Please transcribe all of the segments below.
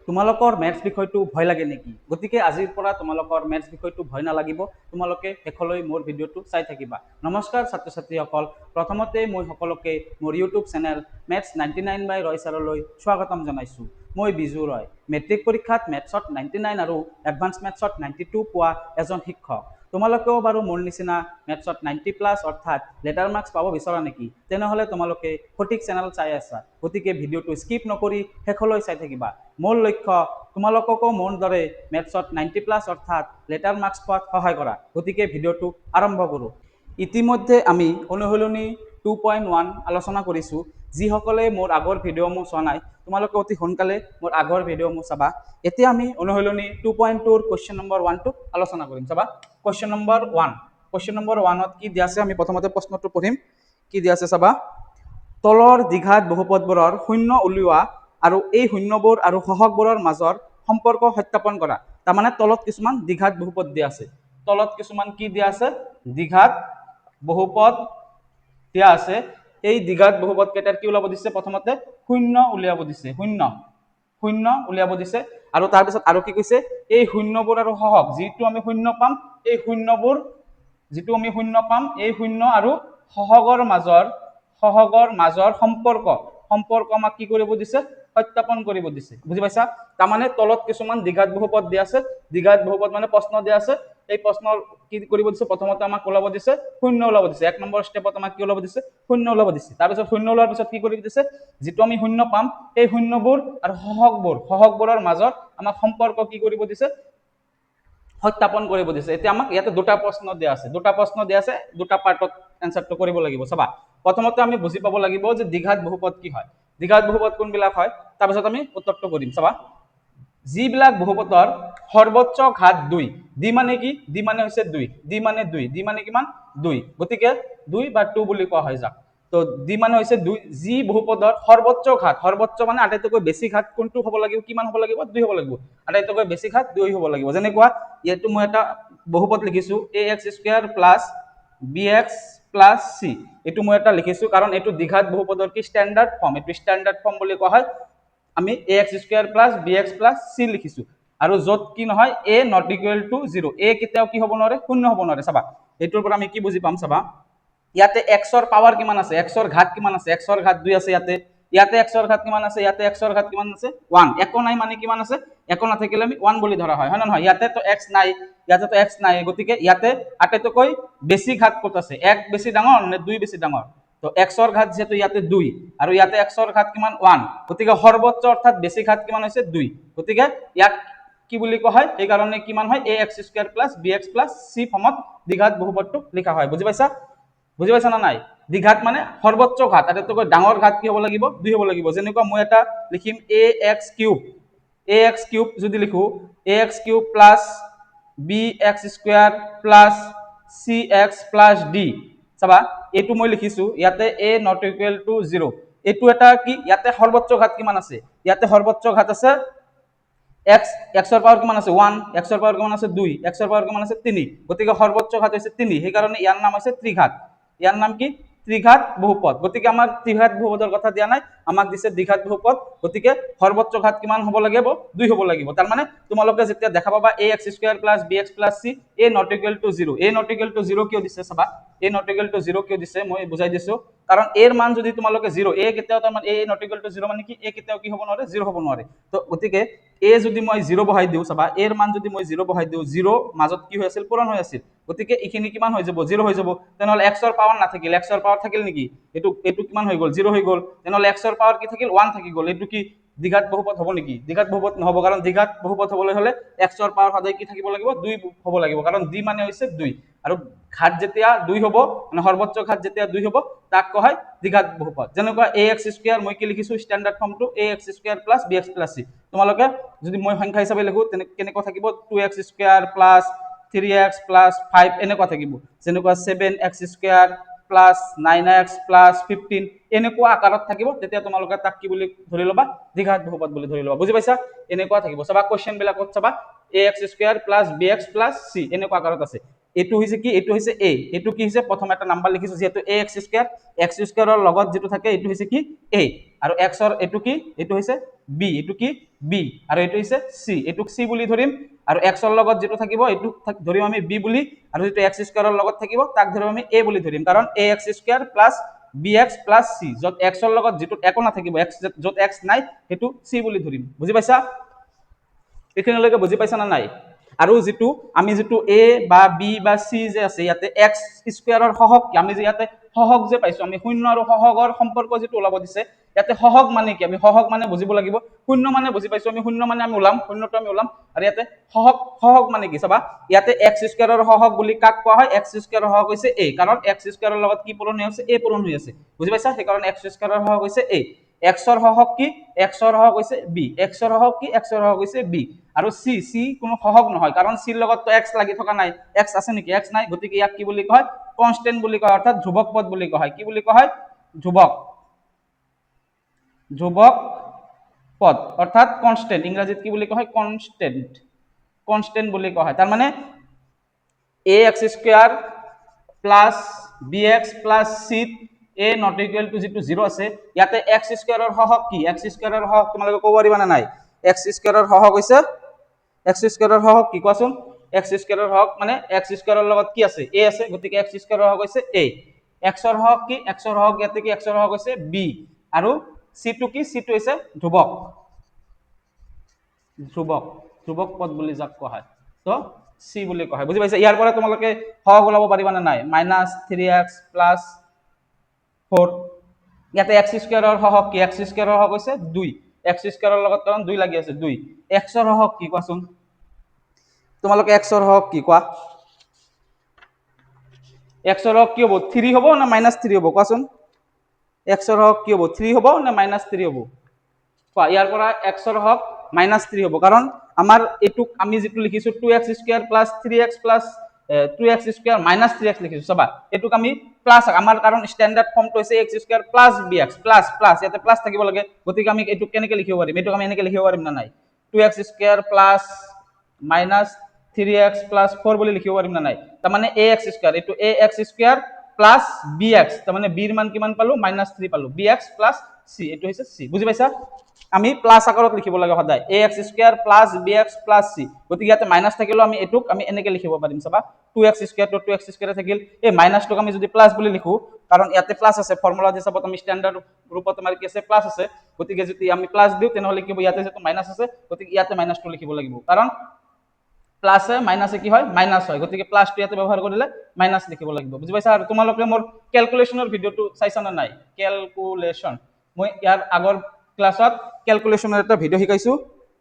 তোমালোকৰ মেথছ বিষয়টো ভয় লাগে নেকি? গতিকে আজিৰ পৰা তোমালোকৰ মেথছ বিষয়টো ভয় নালাগিব, তোমালোকে শেষলৈ মোৰ ভিডিঅ'টো চাই থাকিবা। নমস্কাৰ ছাত্ৰ ছাত্ৰীসকল, প্ৰথমতে মই সকলোকে মোৰ ইউটিউব চেনেল মেথছ 99 বাই ৰয় ছাৰলৈ স্বাগতম জনাইছোঁ। মই বিজু ৰয়, মেট্ৰিক পৰীক্ষাত মেথছত 99 আৰু এডভান্স মেথছত 92 পোৱা এজন শিক্ষক। তোমালোকেও বাৰু মোৰ নিচিনা মেথছত 90+ অৰ্থাৎ লেটাৰ মাৰ্কছ পাব বিচৰা নেকি? তেনেহ'লে তোমালোকে সঠিক চেনেল চাই আছা, গতিকে ভিডিঅ'টো স্কিপ নকৰি শেষলৈ চাই থাকিবা। মোৰ লক্ষ্য তোমালোককো মোৰ দৰে মেথছত 90+ অৰ্থাৎ লেটাৰ মাৰ্কছ পোৱাত সহায় কৰা, গতিকে ভিডিঅ'টো আৰম্ভ কৰোঁ। ইতিমধ্যে আমি অনুশীলনী 2.1 আলোচনা কৰিছোঁ। যিসকলে মোৰ আগৰ ভিডিঅ'সমূহ চোৱা নাই, তোমালোকে অতি সোনকালে মোৰ আগৰ ভিডিঅ'সমূহ চাবা। এতিয়া আমি অনুশীলনী 2.2ৰ কুৱেশ্যন নম্বৰ 1টো আলোচনা কৰিম। চাবা কুৱেশ্যন নম্বৰ 1। কুৱেশ্যন নম্বৰ 1ত কি দিয়া আছে, আমি প্ৰথমতে প্ৰশ্নটো পঢ়িম। কি দিয়া আছে চাবা, তলৰ দ্বিঘাত বহুপদবোৰৰ শূন্য উলিওৱা আৰু এই শূন্যবোৰ আৰু সহগবোৰৰ মাজৰ সম্পৰ্ক সত্যাপন কৰা। তাৰমানে তলত কিছুমান দ্বিঘাত বহুপদ দিয়া আছে। তলত কিছুমান কি দিয়া আছে, দ্বিঘাত বহুপদ দিয়া আছে। এই দ্বিঘাত বহুপদ কেইটাৰ কি ওলাব দিছে, প্ৰথমতে শূন্য উলিয়াব দিছে। শূন্য উলিয়াব দিছে আৰু তাৰপিছত আৰু কি কৈছে, এই শূন্যবোৰ আৰু সহগ যিটো আমি শূন্য পাম, এই শূন্যবোৰ যিটো আমি শূন্য পাম, এই শূন্য আৰু সহগৰ মাজৰ সম্পৰ্ক আমাক কি কৰিব দিছে, সত্যাপন কৰিব দিছে। বুজি পাইছা? তাৰমানে তলত কিছুমান দ্বিঘাত বহুপদ দিয়া আছে। দ্বিঘাত বহুপদ মানে প্ৰশ্ন দিয়া আছে। এই প্ৰশ্নৰ কি কৰিব দিছে, প্ৰথমতে আমাক ওলাব দিছে শূন্য ওলাব দিছে। 1 নম্বৰ ষ্টেপত আমাক কি ওলাব দিছে, শূন্য ওলাব দিছে। তাৰপিছত শূন্য ওলোৱাৰ পিছত কি কৰিব দিছে, যিটো আমি শূন্য পাম, এই শূন্যবোৰ আৰু সহগবোৰৰ মাজত আমাক সম্পৰ্ক কি কৰিব দিছে, সত্যাপন কৰিব দিছে। এতিয়া আমাক ইয়াতে দুটা প্ৰশ্ন দিয়া আছে, দুটা পাৰ্টত এনসাৰটো কৰিব লাগিব। চাবা, প্ৰথমতে আমি বুজি পাব লাগিব যে দ্বিঘাত বহুপদ কি হয়, দ্বিঘাত বহুপদ কোনবিলাক হয়, তাৰপিছত আমি উত্তৰটো কৰিম। চাবা, যিবিলাক বহুপদৰ সৰ্বোচ্চ ঘাত 2, ডি মানে কি, ডি মানে হৈছে 2, ডি মানে কিমান, 2, গতিকে 2 বা 2 বুলি কোৱা হয় যাক। তো ডি মানে হৈছে 2, যি বহুপদৰ সৰ্বোচ্চ মানে আটাইতকৈ বেছি ঘাত কোনটো হ'ব লাগিব, কিমান হ'ব লাগিব, 2 হ'ব লাগিব। আটাইতকৈ বেছি ঘাত 2 হ'ব লাগিব। যেনেকুৱা ইয়াতো মই এটা বহুপদ লিখিছো, ax² plus bx plus c। এইটো মই এটা লিখিছো কাৰণ এইটো দ্বিঘাত বহুপদৰ কি ষ্টেণ্ডাৰ্ড ফৰ্ম, এইটো ষ্টেণ্ডাৰ্ড ফৰ্ম বুলি কোৱা হয়। আমি ax² plus bx plus c লিখিছো। আৰু য'ত কি নহয়, a not equal to 0, a কেতিয়াও কি হ'ব নোৱাৰে, শূন্য হ'ব নোৱাৰে। চাবা, এইটোৰ পৰা আমি কি বুজি পাম, চাবা, ইয়াতে x ৰ পাৱাৰ কিমান আছে, x ৰ ঘাত কিমান আছে, x ৰ ঘাত 2 আছে। ইয়াতে x ৰ ঘাত কিমান আছে, ইয়াতে x ৰ ঘাত কিমান আছে, 1। একো নাই মানে কিমান আছে, একো নাথাকিলে আমি 1 বুলি ধৰা হয়, হয় নে নহয়? ইয়াতে তো x নাই, গতিকে ইয়াতে আটাইতকৈ বেছি ঘাত ক'ত আছে, 1 বেছি ডাঙৰ নে 2 বেছি ডাঙৰ? তো x ৰ ঘাত যেহেতু ইয়াতে 2 আৰু ইয়াতে x ৰ ঘাত কিমান, 1, গতিকে সৰ্বোচ্চ অৰ্থাৎ বেছি ঘাত কিমান হৈছে, 2। গতিকে ইয়াক কি বুলি কোৱা হয়, এই কাৰণে কিমান হয়, ax² plus bx plus c ফৰ্মত দ্বিঘাত বহুপদটো লিখা হয়। বুজি পাইছা না নাই? দ্বিঘাত মানে সৰ্বোচ্চ ঘাত, আটাইতকৈ ডাঙৰ ঘাত কি হ'ব লাগিব, 2 হ'ব লাগিব। যেনেকুৱা মই এটা লিখিম ax³ যদি লিখো, ax³ plus bx² plus cx plus d। চাবা, এইটো মই লিখিছো, ইয়াতে a not equal to 0। এইটো এটা কি, ইয়াতে সৰ্বোচ্চ ঘাত কিমান আছে, ইয়াতে সৰ্বোচ্চ ঘাত আছে x ৰ পাৱাৰ কিমান আছে, 1, x ৰ পাৱাৰ কিমান আছে, 2, x ৰ পাৱাৰ কিমান আছে, 3, গতিকে সৰ্বোচ্চ ঘাত হৈছে 3। সেইকাৰণে ইয়াৰ নাম হৈছে ত্ৰিঘাত। ইয়াৰ নাম কি, ত্ৰিঘাত বহুপদ। গতিকে আমাৰ ত্ৰিঘাত বহুপদৰ কথা দিয়া নাই, আমাক দিছে দ্বিঘাত বহুপদ। গতিকে সৰ্বোচ্চ ঘাত কিমান হ'ব লাগিব, 2 হ'ব লাগিব। তাৰ মানে তোমালোকে যেতিয়া দেখা পাবা ax² plus bx plus c, a not equal to 0, a not equal to 0 কিয় দিছে, চাবা, a not equal to 0 কিয় দিছে মই বুজাই দিছো। কাৰণ a ৰ মান যদি তোমালোকে 0, a কেতিয়াও তাৰমানে a not equal to 0 মানে কি, a কেতিয়াও কি হ'ব নোৱাৰে, 0 হ'ব নোৱাৰে। তো গতিকে a যদি মই 0 বহাই দিওঁ, চাবা, a ৰ মান যদি মই 0 বহাই দিওঁ, 0 মাজত কি হৈ আছিল, পূৰণ হৈ আছিল। গতিকে এইখিনি কিমান হৈ যাব, 0 হৈ যাব। তেনেহ'লে x ৰ পাৱাৰ নাথাকিল, x ৰ পাৱাৰ থাকিল নেকি, এইটো কিমান হৈ গ'ল, 0 হৈ গ'ল। তেনেহ'লে x ৰ পাৱাৰ কি থাকিল, 1 থাকি গ'ল। এইটো কি দ্বিঘাত বহুপদ হ'ব নেকি? দ্বিঘাত বহুপদ নহ'ব, কাৰণ দ্বিঘাত বহুপদ হ'বলৈ হ'লে x ৰ পাৱাৰ সদায় কি থাকিব লাগিব, 2 হ'ব লাগিব, কাৰণ d মানে হৈছে 2। আৰু ঘাত যেতিয়া 2 হ'ব, মানে সৰ্বোচ্চ ঘাত যেতিয়া 2 হ'ব, তাক কোৱা হয় দ্বিঘাত বহুপদ। যেনেকুৱা ax² মই কি লিখিছো, ষ্টেণ্ডাৰ্ড ফৰ্মটো ax² plus bx plus c। তোমালোকে যদি মই সংখ্যা হিচাপে লিখো, কেনেকুৱা থাকিব, 2x² প্লাছ 3x প্লাছ 5 এনেকুৱা থাকিব। যেনেকুৱা 7x² প্লাছ 9x প্লাছ 15 এনেকুৱা আকাৰত থাকিব। তেতিয়া তোমালোকে তাক কি বুলি ধৰি ল'বা, দ্বিঘাত বহুপদ বুলি ধৰি ল'বা। বুজি পাইছা? এনেকুৱা থাকিব। চাবা, কুৱেশ্যন বিলাকত চাবা, ax² plus bx plus c এনেকুৱা আকাৰত আছে। এইটো হৈছে কি, এইটো হৈছে a, এইটো কি হৈছে, প্ৰথম এটা নাম্বাৰ লিখিছো, যিহেতু ax² ৰ লগত যিটো থাকে এইটো হৈছে কি, a, আৰু x ৰ এইটো কি, এইটো হৈছে বি, এইটো কি বি, আৰু এইটো হৈছে চি, এইটোক চি বুলি ধৰিম, আৰু এক্সৰ লগত যিটো থাকিব এইটো ধৰিম আমি বি বুলি, আৰু যিটো এক্স স্কোৱাৰৰ লগত থাকিব তাক ধৰিম আমি এ বুলি ধৰিম, কাৰণ A x square plus B x plus C, য'ত এক্সৰ লগত যিটো একো নাথাকিব, এক্স য'ত এক্স নাই সেইটো চি বুলি ধৰিম। বুজি পাইছা? এইখিনিলৈকে বুজি পাইছা না নাই? আৰু যিটো আমি যিটো এ বা বি বা চি যে আছে ইয়াতে এক্স স্কোৱাৰৰ সহগ, আমি যে ইয়াতে সহগ যে পাইছো, আমি শূন্য আৰু সহগৰ সম্পৰ্ক যিটো ওলাব দিছে, ইয়াতে সহগ মানে কি, আমি সহগ মানে বুজিব লাগিব। শূন্য মানে বুজি পাইছো আমি, শূন্য মানে আমি ওলাম, শূন্যটো আমি ওলাম, আৰু ইয়াতে সহগ, সহগ মানে কি চাবা, ইয়াতে এক্স স্কোৱাৰৰ সহগ বুলি কাক কোৱা হয়? এক্স স্কোৱাৰৰ সহগ হৈছে এ, কাৰণ এক্স স্কোৱাৰৰ লগত কি পূৰণ হৈ আছে? এ পূৰণ হৈ আছে। বুজি পাইছা? সেইকাৰণে এক্স স্কোৱাৰৰ সহগ হৈছে এ। এক্সৰ সহগ কি? এক্সৰ সহগ হৈছে বি। এক্সৰ সহগ কি? এক্সৰ সহগ হৈছে বি। আৰু চি, চি কোনো সহগ নহয়, কাৰণ চিৰ লগততো এক্স লাগি থকা নাই। এক্স আছে নেকি? এক্স নাই, গতিকে ইয়াক কি বুলি কয়? কনষ্টেন্ট বুলি কয়, অৰ্থাৎ ধ্ৰুৱক পদ বুলি কোৱা হয়। কি বুলি কোৱা হয়? ধ্ৰুৱক, ধ্ৰুৱক পদ, অৰ্থাৎ কনষ্টেন্ট, ইংৰাজীত কি বুলি কোৱা হয়? কনষ্টেন্ট, কনষ্টেন্ট বুলি কোৱা হয়। তাৰমানে A x square plus B x plus C A not equal to যিটো 0 আছে, ইয়াতে এক্স স্কোৱাৰৰ সহগ কি? এক্স স্কোৱাৰৰ সহগ তোমালোকে ক'ব পাৰিবা নে নাই? এক্স স্কোৱাৰৰ সহগ হৈছে, এক্স স্কোৱাৰৰ সহগ কি কোৱাচোন? এক্স স্কোৱাৰৰ সহগ মানে এক্স স্কোৱাৰৰ লগত কি আছে? এ আছে, গতিকে এক্স স্কোৱাৰৰ সহগ হৈছে এ। এক্সৰ সহগ কি? এক্সৰ সহগ ইয়াতে কি? এক্সৰ সহগ হৈছে বি, আৰু চিটো কি? চিটো হৈছে ধ্ৰুৱক, ধ্ৰুৱক, ধ্ৰুৱক পদ বুলি যাক কোৱা হয়, তো চি বুলি কোৱা হয়। বুজি পাইছা? ইয়াৰ পৰা তোমালোকে সহগ ওলাব পাৰিবা নে নাই? -3x প্লাছ 4, ইয়াতে এক্স স্কোৱাৰৰ সহগ কি? এক্স স্কোৱাৰৰ সহগ হৈছে 2, এক্স স্কোৱাৰৰ লগত কাৰণ 2 লাগি আছে, 2। এক্সৰ সহগ কি কোৱাচোন? তোমালোকে এক্সৰ সহগ কি কোৱা? এক্সৰ সহগ কি হ'ব? 3 হ'ব না -3 হ'ব কোৱাচোন? এক্সৰ হক কি হ'ব? 3 হ'ব না -3 হ'ব? কোৱা, ইয়াৰ পৰা এক্সৰ হক -3 হ'ব, কাৰণ আমাৰ এইটোক আমি যিটো লিখিছো 2x square plus 3x plus 2x square minus 3x লিখিছো। চাবা, এইটোক আমি প্লাছ, আমাৰ কাৰণ ষ্টেণ্ডাৰ্ড ফৰ্মটো হৈছে x square plus bx, plus plus, ইয়াতে প্লাছ থাকিব লাগে, গতিকে আমি এইটোক কেনেকে লিখিব পাৰিম? এইটোক আমি এনেকে লিখিব পাৰিম না নাই? 2x square plus minus 3x plus 4 বুলি লিখিব পাৰিম না নাই? তাৰমানে ax স্কয়াৰ, এইটো ax স্কয়াৰ প্লাছ bx, তাৰমানে b ৰ মান কিমান পালো? -3 পালো, bx প্লাছ c, এইটো হৈছে c। বুজি পাইছা? আমি প্লাছ আকাৰত লিখিব লাগে সদায়, ax square plus bx plus c, গতিকে ইয়াতে মাইনাছ থাকিলেও আমি এইটোক আমি এনেকে লিখিব পাৰিম। চাবা, 2x স্কয়াৰ তো 2x স্কয়াৰ থাকিল, এই মাইনাছটোক আমি যদি প্লাছ বুলি লিখো, কাৰণ ইয়াতে প্লাছ আছে, ফৰ্মুলা হিচাপত আমি ষ্টেণ্ডাৰ্ড ৰূপত আমাৰ কি আছে? প্লাছ আছে, গতিকে যদি আমি প্লাছ দিওঁ তেনেহ'লে কি হ'ব? ইয়াতে যেটো মাইনাছ আছে, গতিকে ইয়াতে মাইনাছটো লিখিব লাগিব, কাৰণ প্লাছে মাইনাছে কি হয়? মাইনাছ হয়, গতিকে প্লাছটো ইয়াতে ব্যৱহাৰ কৰিলে মাইনাছ লিখিব লাগিব। বুজি পাইছা? আৰু তোমালোকে মোৰ ক্যালকুলেশনৰ ভিডিওটো চাইছা না নাই? ক্যালকুলেশন, মই ইয়াৰ আগৰ ক্লাছত ক্যালকুলেশনৰ এটা ভিডিও শিকাইছো,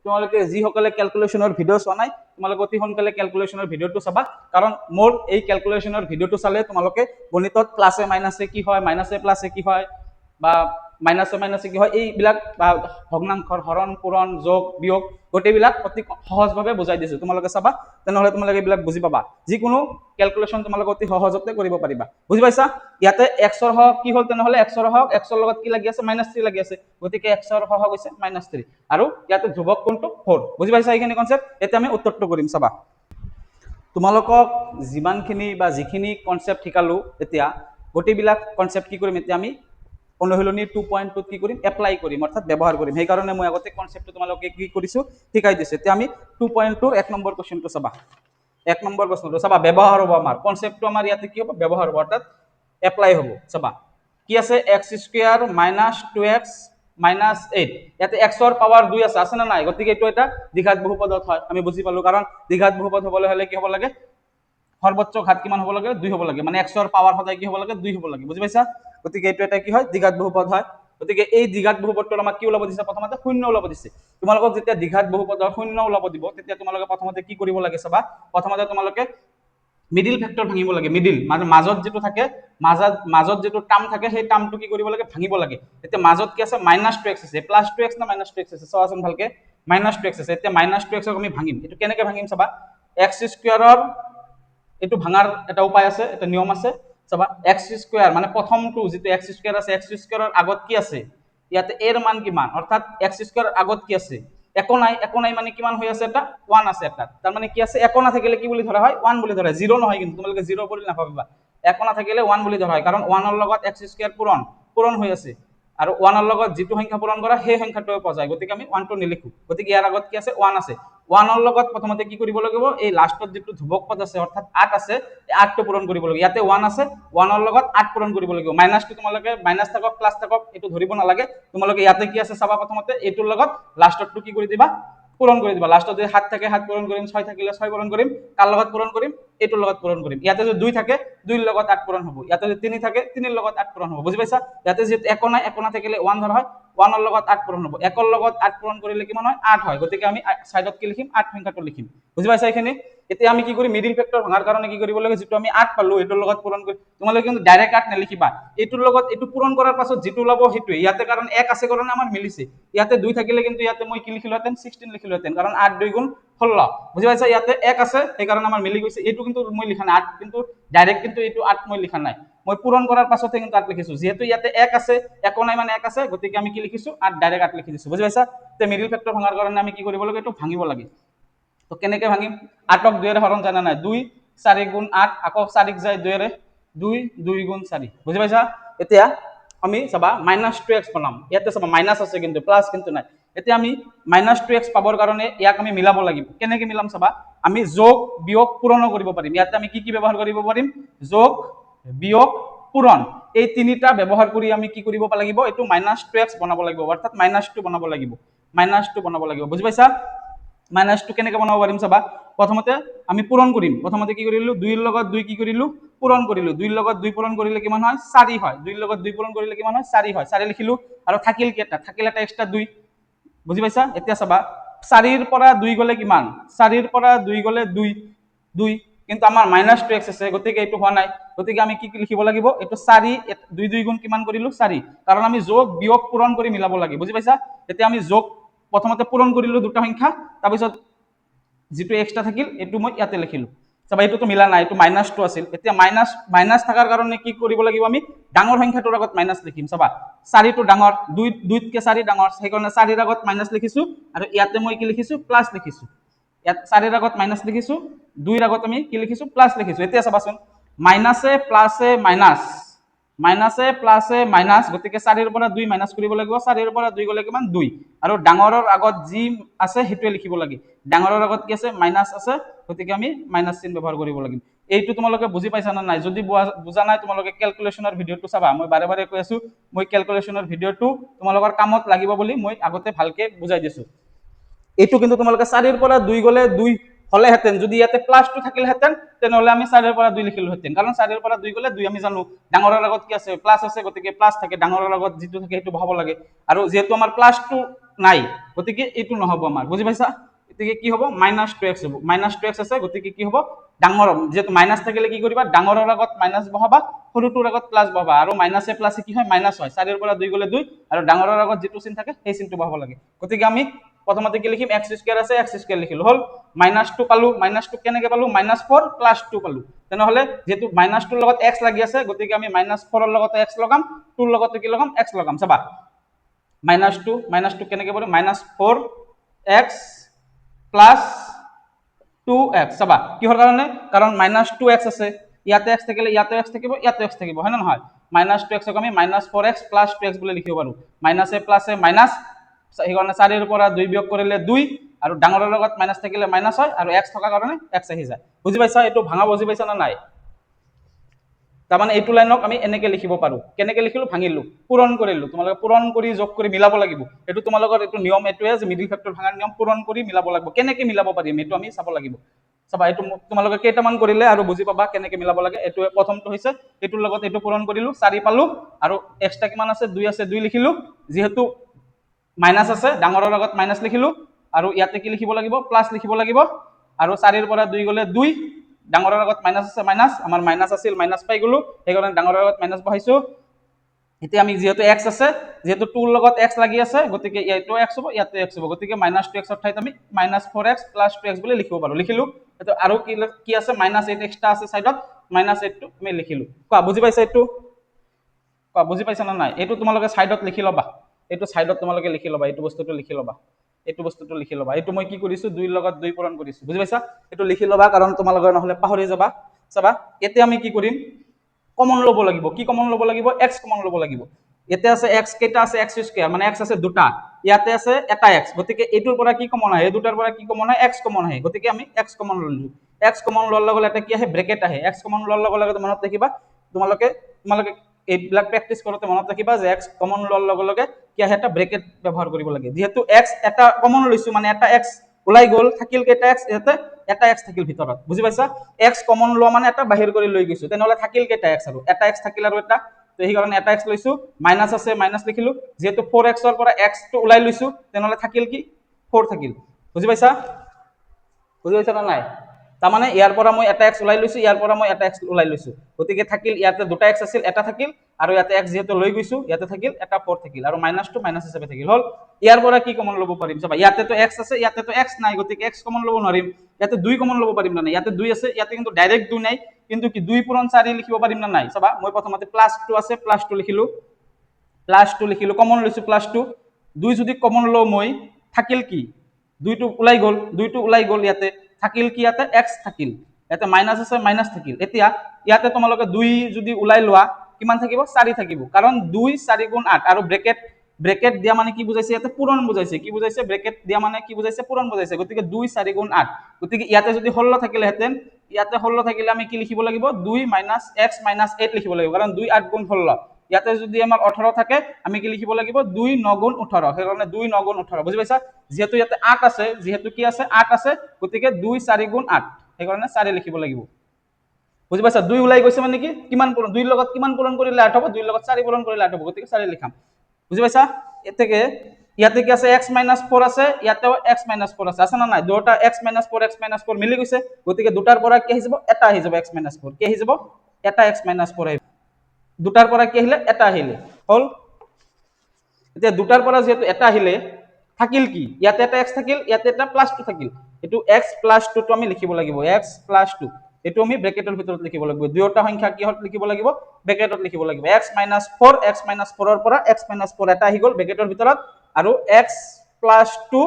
তোমালোকে যিসকলে ক্যালকুলেশনৰ ভিডিও চোৱা নাই, তোমালোকে অতি সোনকালে ক্যালকুলেশনৰ ভিডিওটো চাবা, কাৰণ মোৰ এই ক্যালকুলেশনৰ ভিডিওটো চালে তোমালোকে গণিতত প্লাছে মাইনাছে কি হয়, মাইনাছে প্লাছে কি হয়, বা মাইনাছে মাইনাছে কি হয়, এইবিলাক বা ভগ্নাংশৰ হৰণ পূৰণ যোগ বিয়োগ গোটেইবিলাক অতি সহজভাৱে বুজাই দিছো। তোমালোকে চাবা, তেনেহ'লে তোমালোকে এইবিলাক বুজি পাবা, যিকোনো ক্যালকুলেশন তোমালোকে অতি সহজতে কৰিব পাৰিবা। বুজি পাইছা? ইয়াতে এক্সৰ হক কি হ'ল? তেনেহ'লে এক্সৰ হক, এক্সৰ লগত কি লাগি আছে? -3 লাগি আছে, গতিকে এক্সৰ হক হৈছে -3, আৰু ইয়াতে ধ্ৰুৱক কোনটো? 4। বুজি পাইছা এইখিনি কনসেপ্ট? এতিয়া আমি উত্তৰটো কৰিম। চাবা, তোমালোকক যিমানখিনি বা যিখিনি কনসেপ্ট শিকালো এতিয়া, গোটেইবিলাক কনসেপ্ট কি কৰিম? এতিয়া আমি অনুশীলনী 2.2 কি কৰিম? এপ্লাই কৰিম, অৰ্থাৎ ব্যৱহাৰ কৰিম। সেইকাৰণে মই আগতে কনসেপ্টটো তোমালোকে কি কৰিছো? শিকাই দিছো। এতিয়া আমি 2.2 এক নম্বৰ কোৱেশ্চনটো চাবা, এক নম্বৰ প্ৰশ্নটো চাবা, ব্যৱহাৰ হ'ব আমাৰ কনসেপ্টটো, আমাৰ ইয়াতে কি হ'ব? ব্যৱহাৰ হ'ব, অৰ্থাৎ এপ্লাই হ'ব। চাবা, কি আছে? x square minus 2x minus 8, ইয়াতে x ৰ পাৱাৰ 2 আছে না নাই? গতিকে এইটো এটা দ্বিঘাত বহুপদত হয়, আমি বুজি পালো, কাৰণ দ্বিঘাত বহুপদ হ'বলৈ হ'লে কি হ'ব লাগে? সৰ্বোচ্চ ঘাত কিমান হ'ব লাগে? 2 হ'ব লাগে, মানে x ৰ পাৱাৰ সদায় কি হ'ব লাগে? 2 হ'ব লাগে। বুজি পাইছা? গতিকে এইটো এটা কি হয়? দ্বিঘাত বহুপদ হয়। গতিকে এই দ্বিঘাত বহুপদটোৰ আমাক কি ওলাব দিছে? প্ৰথমতে শূন্য ওলাব দিছে। তোমালোকক যেতিয়া দ্বিঘাত বহুপদৰ শূন্য ওলাব দিব, তেতিয়া তোমালোকে প্ৰথমতে কি কৰিব লাগে? চাবা, প্ৰথমতে তোমালোকে মিডিল ফেক্টৰ ভাঙিব লাগে, মিডিল, মানে মাজত যেটো থাকে, মাজত যেটো টাৰ্ম থাকে, সেই টাৰ্মটো কি কৰিব লাগে? ভাঙিব লাগে। এতিয়া মাজত কি আছে? -2x আছে, +2x না -2x আছে? চাওচোন ভালকে, -2x আছে। এতিয়া -2x ক আমি ভাঙিম, এইটো কেনেকে ভাঙিম? চাবা, x স্কয়াৰৰ এইটো ভাঙাৰ এটা উপায় আছে, এটা নিয়ম আছে। চাবা, x স্কয়াৰ মানে প্ৰথমটো যিটো x স্কয়াৰ আছে, x স্কয়াৰৰ আগত কি আছে? ইয়াতে a ৰ মান কিমান? অৰ্থাৎ x স্কয়াৰ আগত কি আছে? একো নাই, একো নাই মানে কিমান হৈ আছে? এটা 1 আছে এটা, তাৰ মানে কি আছে? একো নাথাকিলে কি বুলি ধৰা হয়? 1 বুলি ধৰা হয়, 0 নহয়, কিন্তু তোমালোকে 0 বুলি নাভাবিবা, একো নাথাকিলে 1 বুলি ধৰা হয়, কাৰণ 1 ৰ লগত x স্কয়াৰ পূৰণ হৈ আছে, আৰু 1 ৰ লগত যিটো সংখ্যা পূৰণ কৰা সেই সংখ্যাটোৱে পোৱা যায় গতিকে আমি 1 টো নিলিখো গতিকে ইয়াৰ আগত কি আছে 1 আছে 1 ৰ লগত প্ৰথমতে কি কৰিব লাগিব এই লাষ্টত যিটো ধ্ৰুৱক পদ আছে অৰ্থাৎ 8 আছে এই 8 টো পূৰণ কৰিব লাগিব ইয়াতে 1 আছে 1 ৰ লগত 8 পূৰণ কৰিব লাগিব মাইনাসটো তোমালোকে মাইনাস থাকক প্লাস থাকক এটো ধৰিব নালাগে তোমালোকে ইয়াতে কি আছে চাবা প্ৰথমতে এটোৰ লগত লাষ্টটো কি কৰি দিবা পূৰণ কৰি দিবা লাষ্টত যদি 7 থাকে 7 পূৰণ কৰিম 6 থাকিলে 6 পূৰণ কৰিম কাৰ লগত পূৰণ কৰিম এটোৰ লগত পূৰণ কৰিম ইয়াতে যদি 2 থাকে 2 ৰ লগত 8 পূৰণ হ'ব ইয়াতে যদি 3 থাকে 3 ৰ লগত 8 পূৰণ হ'ব বুজি পাইছা ইয়াতে যদি একো নাই থাকিলে 1 ধৰা হয় 1 ৰ লগত 8 পূৰণ হ'ব 1 ৰ লগত 8 পূৰণ কৰিলে কিমান হয় 8 হয় গতিকে আমি সাইডত কি লিখিম 8 সংখ্যাটো লিখিম বুজি পাইছা এখানে এতিয়া আমি কি করি মিডিল ফ্যাক্টর ভাঙার কারণে কি কৰিব লাগে যেটো আমি 8 পালো এটোৰ লগত পূৰণ কৰি তোমালোকে কিন্তু ডাইৰেক্ট 8 নেলিখিবা এটোৰ লগত এটো পূৰণ কৰাৰ পাছত যেটো লব হেতুই ইয়াতে কাৰণ 1 আছে কাৰণে আমাৰ মিলিছে ইয়াতে 2 থাকিলে কিন্তু ইয়াতে মই কি লিখিলোহেতেন 16 লিখিলোহেতেন কাৰণ 8 2 গুণ 16 বুজি পাইছা ইয়াতে 1 আছে সেই কাৰণে আমাৰ মিলি গৈছে এটো কিন্তু মই লিখা নাই 8 কিন্তু ডাইৰেক্ট কিন্তু এটো 8 মই লিখা নাই মই পূৰণ কৰাৰ পাছতে কিন্তু 8 লিখিছো যেহেতু ইয়াতে 1 আছে একো নাই মানে 1 আছে গতিকে আমি কি লিখিছো 8 ডাইরেক্ট 8 লিখি দিছো বুজি পাইছা তে মিডিল ফ্যাক্টর ভাঙাৰ কাৰণে আমি কি কৰিব লাগে এটো ভাঙিব লাগে তো কেনেকে ভাঙিম 8ক 2 এৰে হৰণ জানা নাই 2 4 গুণ 8 আকৌ 4ক যায় 2 এৰে 2 2 গুণ 4 বুজি পাইছা এতিয়া আমি চাবা -2x বনাম ইয়াতে চাবা মাইনাস আছে কিন্তু প্লাস কিন্তু নাই এতিয়া আমি -2x পাবৰ কাৰণে ইয়াক আমি মিলাব লাগিব কেনেকে মিলাম চাবা আমি যোগ বিয়োগ পূৰণ কৰিব পাৰিম ইয়াতে আমি কি ব্যৱহাৰ কৰিব পাৰিম যোগ বিয়োগ পূৰণ এই তিনিটা ব্যৱহাৰ কৰি আমি কি কৰিব লাগিব এটো -2x বনাব লাগিব অৰ্থাৎ -2 বনাব লাগিব -2 বনাব লাগিব বুজি পাইছা -2 কেনেকে বনাব পাৰিম চাবা প্ৰথমতে আমি পূৰণ কৰিম প্ৰথমতে কি কৰিলো 2 ৰ লগত 2 কি কৰিলো পূৰণ কৰিলো 2 ৰ লগত 2 পূৰণ কৰিলে কিমান হয় 4 হয় 2 ৰ লগত 2 পূৰণ কৰিলে কিমান হয় 4 হয় 4 লিখিলো আৰু থাকিল কেটা থাকিল এটা এক্সট্ৰা 2 বুজি পাইছা এতিয়া চাবা 4 ৰ পৰা 2 গলে কিমান 4 ৰ পৰা 2 গলে 2 2 কিন্তু আমাৰ -2x আছে গতিকে এটো হোৱা নাই গতিকে আমি কি লিখিব লাগিব এটো 4 2 2 গুণ কিমান কৰিলো 4 কাৰণ আমি যোগ বিয়োগ পূৰণ কৰি মিলাব লাগে বুজি পাইছা এতিয়া আমি যোগ প্ৰথমতে পূৰণ কৰিলো দুটা সংখ্যা তাৰ পিছত যেটো এক্সট্ৰা থাকিল এটো মই ইয়াতে লিখিলো চাবা এটো মিলা নাই এটো -2 আছিল এতিয়া মাইনাস থাকাৰ কাৰণে কি কৰিব লাগিব আমি ডাঙৰ সংখ্যাটোৰ আগত মাইনাস লিখিম চাবা 4 টো ডাঙৰ 2 2তকে 4 ডাঙৰ সেই কাৰণে 4 ৰ আগত মাইনাস লিখিছো আৰু ইয়াতে মই কি লিখিছো প্লাস লিখিছো ইয়াত 4 ৰ আগত মাইনাস লিখিছো 2 ৰ আগত আমি কি লিখিছো প্লাস লিখিছো এতিয়া চাবাচোন মাইনাসে প্লাসে মাইনাস মাইনাসে প্লাসে মাইনাস গতিকে 4 ৰ পৰা 2 মাইনাস কৰিব লাগিব 4 ৰ পৰা 2 গলে কিমান 2 আৰু ডাঙৰৰ আগত যি আছে হেতুৱে লিখিব লাগে ডাঙৰৰ আগত কি আছে মাইনাস আছে গতিকে আমি মাইনাস চিন ব্যৱহাৰ কৰিব লাগিব এইটো তোমালোকে বুজি পাইছা না নাই যদি বুজা নাই তোমালোকে ক্যালকুলেশনৰ ভিডিওটো চাবা মই বাৰে বাৰে কৈ আছো মই ক্যালকুলেশনৰ ভিডিওটো তোমালোকৰ কামত লাগিব বুলি মই আগতে ভালকে বুজাই দিছো এইটো কিন্তু তোমালোকে 4 ৰ পৰা 2 গলে 2 হলেহেতেন যদি ইয়াতে +2 থাকিলহেতেন তেনেহলে আমি 4 ৰ পৰা 2 লিখিলোহেতেন কাৰণ 4 ৰ পৰা 2 গলে 2 আমি জানো ডাঙৰৰ আগত কি আছে প্লাস আছে গতিকে প্লাস থাকে ডাঙৰৰ আগত যেটো থাকে হেতু বহাব লাগে আৰু যেহেতু আমাৰ +2 নাই গতিকে এটো নহব আমাৰ বুজি পাইছা গতিকে কি হ'ব -2x হ'ব -2x আছে গতিকে কি হ'ব ডাঙৰ যেহেতু মাইনাস থাকিলে কি কৰিবা ডাঙৰৰ আগত মাইনাস বহাবা সৰুটোৰ আগত প্লাস বহাবা আৰু মাইনাসে প্লাসে কি হয় মাইনাস হয় 4 ৰ পৰা 2 গলে 2 আৰু ডাঙৰৰ আগত যেটো চিন থাকে সেই চিনটো বহাব লাগে গতিকে আমি প্ৰথমতে কি লিখিম x² আছে x² লিখিলো হল -2 পালো -2 কেনেকে পালো -4 +2 পালো তেনেহলে যেহেতু -2 ৰ লগত x লাগি আছে গতিকে আমি -4 ৰ লগত x লগাম 2 ৰ লগত কি লগাম x লগাম চাবা -2 কেনেকে পালো -4x +2x চাবা কিহৰ কাৰণে কাৰণ -2x আছে ইয়াতে x থাকিলে ইয়াতে x থাকিব ইয়াতে x থাকিব হয় না নহয় -2x ক আমি -4x +2x বুলি লিখিব পাৰো মাইনাসে প্লাসে মাইনাস সেই কাৰণে 4 ৰ পৰা 2 বিয়োগ কৰিলে 2 আৰু ডাঙৰৰ লগত মাইনাস থাকিলে মাইনাস হয় আৰু x থকা কাৰণে x আহি যায় বুজি পাইছা এটো ভাঙা বুজি পাইছা না নাই তাৰ মানে এইটো লাইনক আমি এনেকে লিখিব পাৰো কেনেকে লিখিলো ভাঙিলো পূৰণ কৰিলো তোমালোকে পূৰণ কৰি যোগ কৰি মিলাব লাগিব এটো তোমালোকৰ এটো নিয়ম এটোৱে যে মিডিল ফ্যাক্টৰ ভাঙাৰ নিয়ম পূৰণ কৰি মিলাব লাগিব কেনেকে মিলাব পাৰিম এটো আমি চাব লাগিব চাবা এটো তোমালোকে কেইটামান কৰিলে আৰু বুজি পাবা কেনেকে মিলাব লাগে এটো প্ৰথমটো হৈছে এটোৰ লগত এটো পূৰণ কৰিলো 4 পালো আৰু এক্সট্ৰা কিমান আছে 2 আছে 2 লিখিলো যেহেতু মাইনাস আছে ডাঙৰৰ আগত মাইনাস লিখিলো আৰু ইয়াতে কি লিখিব লাগিব প্লাস লিখিব লাগিব আৰু 4 ৰ পৰা 2 গলে 2 ডাঙৰৰ আগত মাইনাস আছে মাইনাস আমাৰ মাইনাস আছিল মাইনাস পাই গলো সেই কাৰণে ডাঙৰৰ আগত মাইনাস বহাইছো এতিয়া আমি যেহেতু x আছে যেহেতু 2 ৰ লগত x লাগি আছে গতিকে এইটো x হ'ব ইয়াতে x হ'ব গতিকে -2x ৰ ঠাইত আমি -4x +2x বুলি লিখিব পাৰো লিখিলো এটো আৰু কি আছে -8 এক্সট্ৰা আছে সাইডত -8 টো আমি লিখিলো কোৱা বুজি পাইছা এটো কোৱা বুজি পাইছা না নাই এটো তোমালোকে সাইডত লিখি লবা এটো সাইডত তোমালোকে লিখি লবা এটো বস্তুটো লিখি লবা এটো মই কি কৰিছো 2 ৰ লগত 2 পূৰণ কৰিছো বুজি পাইছা এটো লিখি লবা কাৰণ তোমালোকে নহলে পাহৰি যাবা চাবা এতিয়া আমি কি কৰিম কমন লব লাগিব কি কমন লব লাগিব x কমন লব লাগিব ইয়াতে আছে x কেইটা আছে x স্কয়ার মানে x আছে দুটা ইয়াতে আছে এটা x গতিকে এইটোৰ পৰা কি কমন আহে দুটাৰ পৰা কি কমন আহে x কমন আহে গতিকে আমি x কমন ললো x কমন লোৱাৰ লগে লগে এটা কি আহে ব্ৰেকেট আহে x কমন লোৱাৰ লগে লগে মনত ৰাখিবা তোমালোকে এইবিলাক প্ৰেক্টিস কৰোতে মনত ৰাখিবা যে x কমন লোৱাৰ লগে লগে কি আহে এটা ব্ৰেকেট ব্যৱহাৰ কৰিব লাগে যেহেতু x এটা কমন লৈছো মানে এটা x ওলাই গল থাকিল কেইটা x ইয়াতে এটা x থাকিল ভিতৰত বুজি পাইছা x কমন লোৱা মানে এটা বাহিৰ কৰি লৈ গৈছো তেনেহলে থাকিল কেইটা x আৰু এটা x থাকিল আৰু এটা তো এই কাৰণে এটা x লৈছো মাইনাস আছে মাইনাস লিখিলো যেহেতু 4x ৰ পৰা x টো ওলাই লৈছো তেনেহলে থাকিল কি 4 থাকিল বুজি পাইছা না নাই তাৰমানে ইয়াৰ পৰা মই এটা x ওলাই লৈছো ইয়াৰ পৰা মই এটা x ওলাই লৈছো গতিকে থাকিল ইয়াতে দুটা x আছিল এটা থাকিল আৰু ইয়াতে x যেহেতু লৈ গৈছো ইয়াতে থাকিল এটা 4 থাকিল আৰু মাইনাস টু মাইনাস হিচাপে থাকিল হল ইয়াৰ পৰা কি কমন ল'ব পাৰিম চাবা ইয়াতে তো x আছে ইয়াতে তো x নাই গতিকে x কমন ল'ব নোৱাৰিম ইয়াতে 2 কমন ল'ব পাৰিম না নাই ইয়াতে 2 আছে ইয়াতে কিন্তু ডাইৰেক্ট 2 নাই কিন্তু কি 2 পূৰণ 4 লিখিব পাৰিম না নাই চাবা মই প্ৰথমতে +2 আছে +2 লিখিলো কমন লৈছো +2 2 যদি কমন লও মই থাকিল কি 2 টো ওলাই গল ইয়াতে থাকিল কি ইয়াতে x থাকিল ইয়াতে মাইনাস আছে মাইনাস থাকিল এতিয়া ইয়াতে তোমালোকে 2 যদি ওলাই লোৱা কিমান থাকিব 4 থাকিব কাৰণ 2 4 গুণ 8 আৰু ব্ৰেকেট দিয়া মানে কি বুজাইছে ইয়াতে পূৰণ বুজাইছে কি বুজাইছে ব্ৰেকেট দিয়া মানে কি বুজাইছে পূৰণ বুজাইছে গতিকে 2 4 গুণ 8 গতিকে ইয়াতে যদি 16 থাকিলে হেতেন ইয়াতে 16 থাকিলে আমি কি লিখিব লাগিব 2 - x - 8 লিখিব লাগিব কাৰণ 2 8 গুণ 16 ইয়াতে যদি আমাৰ 18 থাকে আমি কি লিখিব লাগিব 2 9 গুণ 18 সেই কাৰণে 2 9 গুণ 18 বুজি পাইছা যেহেতু ইয়াতে 8 আছে যেহেতু কি আছে 8 আছে গতিকে 2 4 গুণ 8 সেই কাৰণে 4 লিখিব লাগিব বুজি পাইছা 2 ওলাই গৈছে মানে কি কিমান পূৰণ 2 লগত কিমান পূৰণ কৰিলে 8 হ'ব 2 লগত 4 পূৰণ কৰিলে 8 হ'ব গতিকে 4 লিখাম বুজি পাইছা এতেকে ইয়াতে কি আছে x - 4 আছে ইয়াতেও x - 4 আছে না নাই দুটা x - 4 x - 4 মিলি গৈছে গতিকে দুটাৰ পৰা কি আহি যাব এটা আহি যাব x - 4 কি আহি যাব এটা x - 4 আহিব দুটাৰ পৰা কি আহিলে এটা আহিলে হল এতিয়া দুটাৰ পৰা যেহেতু এটা আহিলে থাকিল কি ইয়াতে এটা x থাকিল ইয়াতে এটা +2 থাকিল এটো x + 2 টো আমি লিখিব লাগিব x + 2 এটো আমি ব্ৰেকেটৰ ভিতৰত লিখিব লাগিব দুয়োটা সংখ্যা কি হত লিখিব লাগিব ব্ৰেকেটত লিখিব লাগিব x - 4 x - 4 ৰ পৰা x - 4 এটা আহি গল ব্ৰেকেটৰ ভিতৰত আৰু x + 2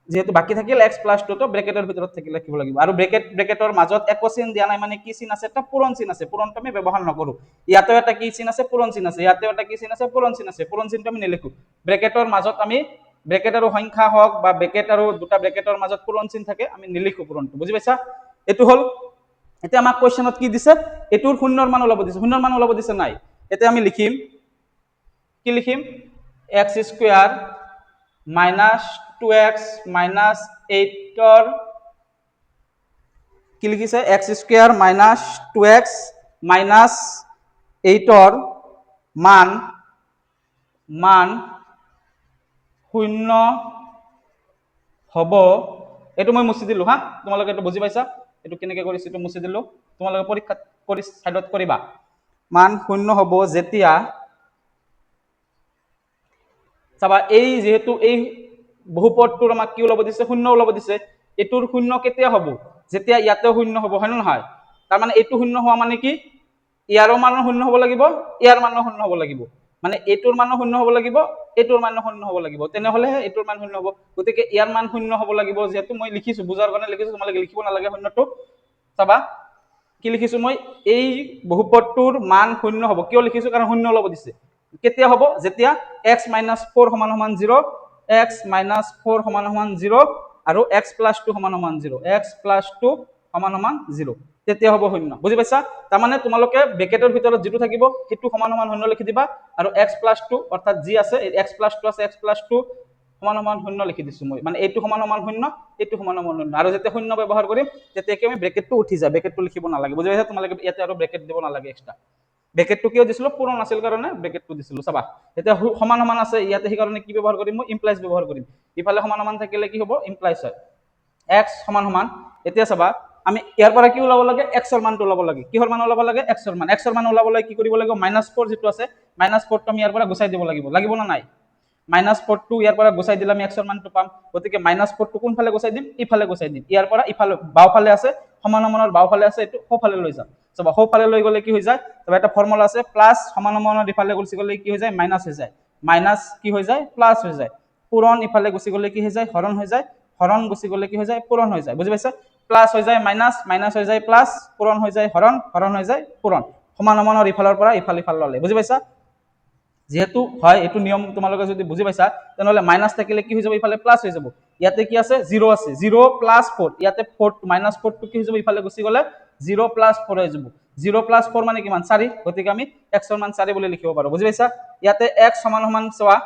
যেহেতু বাকি থাকিল x + 2 তো ব্ৰেকেটৰ ভিতৰত থাকিলে লিখিব লাগিব আৰু ব্ৰেকেটৰ মাজত একো চিন দিয়া নাই মানে কি চিন আছে এটা পূৰণ চিন আছে পূৰণটো আমি ব্যৱহাৰ নকৰো ইয়াতেও এটা কি চিন আছে পূৰণ চিন আছে ইয়াতেও এটা কি চিন আছে পূৰণ চিন আছে পূৰণ চিনটো আমি নিলিখো ব্ৰেকেটৰ মাজত আমি ব্ৰেকেট আৰু সংখ্যা হওক বা ব্ৰেকেট আৰু দুটা ব্ৰেকেটৰ মাজত পূৰণ চিন থাকে আমি নিলিখো পূৰণটো বুজি পাইছা এটো হল এতিয়া আমাক কোৱেশ্চনত কি দিছে এটোৰ শূন্যৰ মান ওলাব দিছে নাই এতিয়া আমি লিখিম কি লিখিম x² - 2x - 8 কি লিখিছে x² - 2x - 8 মান 0 হ'ব এটো মই মুছি দিলো হা তোমালোকে এটো বুজি পাইছা এটো কেনেকৈ কৰিছে এটো মুছি দিলো তোমালোকে পৰীক্ষা কৰি সাইডত কৰিবা মান 0 হ'ব যেতিয়া চাবা এই যেহেতু এই বহুপদটোৰ আমাক কি ওলাব দিছে 0 ওলাব দিছে এটোৰ 0 কেতিয়া হ'ব যেতিয়া ইয়াতে 0 হ'ব হয় না নহয় তাৰ মানে এটো 0 হোৱা মানে কি ইয়াৰো মানো 0 হ'ব লাগিব ইয়াৰ মানো 0 হ'ব লাগিব মানে এটোৰ মানো 0 হ'ব লাগিব এটোৰ মানো 0 হ'ব লাগিব তেনেহলে এটোৰ মান 0 হ'ব গতিকে ইয়াৰ মান 0 হ'ব লাগিব যেহেতু মই লিখিছো বুজাৰ কাৰণে লিখিছো তোমালোকে লিখিব নালাগে 0টো চাবা কি লিখিছো মই এই বহুপদটোৰ মান 0 হ'ব কিয় লিখিছো কাৰণ 0 ওলাব দিছে কেতিয়া হ'ব যেতিয়া x - 4 = 0 x - 4 = 0 আৰু x + 2 = 0 x + 2 = 0 তেতিয়া হ'ব 0 বুজি পাইছা তাৰ মানে তোমালোকে ব্ৰেকেটৰ ভিতৰত যেটো থাকিব হেতু সমান 0 লিখি দিবা আৰু x + 2 অৰ্থাৎ যি আছে x + 2 আছে x + 2 = 0 লিখি দিছো মই মানে এইটো সমান 0 এইটো সমান 0 আৰু যেতিয়া 0 ব্যৱহাৰ কৰিম তেতিয়া কি আমি ব্ৰেকেটটো উঠি যায় ব্ৰেকেটটো লিখিব নালাগে বুজি পাইছা তোমালোকে ইয়াতে আৰু ব্ৰেকেট দিব নালাগে এক্সট্ৰা ব্ৰেকেটটো কিয় দিছিলো পূৰণ আছিল কাৰণে ব্ৰেকেটটো দিছিলো চাবা এতিয়া সমান আছে ইয়াতে সেই কাৰণে কি ব্যৱহাৰ কৰিম মই ইমপ্লাইজ ব্যৱহাৰ কৰিম ইফালে সমান থাকিলে কি হ'ব ইমপ্লাইজ হয় x সমান এতিয়া চাবা আমি ইয়াৰ পৰা কি ওলাব লাগে x ৰ মানটো ওলাব লাগে কিহৰ মান ওলাব লাগে x ৰ মান ওলাবলৈ কি কৰিব লাগিব -4 যেটো আছে -4 টো আমি ইয়াৰ পৰা গুচাই দিব লাগিব না নাই -4 টো ইয়াৰ পৰা গুচাই দিলে আমি x ৰ মানটো পাম গতিকে -4 টো কোনফালে গুচাই দিম ইফালে গুচাই দিম ইয়াৰ পৰা ইফালে বাওফালে আছে সমানৰ বাওফালে আছে এটো সোঁফালে লৈ যাম চাবা সোঁফালে লৈ গলে কি হৈ যায় তবে এটা ফৰ্মুলা আছে প্লাস সমানৰ ইফালে গুচি গলে কি হৈ যায় মাইনাস হৈ যায় মাইনাস কি হৈ যায় প্লাস হৈ যায় পূৰণ ইফালে গুচি গলে কি হৈ যায় হৰণ হৈ যায় হৰণ গুচি গলে কি হৈ যায় পূৰণ হৈ যায় বুজি পাইছা প্লাস হৈ যায় মাইনাস মাইনাস হৈ যায় প্লাস পূৰণ হৈ যায় হৰণ হৰণ হৈ যায় পূৰণ সমানৰ ইফালৰ পৰা ইফাল ললে বুজি পাইছা যেহেতু হয় এইটো নিয়ম তোমালোকে যদি বুজি পাইছা তেনেহ'লে মাইনাছ থাকিলে কি হৈ যাব ইফালে প্লাছ হৈ যাব ইয়াতে কি আছে 0 আছে 0 প্লাছ 4 ইয়াতে 4 মাইনাছ 4টো কি হৈ যাব ইফালে গুচি গ'লে 0 প্লাছ 4 হৈ যাব 0 প্লাছ 4 মানে কিমান 4 গতিকে আমি x ৰ মান 4 বুলি লিখিব পাৰো বুজি পাইছা ইয়াতে x সমান সমান চোৱা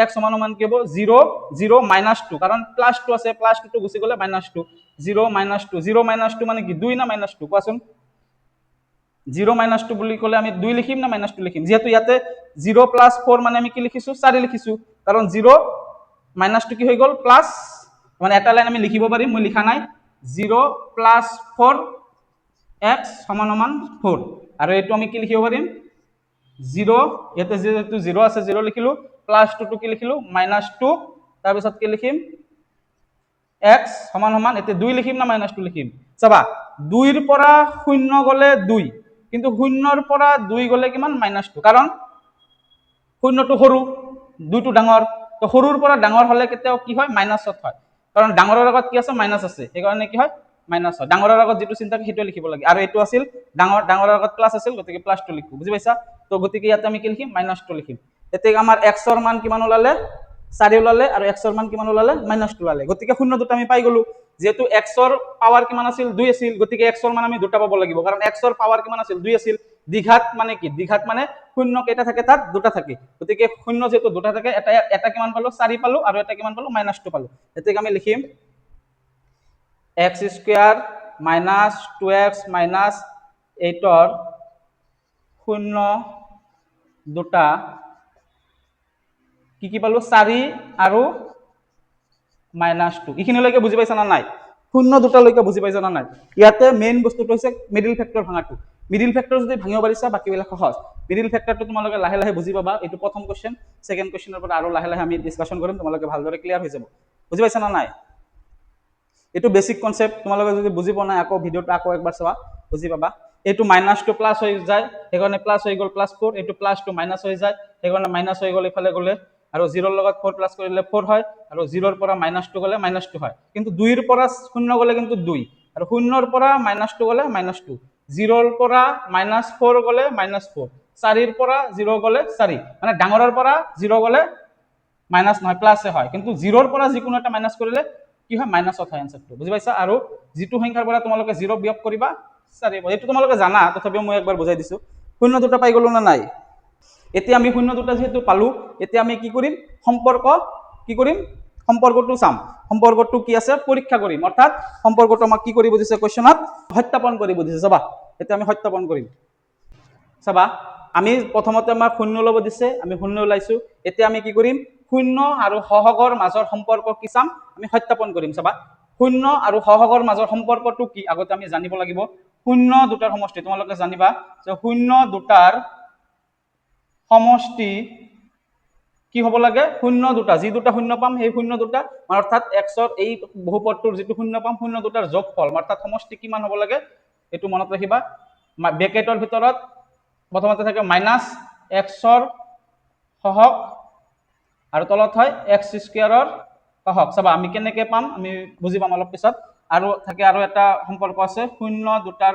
x সমান সমান কি হ'ব 0 0 মাইনাছ 2 কাৰণ প্লাছ 2 আছে প্লাছ 2 টো গুচি গ'লে মাইনাছ 2 0 মাইনাছ 2 0 মাইনাছ 2 মানে কি 2 না মাইনাছ 2 কোৱাচোন 0 মাইনাছ 2 বুলি ক'লে আমি 2 লিখিম না মাইনাছ 2 লিখিম যেহেতু ইয়াতে 0 প্লাছ 4 মানে আমি কি লিখিছো 4 লিখিছো কাৰণ 0 মাইনাছ 2 কি হৈ গ'ল প্লাছ মানে এটা লাইন আমি লিখিব পাৰিম মই লিখা নাই 0 প্লাছ 4 x সমান সমান 4 আৰু এইটো আমি কি লিখিব পাৰিম 0 ইয়াতে যেহেতু 0 আছে 0 লিখিলো প্লাছ 2 টো কি লিখিলো মাইনাছ 2 তাৰপিছত কি লিখিম x সমান সমান এতে 2 লিখিম না মাইনাছ 2 লিখিম চাবা 2 ৰ পৰা 0 গলে 2 কিন্তু 0 ৰ পৰা 2 গলে কিমান মাইনাছ 2 কাৰণ 0 টো সৰু 2 টো ডাঙৰ তো সৰুৰ পৰা ডাঙৰ হলে কেতিয়াও কি হয় মাইনাছত হয় কাৰণ ডাঙৰৰ আগত কি আছে মাইনাছ আছে সেইকাৰণে কি হয় মাইনাছ হয় ডাঙৰৰ আগত যেটো চিন্তা সেইটো লিখিব লাগে আৰু এইটো আছিল ডাঙৰৰ আগত প্লাছ আছিল গতিকে প্লাছ 2 লিখো বুজি পাইছা তো গতিকে ইয়াতে আমি কি লিখিম মাইনাছ 2 লিখিম এতিয়া আমাৰ x ৰ মান কিমান ওলালে 4 ওলালে আৰু x ৰ মান কিমান ওলালে মাইনাছ 2 ওলালে গতিকে শূন্য দুটা আমি পাই গলো যেহেতু x ৰ পাৱাৰ কিমান আছিল 2 আছিল গতিকে x ৰ মান আমি দুটা পাব লাগিব কাৰণ x ৰ পাৱাৰ কিমান আছিল 2 আছিল দ্বিঘাত মানে কি দ্বিঘাত মানে শূন্য কেইটা থাকে তাত দুটা থাকে গতিকে শূন্য যেহেতু দুটা থাকে এটা এটা কিমান পালো 4 পালো আৰু এটা কিমান পালো মাইনাছ 2 পালো এতিয়া আমি লিখিম x square minus 2x minus 8 ৰ শূন্য দুটা কি কি পালো 4 আৰু মাইনাছ 2 এইখিনিলৈকে বুজি পাইছা না নাই শূন্য দুটালৈকে বুজি পাইছা না নাই ইয়াতে মেইন বস্তুটো হৈছে মিডিল ফেক্টৰ ভাঙাটো মিডিল ফেক্টৰ যদি ভাঙিব পাৰিছা বাকিবিলাক সহজ মিডিল ফেক্টৰটো তোমালোকে লাহে লাহে বুজি পাবা এইটো প্ৰথম কোৱেশ্চন সেকেন্ড কোৱেশ্চনৰ পৰা আৰু লাহে লাহে আমি ডিসকাশন কৰিম তোমালোকে ভালদৰে ক্লিয়াৰ হৈ যাব বুজি পাইছা না নাই এইটো বেসিক কনসেপ্ট তোমালোকে যদি বুজি পোৱা নাই আকৌ ভিডিওটো আকৌ একবাৰ চাবা বুজি পাবা এইটো মাইনাছ টু প্লাছ হৈ যায় সেইকাৰণে প্লাছ হৈ গ'ল প্লাছ 4 এইটো প্লাছ টু মাইনাছ হৈ যায় সেইকাৰণে মাইনাছ হৈ গ'ল ইফালে গ'লে আৰু 0 ৰ লগত 4 প্লাছ কৰিলে 4 হয় আৰু 0 ৰ পৰা মাইনাছ 2 গ'লে মাইনাছ 2 হয় কিন্তু 2 ৰ পৰা 0 গ'লে কিন্তু 2 আৰু 0 ৰ পৰা মাইনাছ 2 গ'লে মাইনাছ 2 0 ৰ পৰা মাইনাছ 4 গ'লে মাইনাছ 4 4 ৰ পৰা 0 গ'লে 4 মানে ডাঙৰৰ পৰা 0 গ'লে মাইনাছ নহয় প্লাছে হয় কিন্তু 0 ৰ পৰা যিকোনো এটা মাইনাছ কৰিলে কি হয় মাইনাছত হয় আনসাৰটো বুজি পাইছা আৰু যেটো সংখ্যাৰ পৰা তোমালোকে 0 বিয়োগ কৰিবা 4 হ'ব এটো তোমালোকে জানা তথাপিও মই একবাৰ বুজাই দিছো শূন্য দুটা পাই গলো না নাই এতিয়া আমি শূন্য দুটা যেহেতু পালো এতিয়া আমি কি কৰিম সম্পৰ্ক কি কৰিম সম্পৰ্কটো চাম সম্পৰ্কটো কি আছে পৰীক্ষা কৰিম অৰ্থাৎ সম্পৰ্কটো আমাক কি কৰিব দিছে কোৱেশ্চনত সত্যাপন কৰিব দিছে চাবা এতিয়া আমি সত্যাপন কৰিম চাবা আমি প্ৰথমতে আমাৰ শূন্য লব দিছে আমি শূন্য লাইছো এতিয়া আমি কি কৰিম শূন্য আৰু সহগৰ মাজৰ সম্পৰ্ক কি চাম আমি সত্যাপন কৰিম চাবা শূন্য আৰু সহগৰ মাজৰ সম্পৰ্কটো কি আগতে আমি জানিব লাগিব শূন্য দুটাৰ সমষ্টি তোমালোকে জানিবা যে শূন্য দুটাৰ সমষ্টি কি হ'ব লাগে শূন্য দুটা যি দুটা শূন্য পাম সেই শূন্য দুটা অৰ্থাৎ x ৰ এই বহুপদটোৰ যেটো শূন্য পাম শূন্য দুটাৰ যোগফল অৰ্থাৎ সমষ্টি কিমান হ'ব লাগে এটো মনত ৰাখিবা ব্ৰেকেটৰ ভিতৰত প্ৰথমতে থাকে মাইনাছ x ৰ সহগ আৰু তলত হয় x স্কয়াৰৰ সহগ চাবা আমি কেনেকৈ পাম আমি বুজি পাম অলপ পিছত আৰু থাকে আৰু এটা সম্পৰ্ক আছে শূন্য দুটাৰ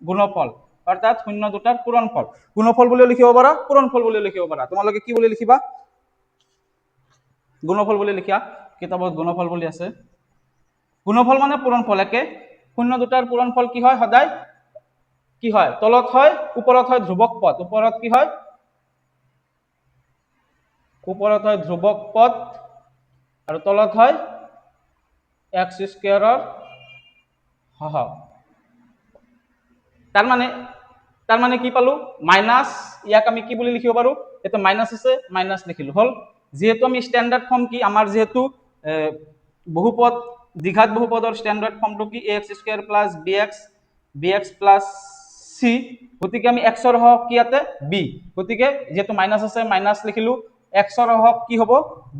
গুণফল অৰ্থাৎ শূন্য দুটাৰ পূৰণফল গুণফল বুলি লিখিব পাৰা পূৰণফল বুলি লিখিব পাৰা তোমালোকে কি বুলি লিখিবা গুণফল বুলি লিখা কিতাপত গুণফল বুলি আছে গুণফল মানে পূৰণফল একে শূন্য দুটাৰ পূৰণফল কি হয় সদায় কি হয় তলত হয় ওপৰত হয় ধ্ৰুৱক পদ ওপৰত কি হয় ওপৰত হয় ধ্ৰুৱক পদ আৰু তলত হয় x স্কয়াৰৰ সহগ তাৰ মানে কি পালো মাইনাস ইয়াক আমি কি বুলি লিখিব পাৰো এটা মাইনাস আছে মাইনাস লিখিলো হল যেহেতু আমি স্ট্যান্ডাৰ্ড ফৰ্ম কি আমাৰ যেহেতু বহুপদ দ্বিঘাত বহুপদৰ স্ট্যান্ডাৰ্ড ফৰ্মটো কি ax² bx plus c গতিকে আমি x ৰ হক কি ইয়াতে b গতিকে যেহেতু মাইনাস আছে মাইনাস লিখিলো x ৰ হক কি হ'ব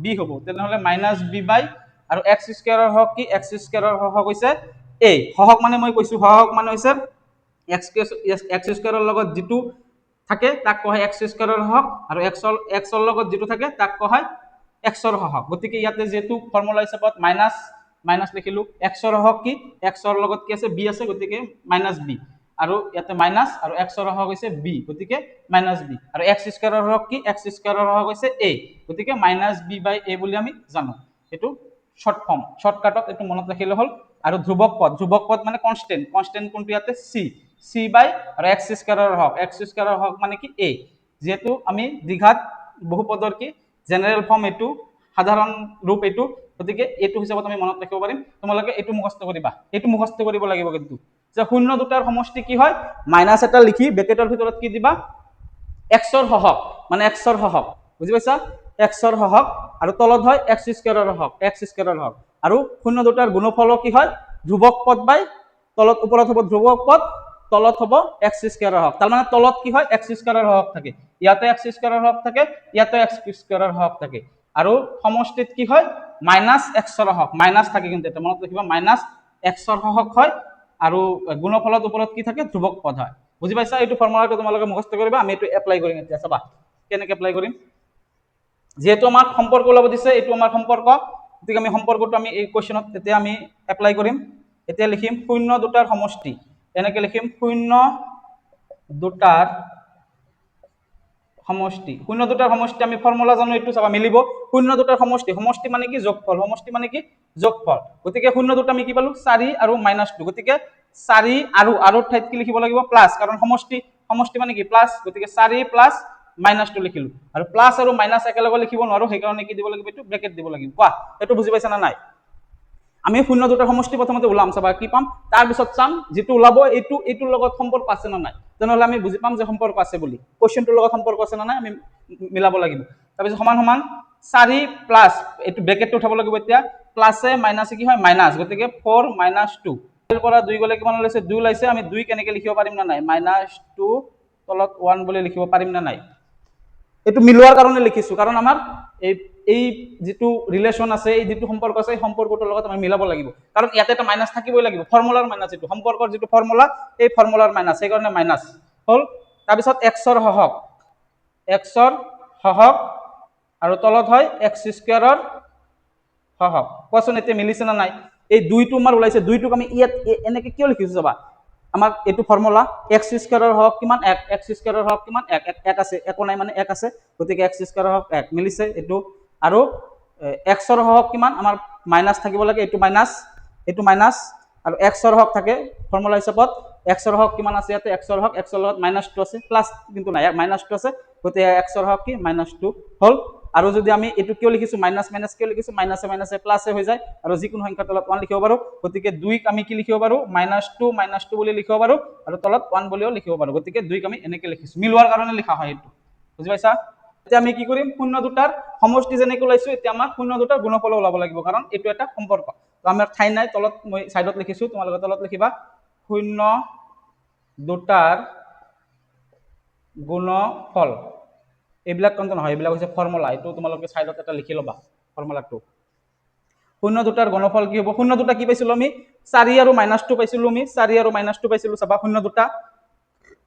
b হ'ব তেনেহলে -b আৰু x স্কয়াৰৰ হক কি x স্কয়াৰৰ হক হৈছে a হক মানে মই কৈছো হক মানে হৈছে x স্কয়াৰৰ লগত যেটো থাকে তাক কোৱা হয় x স্কয়াৰৰ হক আৰু x ৰ লগত যেটো থাকে তাক কোৱা হয় x ৰ হক গতিকে ইয়াতে যেটো ফৰ্মুলা হিচাপত মাইনাস লিখিলো x ৰ হক কি x ৰ লগত কি আছে b আছে গতিকে -b আৰু ইয়াতে মাইনাছ আৰু এক্সৰ হক হৈছে বি, গতিকে মাইনাছ বি, আৰু এক্স স্কোৱাৰৰ হক কি, এক্স স্কোৱাৰৰ হক হৈছে এ, গতিকে মাইনাছ বি বাই এ বুলি আমি জানো। এইটো শৰ্ট ফৰ্ম, শৰ্টকাটত এইটো মনত ৰাখিলে হ'ল। আৰু ধ্ৰুৱক পদ মানে কনষ্টেণ্ট, কনষ্টেণ্ট কোনটো ইয়াতে চি, চি বাই আৰু এক্স স্কোৱাৰৰ হক মানে কি এ, যিহেতু আমি দ্বিঘাত বহুপদৰ কি জেনেৰেল ফৰ্ম এইটো, সাধাৰণ ৰূপ এইটো, গতিকে এইটো হিচাপত আমি মনত ৰাখিব পাৰিম। তোমালোকে এইটো মুখস্থ কৰিবা, এইটো মুখস্থ কৰিব লাগিব কিন্তু, যে শূন্য দুটাৰ সমষ্টি কি হয়, মাইনাছ এটা লিখি ব্ৰেকেটৰ ভিতৰত কি দিবা, এক্সৰ হহক, মানে এক্সৰ হহক, বুজি পাইছা, এক্সৰ হহক, আৰু তলত হয় এক্স স্কোৱাৰৰ হক, আৰু শূন্য দুটাৰ গুণফল কি হয়, ধ্ৰুৱক পদ বাই তলত, ওপৰত হ'ব ধ্ৰুৱক পদ, তলত হ'ব এক্স স্কোৱাৰৰ হক, তাৰমানে তলত কি হয় এক্স স্কোৱাৰৰ হক থাকে, ইয়াতে এক্স স্কোৱাৰৰ হক থাকে, ইয়াতে এক্স স্কোৱাৰৰ হক থাকে, আৰু সমষ্টিত কি হয় মাইনাছ এক্সৰ হক, মাইনাছ থাকে কিন্তু এটা মনত ৰাখিবা, মাইনাছ এক্সৰ হক হয়, আৰু গুণফলত ওপৰত কি থাকে, ধ্ৰুৱক পদ হয়। বুজি পাইছা, এইটো ফৰ্মুলাটো তোমালোকে মুখস্থ কৰিবা, আমি এইটো এপ্লাই কৰিম এতিয়া, চাবা কেনেকৈ এপ্লাই কৰিম। যিহেতু আমাক সম্পৰ্ক ওলাব দিছে, এইটো আমাৰ সম্পৰ্ক, গতিকে আমি সম্পৰ্কটো আমি এই কুৱেশ্যনত এতিয়া আমি এপ্লাই কৰিম। এতিয়া লিখিম শূন্য দুটাৰ সমষ্টি, এনেকে লিখিম শূন্য দুটাৰ সমষ্টি, শূন্য দুটাৰ সমষ্টি আমি ফৰ্মুলা জানো, এইটো চাবা মিলিব, শূন্য দুটাৰ সমষ্টি, সমষ্টি মানে কি যোগফল, সমষ্টি মানে কি যোগফল, গতিকে শূন্য দুটা আমি কি পালো 4 আৰু -2, গতিকে 4 আৰু ঠাইত কি লিখিব লাগিব প্লাস, কাৰণ সমষ্টি, সমষ্টি মানে কি প্লাস, গতিকে 4 প্লাস -2 লিখিলো, আৰু প্লাস আৰু মাইনাস একেলগে লিখিব নোৱাৰো, সেইকাৰণে কি দিব লাগিব, এইটো ব্ৰেকেট দিব লাগিব। কোৱা এইটো বুজি পাইছা না নাই? আমি শূন্য দুটাৰ সমষ্টি প্ৰথমতে ওলাম, চাবা কি পাম, তাৰপিছত চাম যিটো ওলাব এইটোৰ লগত সম্পৰ্ক আছে না নাই, তেনেহ'লে আমি বুজি পাম যে সম্পৰ্ক আছে বুলি, কুৱেশ্যনটোৰ লগত সম্পৰ্ক আছে না নাই আমি মিলাব লাগিব। তাৰপিছত সমান সমান 4 প্লাস, এইটো ব্ৰেকেটটো উঠাব লাগিব এতিয়া, প্লাসে মাইনাসে কি হয় মাইনাস, গতিকে 4 - 2, এর পৰা 2 গলে কিমান ওলাইছে 2 ওলাইছে, আমি 2 কেনেকৈ লিখিব পাৰিম না নাই, -2 তলত 1 বুলি লিখিব পাৰিম না নাই, এইটো মিলোৱাৰ কাৰণে লিখিছো, কাৰণ আমাৰ এই যিটো ৰিলেশ্যন আছে, এই যিটো সম্পৰ্ক আছে, এই সম্পৰ্কটোৰ লগত আমি মিলাব লাগিব, কাৰণ ইয়াতে এটা মাইনাছ থাকিবই লাগিব, ফৰ্মুলাৰ মাইনাছ, এইটো সম্পৰ্কৰ যিটো ফৰ্মুলা, এই ফৰ্মুলাৰ মাইনাছ, সেইকাৰণে মাইনাছ হ'ল। তাৰপিছত এক্সৰ হহক, আৰু তলত হয় এক্স স্কোৱাৰৰ হহক, কোৱাচোন এতিয়া মিলিছে না নাই, এই 2টো আমাৰ ওলাইছে, 2টোক আমি ইয়াত এনেকে কিয় লিখিছো চাবা, আমাৰ এইটো ফৰ্মুলা এক্স স্কোৱাৰৰ হক কিমান 1, এক্স স্কোৱাৰৰ হক কিমান 1 আছে, একো নাই মানে 1 আছে, গতিকে এক্স স্কোৱাৰৰ হক 1 মিলিছে এইটো, আৰু এক্সৰ হক কিমান আমাৰ মাইনাছ থাকিব লাগে, এইটো মাইনাছ, আৰু এক্সৰ হক থাকে ফৰ্মুলা হিচাপত, এক্সৰ হক কিমান আছে ইয়াতে, এক্সৰ লগত -2 আছে, প্লাস কিন্তু নাই, -2 আছে, গতিকে এক্সৰ হক কি -2 হ'ল। আৰু যদি আমি এইটো কিয় লিখিছো মাইনাছ মাইনাছ কিয় লিখিছো, মাইনাছে মাইনাছে প্লাসে হৈ যায়, আৰু যিকোনো সংখ্যাৰ তলত 1 লিখিব পাৰো, গতিকে 2ক আমি কি লিখিব পাৰো -2 বুলি লিখিব পাৰো, আৰু তলত 1 বুলিও লিখিব পাৰো, গতিকে 2ক আমি এনেকে লিখিছো, মিলোৱাৰ কাৰণে লিখা হয় এইটো, বুজি পাইছা। এতিয়া আমি কি কৰিম, শূন্য দুটাৰ সমষ্টি যেনেকৈ ওলাইছো, এতিয়া আমাক শূন্য দুটাৰ গুণফল ওলাব লাগিব, কাৰণ এইটো এটা সম্পৰ্ক, তো আমাৰ ঠাই নাই, তলত মই সাইডত লিখিছো, তোমালোকে তলত লিখিবা শূন্য দুটাৰ গুণফল, এইবিলাক কিন্তু নহয়, এইবিলাক হৈছে ফৰ্মুলা, এইটো তোমালোকে সাইডত এটা লিখি ল'বা ফৰ্মুলাটো। শূন্য দুটাৰ গুণফল কি হ'ব, শূন্য দুটা কি পাইছিলো আমি 4 আৰু -2 পাইছিলো, আমি 4 আৰু -2 পাইছিলো, চাবা শূন্য দুটা,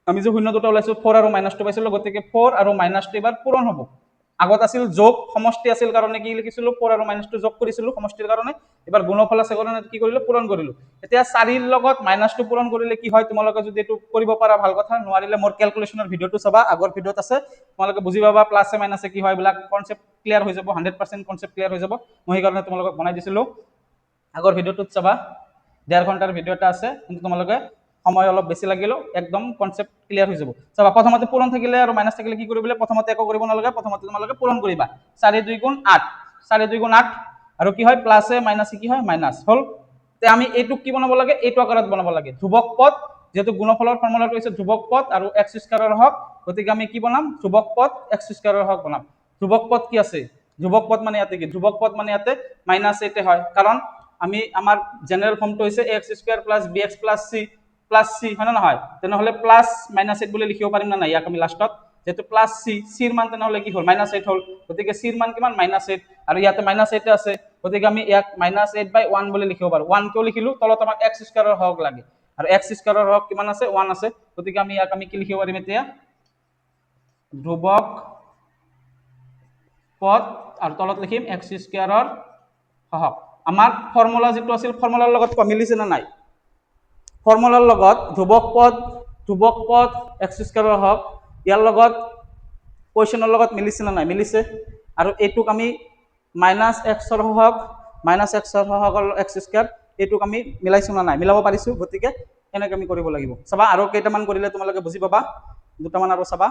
আমি যে শূন্য দুটা ওলাইছো 4 আৰু -2 পাইছিলো, গতিকে 4 আৰু -2 এবাৰ পূৰণ হ'ব, আগত আছিল যোগ, সমষ্টি আছিল কাৰণে কি লিখিছিলো 4 আৰু -2 যোগ কৰিছিলো সমষ্টিৰ কাৰণে, এবাৰ গুণফল আছে কাৰণে কি কৰিলো পূৰণ কৰিলো। এতিয়া 4ৰ লগত -2 পূৰণ কৰিলে কি হয়, তোমালোকে যদি এইটো কৰিব পাৰা ভাল কথা, নোৱাৰিলে মোৰ ক্যালকুলেশনৰ ভিডিওটো চাবা, আগৰ ভিডিওত আছে, তোমালোকে বুজি পাবা প্লাসে মাইনাসে কি হয়, এইবিলাক কনসেপ্ট ক্লিয়াৰ হৈ যাব, 100% কনসেপ্ট ক্লিয়াৰ হৈ যাব, মই সেইকাৰণে তোমালোকক বনাই দিছিলো, আগৰ ভিডিওটোত চাবা, 1.5 ঘণ্টাৰ ভিডিও এটা আছে, কিন্তু তোমালোকে সময় অলপ বেছি লাগিলেও একদম কনসেপ্ট ক্লিয়াৰ হৈ যাব। চাবা প্ৰথমতে পূৰণ থাকিলে আৰু মাইনাছ থাকিলে কি কৰিবলৈ, প্ৰথমতে একো কৰিব নালাগে, প্ৰথমতে তোমালোকে পূৰণ কৰিবা, 4 × 2 = 8, 4 × 2 = 8, আৰু কি হয় প্লাসে মাইনাসে কি হয় মাইনাস হ'ল। তে আমি এইটোক কি বনাব লাগে, এইটো আকাৰত বনাব লাগে, ধ্ৰুৱক পদ, যেহেতু গুণফলৰ ফৰ্মুলাটো হৈছে ধ্ৰুৱক পদ আৰু এক্স স্কোৱাৰৰ হক, গতিকে আমি কি বনাম, ধ্ৰুৱক পদ এক্স স্কোৱাৰৰ হক বনাম। ধ্ৰুৱক পদ কি আছে, ধ্ৰুৱক পদ মানে ইয়াতে কি, ধ্ৰুৱক পদ মানে ইয়াতে -8 হয়, কাৰণ আমি আমাৰ জেনেৰেল ফৰ্মটো হৈছে ax² + bx + c হয় না নহয়, তেনেহ'লে প্লাস -8 বুলি লিখিব পাৰিম না নাই, ইয়াক আমি লাষ্টত, যেহেতু প্লাস চিৰ মান তেনেহ'লে কি হ'ল -8 হ'ল, গতিকে চিৰ মান কিমান -8, আৰু ইয়াতে -8 আছে, গতিকে আমি ইয়াক -8/1 বুলি লিখিব পাৰো, 1 কিয় লিখিলো, তলত আমাক এক্স স্কোৱাৰৰ হক লাগে, আৰু এক্স স্কোৱাৰৰ হক কিমান আছে 1 আছে, গতিকে আমি ইয়াক আমি কি লিখিব পাৰিম এতিয়া, ধ্ৰুৱক পদ, আৰু তলত লিখিম এক্স স্কোৱাৰৰ হক। আমাৰ ফৰ্মুলা যিটো আছিল, ফৰ্মুলাৰ লগত মিলিছে না নাই, ফৰ্মুলাৰ লগত ধ্ৰুৱক পদ ধ্ৰুৱক পদ এক্স স্কোৱাৰৰ হওক ইয়াৰ লগত কুৱেশ্যনৰ লগত মিলিছে নে নাই মিলিছে আৰু এইটোক আমি মাইনাছ এক্সৰ হওক মাইনাছ এক্সৰ হওক এক্স স্কোৱাৰ এইটোক আমি মিলাইছোঁ নে নাই মিলাব পাৰিছোঁ গতিকে এনেকৈ আমি কৰিব লাগিব চাবা আৰু কেইটামান কৰিলে তোমালোকে বুজি পাবা দুটামান আৰু চাবা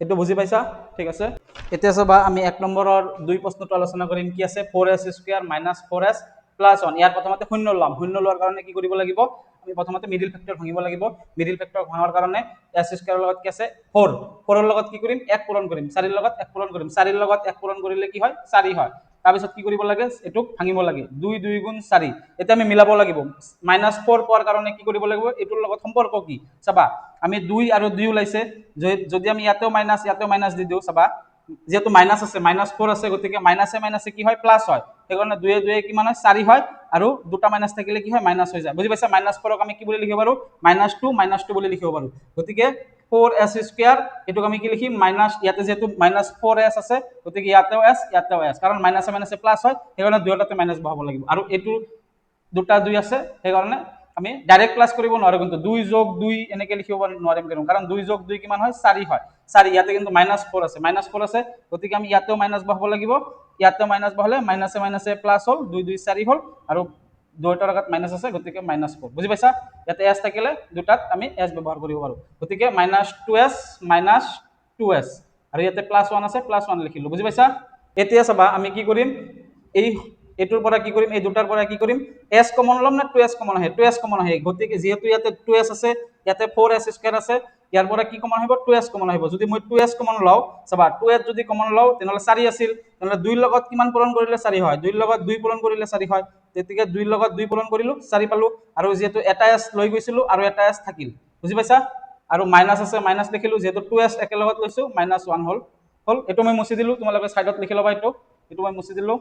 এইটো বুজি পাইছা ঠিক আছে এতিয়া চাবা আমি 1 নম্বৰৰ 2 প্ৰশ্নটো আলোচনা কৰিম কি আছে 4s স্কয়াৰ - 4s + 1 ইয়াৰ প্ৰথমতে শূন্য লম শূন্য লোৱাৰ কাৰণে কি কৰিব লাগিব আমি প্ৰথমতে মিডিল ফেক্টৰ ভাঙিব লাগিব মিডিল ফেক্টৰ ভাঙাৰ কাৰণে s স্কয়াৰৰ লগত কি আছে 4 4 ৰ লগত কি কৰিম 1 পূৰণ কৰিম 4 ৰ লগত 1 পূৰণ কৰিম 4 ৰ লগত 1 পূৰণ কৰিলে কি হয় 4 হয় তাৰ পিছত কি কৰিব লাগে এটুক ভাঙিব লাগে 2 2 গুণ 4 এটা আমি মিলাব লাগিব -4 পোৱাৰ কাৰণে কি কৰিব লাগিব এটোৰ লগত সম্পৰ্ক কি চাবা আমি 2 আৰু 2 ওলাইছে যদি আমি ইয়াতেও মাইনাস দি দিও চাবা যেহেতু মাইনাস আছে -4 আছে গতিকে মাইনাসে মাইনাসে কি হয় প্লাস হয় সেইকাৰণে 2 2 কি মানে 4 হয় আৰু দুটা মাইনাস থাকিলে কি হয় মাইনাস হৈ যায় বুজি পাইছা -4ক আমি কি বুলি লিখিব পাৰো -2 বুলি লিখিব পাৰো গতিকে 4s স্কয়াৰ এটোক আমি কি লিখিম মাইনাস ইয়াতে যেহেতু -4s আছে গতিকে ইয়াতেও s কাৰণ মাইনাসে মাইনাসে প্লাস হয় সেইকাৰণে দুয়োটাতে মাইনাস বহাব লাগিব আৰু এটো দুটা 2 আছে সেইকাৰণে আমি ডাইৰেক্ট প্লাস কৰিব নোৱাৰো কিন্তু 2 + 2 এনেকৈ লিখিব নোৱাৰিম কাৰণ 2 + 2 কিমান হয় 4 হয় 4 ইয়াতে কিন্তু -4 আছে -4 আছে গতিকে আমি ইয়াতেও মাইনাস বহাব লাগিব ইয়াতেও মাইনাস বহালে মাইনাসে মাইনাসে প্লাস হল 2 2 4 হল আৰু দুইটাৰ আগত মাইনাস আছে গতিকে -4 বুজি পাইছা ইয়াতে s থাকিলে দুটাত আমি s ব্যৱহাৰ কৰিব পাৰো গতিকে -2s - 2s আৰু ইয়াতে +1 আছে +1 লিখিলো বুজি পাইছা এতিয়া চাবা আমি কি কৰিম এই এটোৰ পৰা কি কৰিম এই দুটাৰ পৰা কি কৰিম s কমন লম না 2s কমন আহে 2s কমন আহে গতিকে যেহেতু ইয়াতে 2s আছে ইয়াতে 4s স্কয়াৰ আছে ইয়াৰ পৰা কি কমন আহিব 2s কমন আহিব যদি মই 2s কমন লও চাবা 2s যদি কমন লও তেনলে 4 আছিল তেনলে 2 ৰ লগত কিমান পূৰণ কৰিলে 4 হয় 2 ৰ লগত 2 পূৰণ কৰিলে 4 হয় তেতিয়া 2 ৰ লগত 2 পূৰণ কৰিলো 4 পালো আৰু যেহেতু এটা s লৈ গৈছিলো আৰু এটা s থাকিল বুজি পাইছা আৰু মাইনাস আছে মাইনাস লিখিলো যেহেতু 2s একেলগত লৈছো -1 হল এটো মই মুছি দিলো তোমালোকে সাইডত লিখি লবা এটো মই মুছি দিলো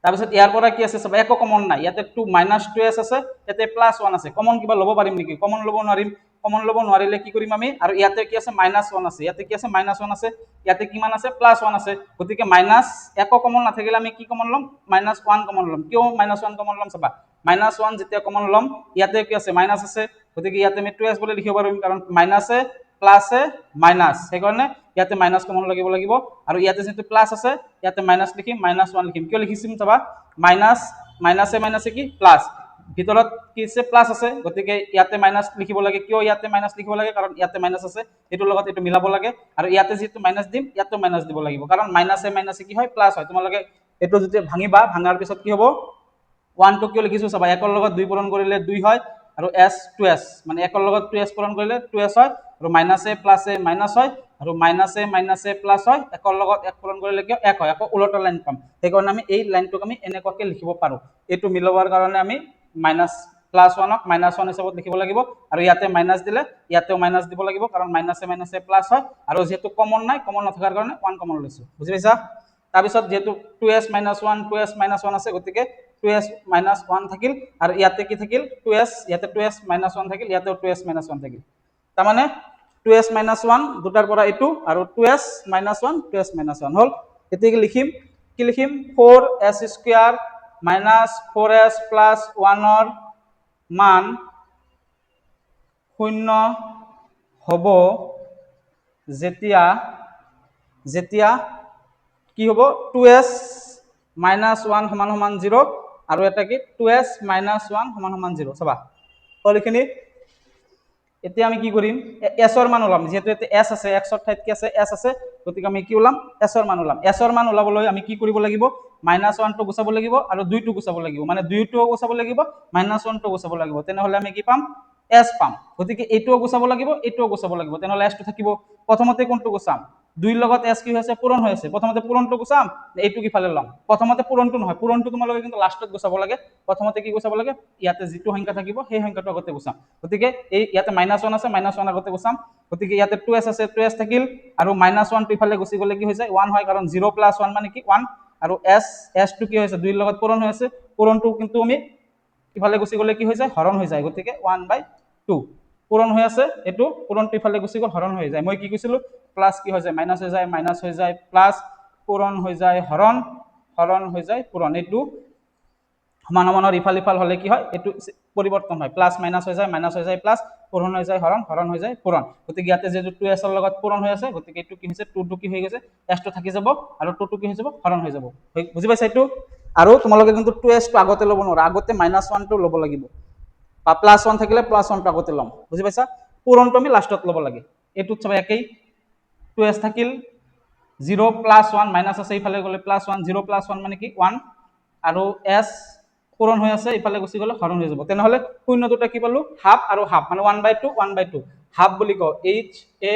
তাৰপিছত ইয়াৰ পৰা কি আছে চাবা একো কমন নাই ইয়াতে 2 -2s আছে ইয়াতে +1 আছে কমন কিবা লব পাৰিম নেকি কমন লব নোৱাৰিম কমন লব নোৱাৰিলে কি কৰিম আমি আৰু ইয়াতে কি আছে -1 আছে ইয়াতে কি আছে -1 আছে ইয়াতে কিমান আছে +1 আছে গতিকে মাইনাস একো কমন নাথাকিলে আমি কি কমন লম -1 কমন লম কিয় -1 কমন লম চাবা -1 যেতিয়া কমন লম ইয়াতে কি আছে মাইনাস আছে গতিকে ইয়াতে আমি 2s বুলি লিখিব পাৰিম কাৰণ মাইনাসে প্লাসে মাইনাস সেইকাৰণে ইয়াতে মাইনাস কমন লাগিব আৰু ইয়াতে যেটো প্লাস আছে ইয়াতে মাইনাস লিখিম -1 লিখিম কিয় লিখিছিম চাবা মাইনাসে কি প্লাস ভিতৰত কি আছে প্লাস আছে গতিকে ইয়াতে মাইনাস লিখিব লাগে কিয় ইয়াতে মাইনাস লিখিব লাগে কাৰণ ইয়াতে মাইনাস আছে এটোৰ লগত এটো মিলাব লাগে আৰু ইয়াতে যেটো মাইনাস দিম ইয়াতে মাইনাস দিব লাগিব কাৰণ মাইনাসে কি হয় প্লাস হয় তোমালোকে এটো যদি ভাঙিবা ভাঙাৰ পিছত কি হ'ব 1 টো কিয় লিখিছো চাবা 1 ৰ লগত 2 পূৰণ কৰিলে 2 হয় আৰু s 2s মানে 1 ৰ লগত 2s পূৰণ কৰিলে 2s হয় আৰু মাইনাসে প্লাসে মাইনাস হয় আৰু মাইনাসে প্লাস হয় 1 ৰ লগত 1 পূৰণ কৰিলে কি 1 হয় আকৌ উল্টা লাইন পাম সেইকাৰণে আমি এই লাইনটোক আমি এনেকুৱাকৈ লিখিব পাৰো এটো মিলাবৰ কাৰণে আমি +1 ক -1 হিচাপত লিখিব লাগিব আৰু ইয়াতে মাইনাস দিলে ইয়াতেও মাইনাস দিব লাগিব কাৰণ মাইনাসে প্লাস হয় আৰু যেহেতু কমন নাই কমন নথকাৰ কাৰণে 1 কমন লৈছো বুজি পাইছা তাৰ পিছত যেহেতু 2s - 1 আছে গতিকে 2s - 1 থাকিল আৰু ইয়াতে কি থাকিল 2s ইয়াতে 2s - 1 থাকিল ইয়াতেও 2s - 1 থাকিল তাৰ মানে 2s - 1 দুটাৰ পৰা এটো আৰু 2s - 1 2s - 1 হল এতিয়া কি লিখিম 4s স্কয়াৰ - 4s + 1 ৰ মান 0 হ'ব যেতিয়া কি হ'ব 2s - 1 = 0 আৰু এটা কি 2s - 1 = 0 চাবা হলখিনি এতিয়া আমি কি কৰিম s ৰ মান ওলাম যেহেতু এতে s আছে x ৰ ঠাইত কি আছে s আছে গতিকে আমি কি ওলাম s ৰ মান ওলাম s ৰ মান ওলাবলৈ আমি কি কৰিব লাগিব -1 টো গুচাব লাগিব আৰু 2 টো গুচাব লাগিব মানে 2 টো গুচাব লাগিব -1 টো গুচাব লাগিব তেনেহলে আমি কি পাম s পাম গতিকে এইটোও গুচাব লাগিব এইটোও গুচাব লাগিব তেনেহলে s টো থাকিব প্ৰথমতে কোনটো গুচাম 2 ৰ লগত s কি হৈছে পূৰণ হৈ আছে প্ৰথমতে পূৰণটো গুচাম এইটো কি ফালে লম প্ৰথমতে পূৰণটো নহয় পূৰণটো তোমালোকে কিন্তু লাষ্টত গুচাব লাগে প্ৰথমতে কি গুচাব লাগে ইয়াতে যেটো সংখ্যা থাকিব সেই সংখ্যাটো আগতে গুচাম গতিকে এই ইয়াতে -1 আছে -1 আগতে গুচাম গতিকে ইয়াতে 2s আছে 2s থাকিল আৰু -1 টো ইফালে গুচি গলে কি হৈ যায় 1 হয় কাৰণ 0 + 1 মানে কি 1 আৰু s টো কি হৈছে 2 ৰ লগত পূৰণ হৈ আছে পূৰণটো কিন্তু আমি ইফালে গুচি গলে কি হৈ যায় হৰণ হৈ যায় গতিকে 1/2 পূৰণ হৈ আছে এটো পূৰণটো ইফালে গুচি গল হৰণ হৈ যায় মই কি কৈছিলো প্লাস কি হৈ যায় মাইনাস হৈ যায় প্লাস পূৰণ হৈ যায় হৰণ হৈ যায় পূৰণ এটো সমান সমানৰ ইফাল হলে কি হয় এটো পৰিৱৰ্তন হয় প্লাছ মাইনাছ হৈ যায় প্লাছ পূৰণ হৈ যায় হৰণ হৰণ হৈ যায় পূৰণ গতিকে ইয়াতে যেটো 2s ৰ লগত পূৰণ হৈ আছে গতিকে এইটো কি হৈছে 2 কি হৈ গৈছে s টো থাকি যাব আৰু 2 কি হৈ যাব হৰণ হৈ যাব বুজি পাইছা এইটো আৰু তোমালোকে কিন্তু 2s টো আগতে ল'ব নোৱাৰা আগতে -1 টো ল'ব লাগিব বা +1 থাকিলে +1 টো আগতে ল'ম বুজি পাইছা পূৰণটো আমি লাষ্টত ল'ব লাগে এইটোত সব একেই 2s থাকিল 0 + 1 মাইনাছ আছে ইফালে গ'লে +1 0 + 1 মানে কি 1 আৰু s পূৰণ হৈ আছে ইফালে গুচি গ'লে হৰণ হৈ যাব তেনেহলে শূন্য দুটা কি পালো হাফ আৰু হাফ মানে 1/2 হাফ বুলি কও h a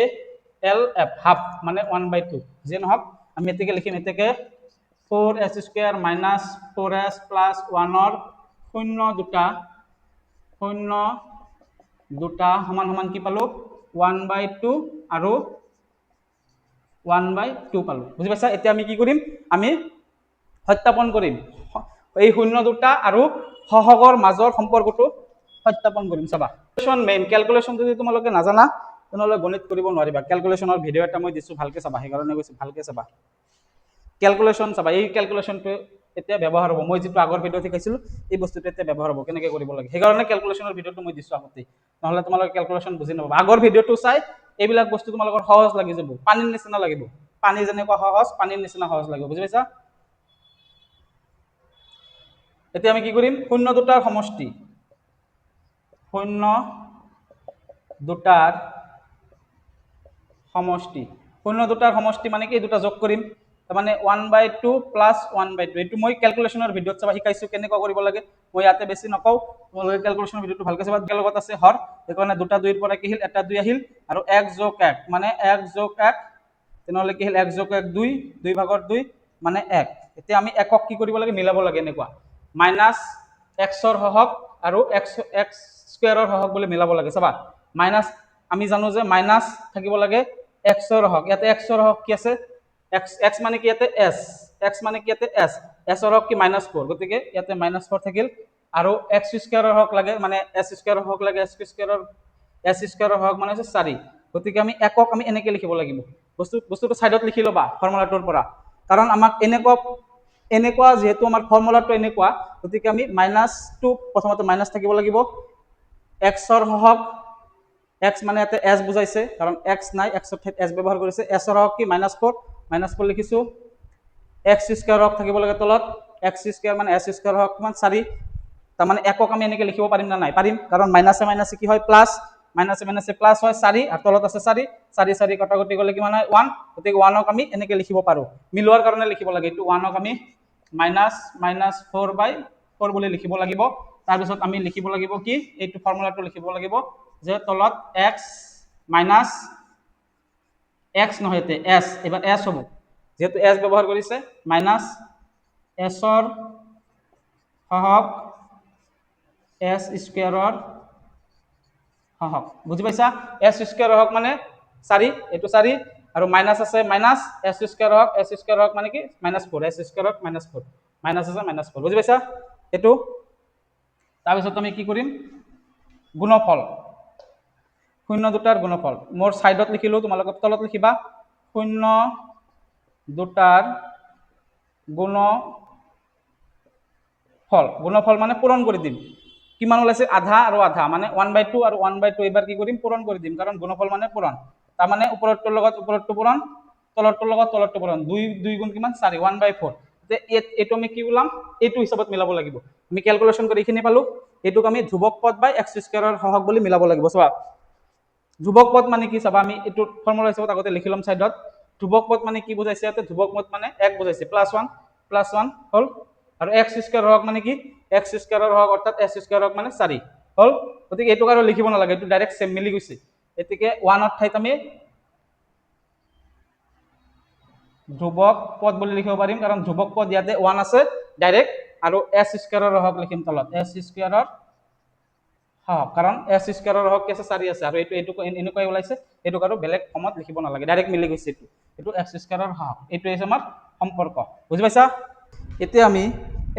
l f half মানে 1/2 যে নহক আমি এতেকে লিখিম এতেকে 4s² - 4s + 1 ৰ শূন্য দুটা সমান সমান কি পালো 1/2 আৰু 1/2 পালো বুজি পাইছা এতিয়া আমি কি কৰিম আমি সত্যাপন কৰিম এই শূন্য দুটা আৰু সহগৰ মাজৰ সম্পৰ্কটো সত্যাপন কৰিম চাবা ক্যালকুলেশন যদি তোমালোকে নাজানা তেনেহলে গণিত কৰিব নোৱাৰিবা ক্যালকুলেশনৰ ভিডিও এটা মই দিছো ভালকে চাবা সেইকাৰণে কৈছো ভালকে চাবা ক্যালকুলেশন চাবা এই ক্যালকুলেশনটো এতিয়া ব্যৱহাৰ হ'ব মই যেটো আগৰ ভিডিওতে কৈছিলো এই বস্তুটো এতিয়া ব্যৱহাৰ হ'ব কেনেকৈ কৰিব লাগে সেইকাৰণে ক্যালকুলেশনৰ ভিডিওটো মই দিছো আগতে নহলে তোমালোকে ক্যালকুলেশন বুজি নাপাবা আগৰ ভিডিওটো চাই এইবিলাক বস্তু তোমালোকৰ সহজ লাগি যাব পানীৰ নিচিনা লাগিব পানী যেনেকুৱা সহজ পানীৰ নিচিনা সহজ লাগিব বুজি পাইছা এতিয়া আমি কি কৰিম শূন্য দুটাৰ সমষ্টি শূন্য দুটাৰ সমষ্টি মানে কি দুটা যোগ কৰিম তাৰ মানে 1/2 + 1/2 এটো মই ক্যালকুলেশনৰ ভিডিওত চাবা শিকাইছো কেনেকৈ কৰিব লাগে মই ইয়াতে বেছি নকও তোমালোকে ক্যালকুলেশনৰ ভিডিওটো ভালকে চাবা ইয়াৰ লগত আছে হৰ এইকাৰণে দুটা দুইৰ পৰা কি হিল এটা দুই আহিল আৰু 1 + 1 মানে 1 + 1 তেনেহলে কি হিল 1 + 1 2 2 ভাগৰ 2 মানে 1 এতিয়া আমি একক কি কৰিব লাগে মিলাব লাগে এনেকুৱা মাইনাস x ৰ হহক আৰু x স্কয়াৰৰ হহক বুলি মিলাব লাগে চাবা মাইনাস আমি জানো যে মাইনাস থাকিব লাগে x ৰ হক ইয়াতে x ৰ হক কি আছে x মানে কি ইয়াতে s x মানে কি ইয়াতে s s ৰ হক কি -4 গতিকে ইয়াতে -4 থাকিল আৰু x স্কয়াৰৰ হক লাগে মানে s স্কয়াৰৰ হক লাগে s স্কয়াৰৰ হক মানে 4 গতিকে আমি একক আমি এনেকে লিখিব লাগিব বস্তুটো সাইডত লিখি লবা ফৰ্মুলাটোৰ পৰা কাৰণ আমাক এনেকুৱা যেহেতু আমাৰ ফৰ্মুলাটো এনেকুৱা গতিকে আমি -2 প্ৰথমতে মাইনাস থাকিব লাগিব x ৰ হক x মানে ইয়াতে s বুজাইছে কাৰণ x নাই x ৰ ঠাইত s ব্যৱহাৰ কৰিছে s ৰ হক কি -4 লিখিছো x স্কয়াৰ হক থাকিব লাগে তলত x স্কয়াৰ মানে s স্কয়াৰ হক কিমান 4 তাৰ মানে একক আমি এনেকে লিখিব পাৰিম না নাই পাৰিম কাৰণ মাইনাসে মাইনাসে কি হয় প্লাস মাইনাসে মাইনাসে প্লাস হয় 4 আৰু তলত আছে 4 4 কটাকটি গলে কিমান হয় 1 গতিকে 1ক আমি এনেকে লিখিব পাৰো মিলোৱাৰ কাৰণে লিখিব লাগে এটো 1ক আমি -4/4 বুলি লিখিব লাগিব তাৰ পিছত আমি লিখিব লাগিব কি এইটো ফৰ্মুলাটো লিখিব লাগিব যে তলত x মাইনাস x নহয় এতে s এবাৰ s হ'ব যেহেতু s ব্যৱহাৰ কৰিছে মাইনাস s ৰ হহক s স্কয়াৰৰ হহক বুজি পাইছা s স্কয়াৰৰ হক মানে 4 এটো 4 আৰু মাইনাস আছে মাইনাস s স্কয়াৰৰ হক মানে কি -4 s স্কয়াৰৰ হক -4 মাইনাস আছে -4 বুজি পাইছা এটো তাৰ পিছত আমি কি কৰিম গুণফল শূন্য দুটাৰ গুণফল মোৰ সাইডত লিখিলো তোমালোক তলত লিখিবা শূন্য দুটাৰ গুণফল মানে পূৰণ কৰি দিম কিমান ওলাইছে আধা আৰু আধা মানে 1/2 আৰু 1/2 এবাৰ কি কৰিম পূৰণ কৰি দিম কাৰণ গুণফল মানে পূৰণ তাৰ মানে ওপৰৰটোৰ লগত ওপৰৰটো পূৰণ তলৰটোৰ লগত তলৰটো পূৰণ 2 গুণ কিমান 4 1/4 তে এটো আমি কি ওলাম এটো হিচাপত মিলাব লাগিব আমি ক্যালকুলেশন কৰি এখিনি পালো এটোক আমি ধ্ৰুবক পদ বাই x স্কয়াৰৰ হহক বুলি মিলাব লাগিব চাবা ধ্ৰুবক পদ মানে কি চাবা আমি এটো ফৰ্মুলা হিচাপত আগতে লিখিলম সাইডত ধ্ৰুবক পদ মানে কি বুজাইছে ইয়াতে ধ্ৰুবক পদ মানে 1 বুজাইছে +1 হল আৰু x স্কয়াৰ হক মানে কি x স্কয়াৰৰ হক অৰ্থাৎ s স্কয়াৰ হক মানে 4 হল গতিকে এটো আৰু লিখিব নালাগে এটো ডাইৰেক্ট সেম মিলি গৈছে এতিকে 1 ৰ ঠাইত আমি ধ্ৰুবক পদ বুলি লিখিব পাৰিম কাৰণ ধ্ৰুবক পদ ইয়াতে 1 আছে ডাইৰেক্ট আৰু s স্কয়াৰৰ হক লিখিম তলত s স্কয়াৰৰ হক কাৰণ s স্কয়াৰৰ হক কি আছে 4 আছে আৰু এটো এনেকৈ ওলাইছে এটো আৰু বেলেগ ফৰ্মত লিখিব নালাগে ডাইৰেক্ট মিলি গৈছে এটো x স্কয়াৰৰ হক এটো হৈছে আমাৰ সম্পৰ্ক বুজি পাইছা এতিয়া আমি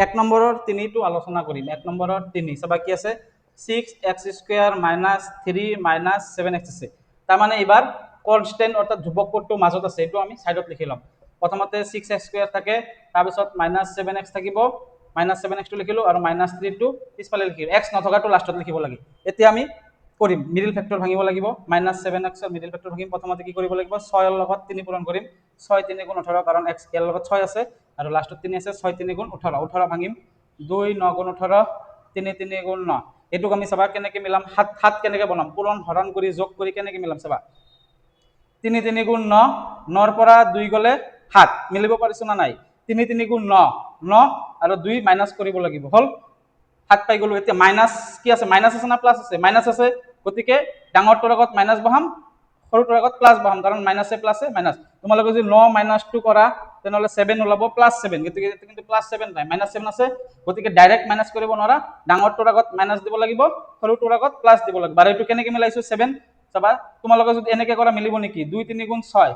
1 নম্বৰৰ 3 টো আলোচনা কৰিম 1 নম্বৰৰ 3 চাবা কি আছে 6x² - 3 - 7x আছে তাৰ মানে এবাৰ কনস্ট্যান্ট অৰ্থাৎ ধ্ৰুবক পদটো মাজত আছে এটো আমি সাইডত লিখি লম প্ৰথমতে 6x² থাকে তাৰ পিছত -7x থাকিব -7x লিখিলোঁ আৰু -3 পিছফালে লিখিলোঁ, x নথকাটো লাষ্টত লিখিব লাগে। এতিয়া আমি কৰিম মিডিল ফেক্টৰ ভাঙিব লাগিব, -7x ৰ মিডিল ফেক্টৰ ভাঙিম। প্ৰথমতে কি কৰিব লাগিব, 6 ৰ লগত 3 পূৰণ কৰিম, 6 × 3 = 18 কাৰণ x ইয়াৰ লগত 6 আছে আৰু লাষ্টত 3 আছে, 6 × 3 = 18, 18 ভাঙিম, 2 9 × 18, 3 3 × 9। এইটোক আমি চাবা কেনেকৈ মিলাম, 7 কেনেকৈ বনাম, পূৰণ হৰণ কৰি যোগ কৰি কেনেকৈ মিলাম চাবা। 3 3 × 9, 9 ৰ পৰা 2 গ'লে 7, মিলিব পাৰিছো না নাই? 3 3 × 9, 9 আৰু 2 মাইনাছ কৰিব লাগিব, হ'ল 7 পাই গ'লো। এতিয়া মাইনাছ কি আছে, মাইনাছ আছে না প্লাছ আছে? মাইনাছ আছে, গতিকে ডাঙৰটোৰ আগত মাইনাছ বহাম, সৰুটোৰ আগত প্লাছ বহাম, কাৰণ মাইনাছে প্লাছে মাইনাছ। তোমালোকে যদি 9 - 2 কৰা তেনেহ'লে 7 ওলাব, +7, গতিকে কিন্তু +7 নাই, -7 আছে, গতিকে ডাইৰেক্ট মাইনাছ কৰিব নোৱাৰা, ডাঙৰটোৰ আগত মাইনাছ দিব লাগিব, সৰুটোৰ আগত প্লাছ দিব লাগিব। আৰু এইটো কেনেকৈ মিলাইছো 7 চাবা, তোমালোকে যদি এনেকৈ কৰা মিলিব নেকি? 2 3 × 6,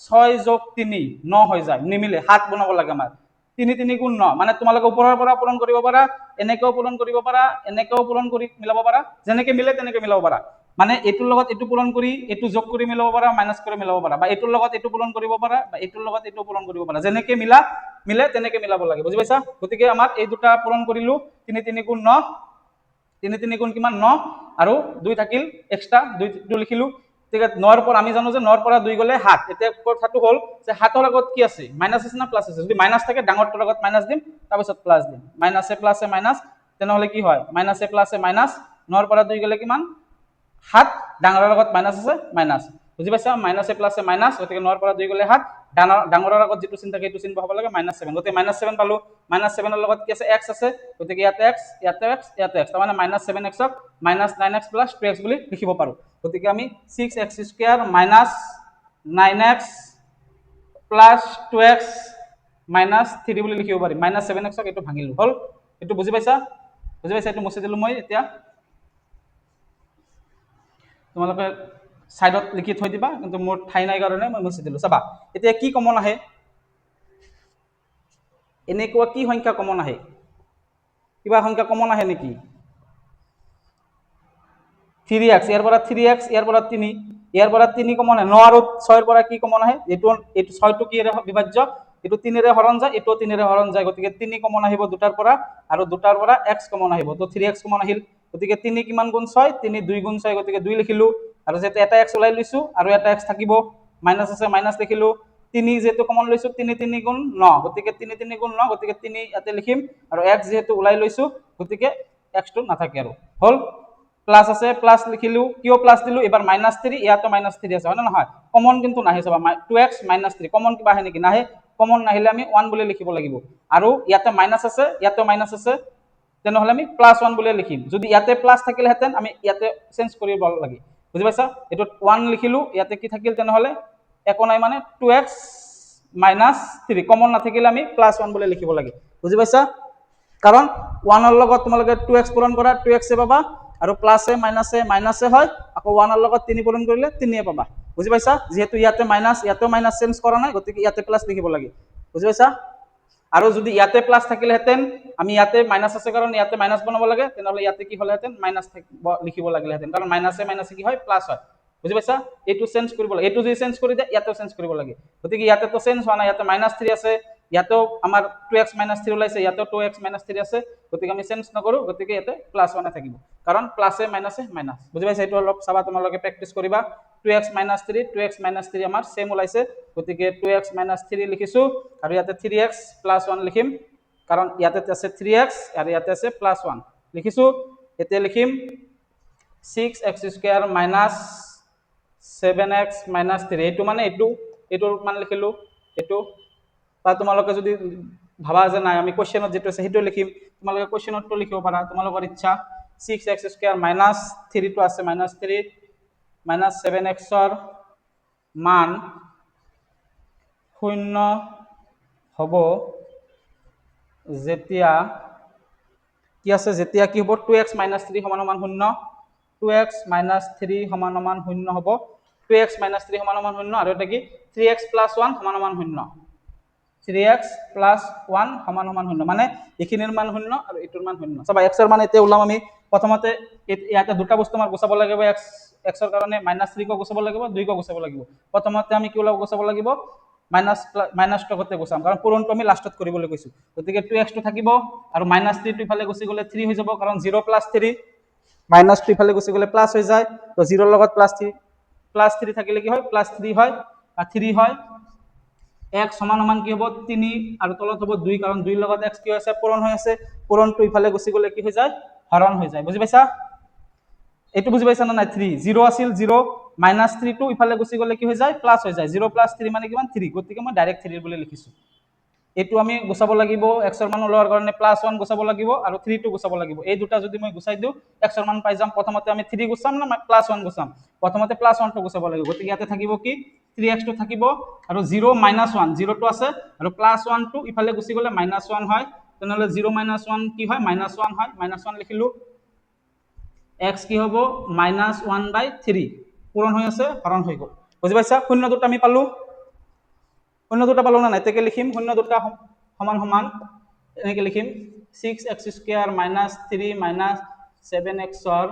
6 + 3 9 হৈ যায়, নিমিলে, 7 বনাব লাগে আমাৰ। 3 3 × 9 মানে তোমালোকে ওপৰৰ পৰা পূৰণ কৰিব পাৰা, এনেকেও পূৰণ কৰিব পাৰা, এনেকেও পূৰণ কৰি মিলাব পাৰা, যেনেকৈ মিলে তেনেকৈ মিলাব পাৰা। মানে এইটোৰ লগত এইটো পূৰণ কৰি এইটো যোগ কৰি মিলাব পাৰা, মাইনাছ কৰি মিলাব পাৰা, বা এইটোৰ লগত এইটো পূৰণ কৰিব পাৰা, বা এইটোৰ লগত এইটো পূৰণ কৰিব পাৰা, যেনেকৈ মিলে তেনেকৈ মিলাব লাগে, বুজি পাইছা? গতিকে আমাৰ এই দুটা পূৰণ কৰিলো, 3 3 × 9, 3 3 × কিমান 9 আৰু 2 থাকিল এক্সট্ৰা, 2 লিখিলো। ঠিক আছে, 9 ৰ পৰা আমি জানো যে 9 ৰ পৰা 2 গ'লে 7। এতিয়া কথাটো হ'ল যে 7 ৰ আগত কি আছে, মাইনাছ আছে না প্লাছ আছে? যদি মাইনাছ থাকে ডাঙৰটোৰ আগত মাইনাছ দিম, তাৰপিছত প্লাছ দিম, মাইনাছে প্লাছে মাইনাছ, তেনেহ'লে কি হয়, মাইনাছে প্লাছে মাইনাছ, 9 ৰ পৰা 2 গ'লে কিমান 7, ডাঙৰৰ লগত মাইনাছ আছে মাইনাছ, বুজি পাইছা? মাইনাছে প্লাছে মাইনাছ, গতিকে 9 ৰ পৰা 2 গ'লে 7, ডাঙৰৰ আগত যিটো চিন থাকে সেইটো চিন বহাব লাগে, -7, গতিকে -7 পালো, -7 ৰ লগত কি আছে, x আছে, গতিকে ইয়াতে x, ইয়াতে x, ইয়াতে x, তাৰমানে -7x ক -9x + 2x বুলি লিখিব পাৰো। গতিকে আমি 6x² - 9x + 2x - 3 বুলি লিখিব পাৰিম। -7x ক এইটো ভাঙিলো, হ'ল? এইটো বুজি পাইছা? বুজি পাইছা? এইটো মুছি দিলো মই। এতিয়া তোমালোকে সাইডত লিখি থৈ দিবা, কিন্তু মোৰ ঠাই নাই কাৰণে মই মুছি দিলো। চাবা এতিয়া কি কমন আহে, এনেকুৱা কি সংখ্যা কমন আহে, কিবা সংখ্যা কমন আহে নেকি? 3x, ইয়াৰ পৰা 3x, ইয়াৰ পৰা 3, ইয়াৰ পৰা 3 কমন আহে, 9 আৰু 6 ৰ পৰা কি কমন আহে, এইটো 6টো কিৰে বিভাজ্য, এইটো 3 ৰে হৰণ যায়, এইটো 3 ৰে হৰণ যায়, গতিকে 3 কমন আহিব দুটাৰ পৰা, আৰু দুটাৰ পৰা x কমন আহিব, তো 3x কমন আহিল, গতিকে 3 কিমান গুণ 6, 3 2 গুণ 6, গতিকে 2 লিখিলো, আৰু যেতিয়া এটা x ওলাই লৈছো আৰু এটা x থাকিব, মাইনাছ আছে মাইনাছ লিখিলো, 3 যেহেতু কমন লৈছো, 3 3 গুণ 9, গতিকে 3 3 গুণ 9, গতিকে 3 ইয়াতে লিখিম, আৰু x যেহেতু ওলাই লৈছো, গতিকে x টো নাথাকে আৰু, হ'ল? প্লাস আছে, প্লাস লিখিলো, কিয় প্লাস দিলো, এবার -3, ইয়াতো -3 আছে, হয় না নহয়? কমন কিন্তু নাহে, চাবা 2x -3, কমন কিবা আহে নেকি? নাহে, কমন নাহিলে আমি 1 বুলি লিখিব লাগিব, আৰু ইয়াতে মাইনাস আছে, ইয়াতে মাইনাস আছে, তেনেহলে আমি +1 বুলি লিখিম। যদি ইয়াতে প্লাস থাকিলহেঁতেন আমি ইয়াতে চেঞ্জ কৰিব লাগে, বুজি পাইছা? এইটো 1 লিখিলো, ইয়াতে কি থাকিল, তেনেহলে একো নাই, মানে 2x - 3, কমন নাথাকিলে আমি +1 বুলি লিখিব লাগে, বুজি পাইছা? কাৰণ 1 ৰ লগত তোমালোকে 2x পূৰণ কৰা, 2x পাবা, আৰু প্লাসে মাইনাসে মাইনাসে হয়, আকৌ 1 ৰ লগত 3 পূৰণ কৰিলে 3 পাবা, বুজি পাইছা? যেহেতু ইয়াতে মাইনাস, ইয়াতেও মাইনাস চেঞ্জ কৰা নাই, গতিকে ইয়াতে প্লাস লিখিব লাগে, বুজি পাইছা? আৰু যদি ইয়াতে প্লাস থাকিলহেঁতেন, আমি ইয়াতে মাইনাস আছে কাৰণ ইয়াতে মাইনাস বনাব লাগে, তেনেহলে ইয়াতে কি হলহেঁতেন, মাইনাস লিখিব লাগিলহেঁতেন, কাৰণ মাইনাসে মাইনাসে কি হয়, প্লাস হয়, বুজি পাইছা? এইটো চেঞ্জ কৰিব লাগে, এইটো যদি চেঞ্জ কৰি দিয়ে ইয়াতেও চেঞ্জ কৰিব লাগে, গতিকে ইয়াতে তো চেঞ্জ হোৱা নাই, ইয়াতে -3 আছে, ইয়াতেও আমাৰ 2x - 3 ওলাইছে, ইয়াতেও 2x - 3 আছে, গতিকে আমি চেঞ্জ নকৰো, গতিকে ইয়াতে +1 থাকিব, কাৰণ প্লাসে মাইনাসে মাইনাস, বুজি পাইছা? এইটো অলপ চাবা, তোমালোকে প্ৰেক্টিস কৰিবা। 2x - 3, 2x - 3 আমাৰ সেম ওলাইছে, গতিকে 2x - 3 লিখিছো, আৰু ইয়াতে 3x + 1 লিখিম, কাৰণ ইয়াতে আছে 3x আৰু ইয়াতে আছে +1 লিখিছো। এতিয়া লিখিম 6x² - 7x - 3, এইটো মানে এইটোৰ মান লিখিলো, এইটো, বা তোমালোকে যদি ভাবা যে নাই আমি কোৱেশ্চনত যেটো আছে সেইটো লিখিম, তোমালোকে কোৱেশ্চনতটো লিখিব পাৰা, তোমালোকৰ ইচ্ছা। 6x² - 3 টো আছে, -3 -7x ৰ মান 0 হ'ব যেতিয়া কি আছে, যেতিয়া কি হ'ব, 2x - 3 = 0, 2x - 3 = 0 হ'ব, 2x - 3 = 0, আৰু এটা কি 3x + 1 = 0, 3x + 1 = 0, মানে এইখিনিৰ মান 0 আৰু এইটোৰ মান 0। চাবা x ৰ মান এতিয়া ওলাম আমি, প্ৰথমতে ইয়াতে দুটা বস্তু আমাৰ গুচাব লাগিব, x ৰ কাৰণে -3 ক গুচাব লাগিব, 2 ক গুচাব লাগিব। প্ৰথমতে আমি কি ওলাব গুচাব লাগিব, মাইনাছটো আগতে গুচাম কাৰণ পূৰণটো আমি লাষ্টত কৰিবলৈ কৈছোঁ গতিকে 2x থাকিব আৰু -3 টো ইফালে গুচি গ'লে 3 হৈ যাব কাৰণ 0 + 3 -2 ইফালে গুচি গ'লে প্লাছ হৈ যায় তো 0 ৰ লগত +3 থাকিলে কি হয় +3 হয় বা 3 হয় x সমান কি হ'ব 3 আৰু তলত হ'ব 2 কাৰণ 2 ৰ লগত x কি আছে পূৰণ হৈ আছে পূৰণটো ইফালে গুচি গ'লে কি হৈ যায় হৰণ হৈ যায় বুজি পাইছা এইটো বুজি পাইছা না নাই 3 0 আছিল 0 -3 টো ইফালে গুচি গ'লে কি হৈ যায় প্লাছ হৈ যায় 0 + 3 মানে কিমান 3 গতিকে মই ডাইৰেক্ট 3 বুলি লিখিছো এইটো আমি গুচাব লাগিব x ৰ মান ওলোৱাৰ কাৰণে +1 গুচাব লাগিব আৰু 3 টো গুচাব লাগিব এই দুটা যদি মই গুচাই দিও x ৰ মান পাই যাম প্ৰথমতে আমি 3 গুচাম না +1 গুচাম প্ৰথমতে +1 টো গুচাব লাগিব গতিকে ইয়াতে থাকিব কি 3x টো থাকিব আৰু 0 - 1 0 টো আছে আৰু +1 টো ইফালে গুচি গ'লে -1 হয় তেনেহ'লে 0 - 1 কি হয় -1 হয় -1 লিখিলো x কি হ'ব -1/3 পূৰণ হৈ আছে হৰণ হৈ গ'ল বুজি পাইছা শূন্য দুটা আমি পালো শূন্য দুটা পালো না নাই তেকে লিখিম শূন্য দুটা সমান এনেকে লিখিম 6x² - 3 - 7x ৰ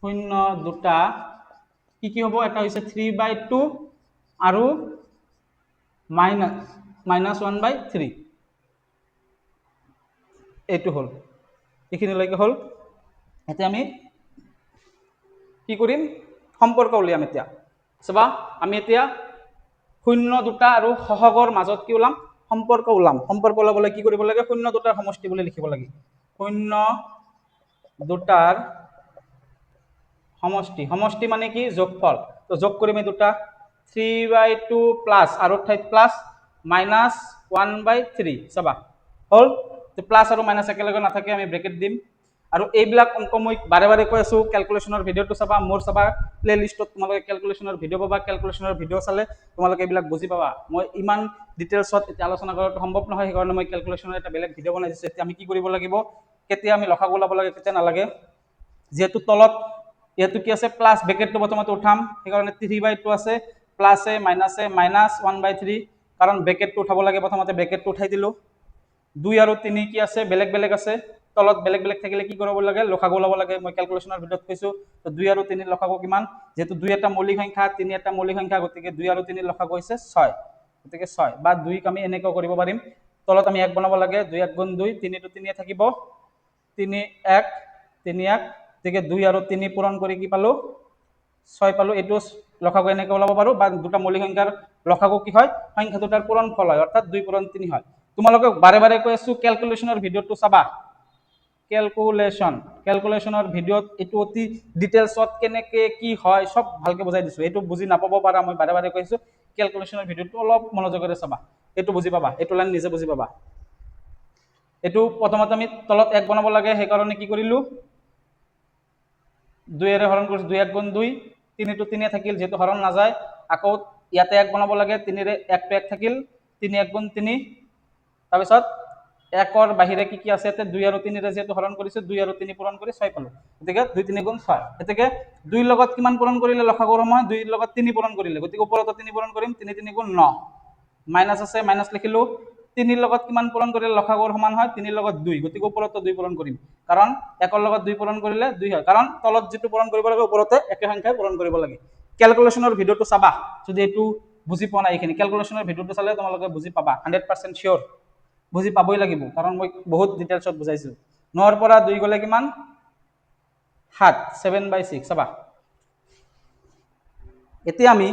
শূন্য দুটা কি হ'ব এটা হৈছে 3/2 আৰু -1/3 এইটো হল এইখিনিলৈকে হল এতিয়া আমি কি কৰিম সম্পৰ্ক উলিয়াম এতিয়া চাবা আমি এতিয়া শূন্য দুটা আৰু সহগৰ মাজত কি ওলাম সম্পৰ্ক ওলাবলৈ কি কৰিব লাগে শূন্য দুটাৰ সমষ্টি বুলি লিখিব লাগে শূন্য দুটাৰ সমষ্টি মানে কি যোগফল তো যোগ কৰিম এই দুটা 3/2 প্লাস আৰু ঠাইত প্লাস -1/3 চাবা হল তো প্লাস আৰু মাইনাস একেলগে নাথাকে আমি ব্ৰেকেট দিম আৰু এইবিলাক অংক মই বাৰে কৈ আছো ক্যালকুলেশনৰ ভিডিওটো চাবা মোৰ চাবা প্লেলিষ্টত তোমালোকে ক্যালকুলেশনৰ ভিডিও পাবা ক্যালকুলেশনৰ ভিডিও চালে তোমালোকে এইবিলাক বুজি পাবা মই ইমান ডিটেইলছত এতিয়া আলোচনা কৰাটো সম্ভৱ নহয় সেইকাৰণে মই ক্যালকুলেশনৰ এটা বেলেগ ভিডিও বনাই দিছো এতিয়া আমি কি কৰিব লাগিব কেতিয়া আমি লসাগু ওলাব লাগে কেতিয়া নালাগে যেহেতু তলত ইয়াতো কি আছে প্লাস ব্ৰেকেটটো প্ৰথমতে উঠাম সেইকাৰণে 3/2 আছে প্লাসে মাইনাসে -1/3 কাৰণ ব্ৰেকেটটো উঠাব লাগে প্ৰথমতে ব্ৰেকেটটো উঠাই দিলো 2 আৰু 3 কি আছে বেলেগ আছে তলত বেলেগ থাকিলে কি কৰিব লাগে লসাগু ওলাব লাগে মই ক্যালকুলেশনৰ ভিডিওত কৈছো তো 2 আৰু 3 লসাগু কিমান যেহেতু 2 এটা মৌলিক সংখ্যা 3 এটা মৌলিক সংখ্যা গতিকে 2 আৰু 3 লসাগু হৈছে 6 গতিকে 6 বা 2 ক আমি এনেকৈ কৰিব পাৰিম তলত আমি 1 বনাব লাগে 2 1 গুণ 2 3 টো 3 থাকিব 3 1 3 1 গতিকে 2 আৰু 3 পূৰণ কৰি কি পালো 6 পালো এটো লসাগু এনেকৈ ওলাব পাৰো বা দুটা মৌলিক সংখ্যাৰ লসাগু কি হয় সংখ্যা দুটাৰ পূৰণফল হয় অৰ্থাৎ 2 পূৰণ 3 হয় তোমালোকে বাৰে কৈ আছো ক্যালকুলেশনৰ ভিডিওটো চাবা ক্যালকুলেশনৰ ভিডিওত এটো অতি ডিটেইলছত কেনেকে কি হয় সব ভালকে বুজাই দিছো এটো বুজি নাপাব পাৰা মই বাৰে কৈছো ক্যালকুলেশনৰ ভিডিওটো অলপ মনোযোগেৰে চাবা এটো বুজি পাবা এটো লাইন নিজে বুজি পাবা এটো প্ৰথমতে আমি তলত 1 বনাব লাগে সেই কাৰণে কি কৰিলো 2 এৰে হৰণ কৰিছো 2 1 গুণ 2 3 টো 3 থাকিল যেটো হৰণ না যায় আকৌ ইয়াতে 1 বনাব লাগে 3 ৰে 1 টো 1 থাকিল 3 1 গুণ 3 তাৰ পিছত 1 ৰ বাহিৰে কি আছে তে 2 আৰু 3 ৰে যেটো হৰণ কৰিছে 2 আৰু 3 পূৰণ কৰি 6 পালো গতিকে 2 3 গুণ 6 এতেকে 2 ৰ লগত কিমান পূৰণ কৰিলে লসাগুৰ সময় 2 ৰ লগত 3 পূৰণ কৰিলে গতিকে ওপৰত 3 পূৰণ কৰিম 3 3 গুণ 9 মাইনাস আছে মাইনাস লিখিলো 3 ৰ লগত কিমান পূৰণ কৰিলে লসাগুৰ সমান হয় 3 ৰ লগত 2 গতিকে ওপৰত 2 পূৰণ কৰিম কাৰণ 1 ৰ লগত 2 পূৰণ কৰিলে 2 হয় কাৰণ তলত যেটো পূৰণ কৰিব লাগে ওপৰতে একে সংখ্যাই পূৰণ কৰিব লাগে ক্যালকুলেশনৰ ভিডিওটো চাবা যদি এটো বুজি পোৱা নাই এখিনি ক্যালকুলেশনৰ ভিডিওটো চালে তোমালোকে বুজি পাবা 100% শিওৰ বুজি পাবই লাগিব কাৰণ মই বহুত ডিটেইলছত বুজাইছো 9 ৰ পৰা 2 গলে কিমান 7 7/6 চাবা এতিয়া আমি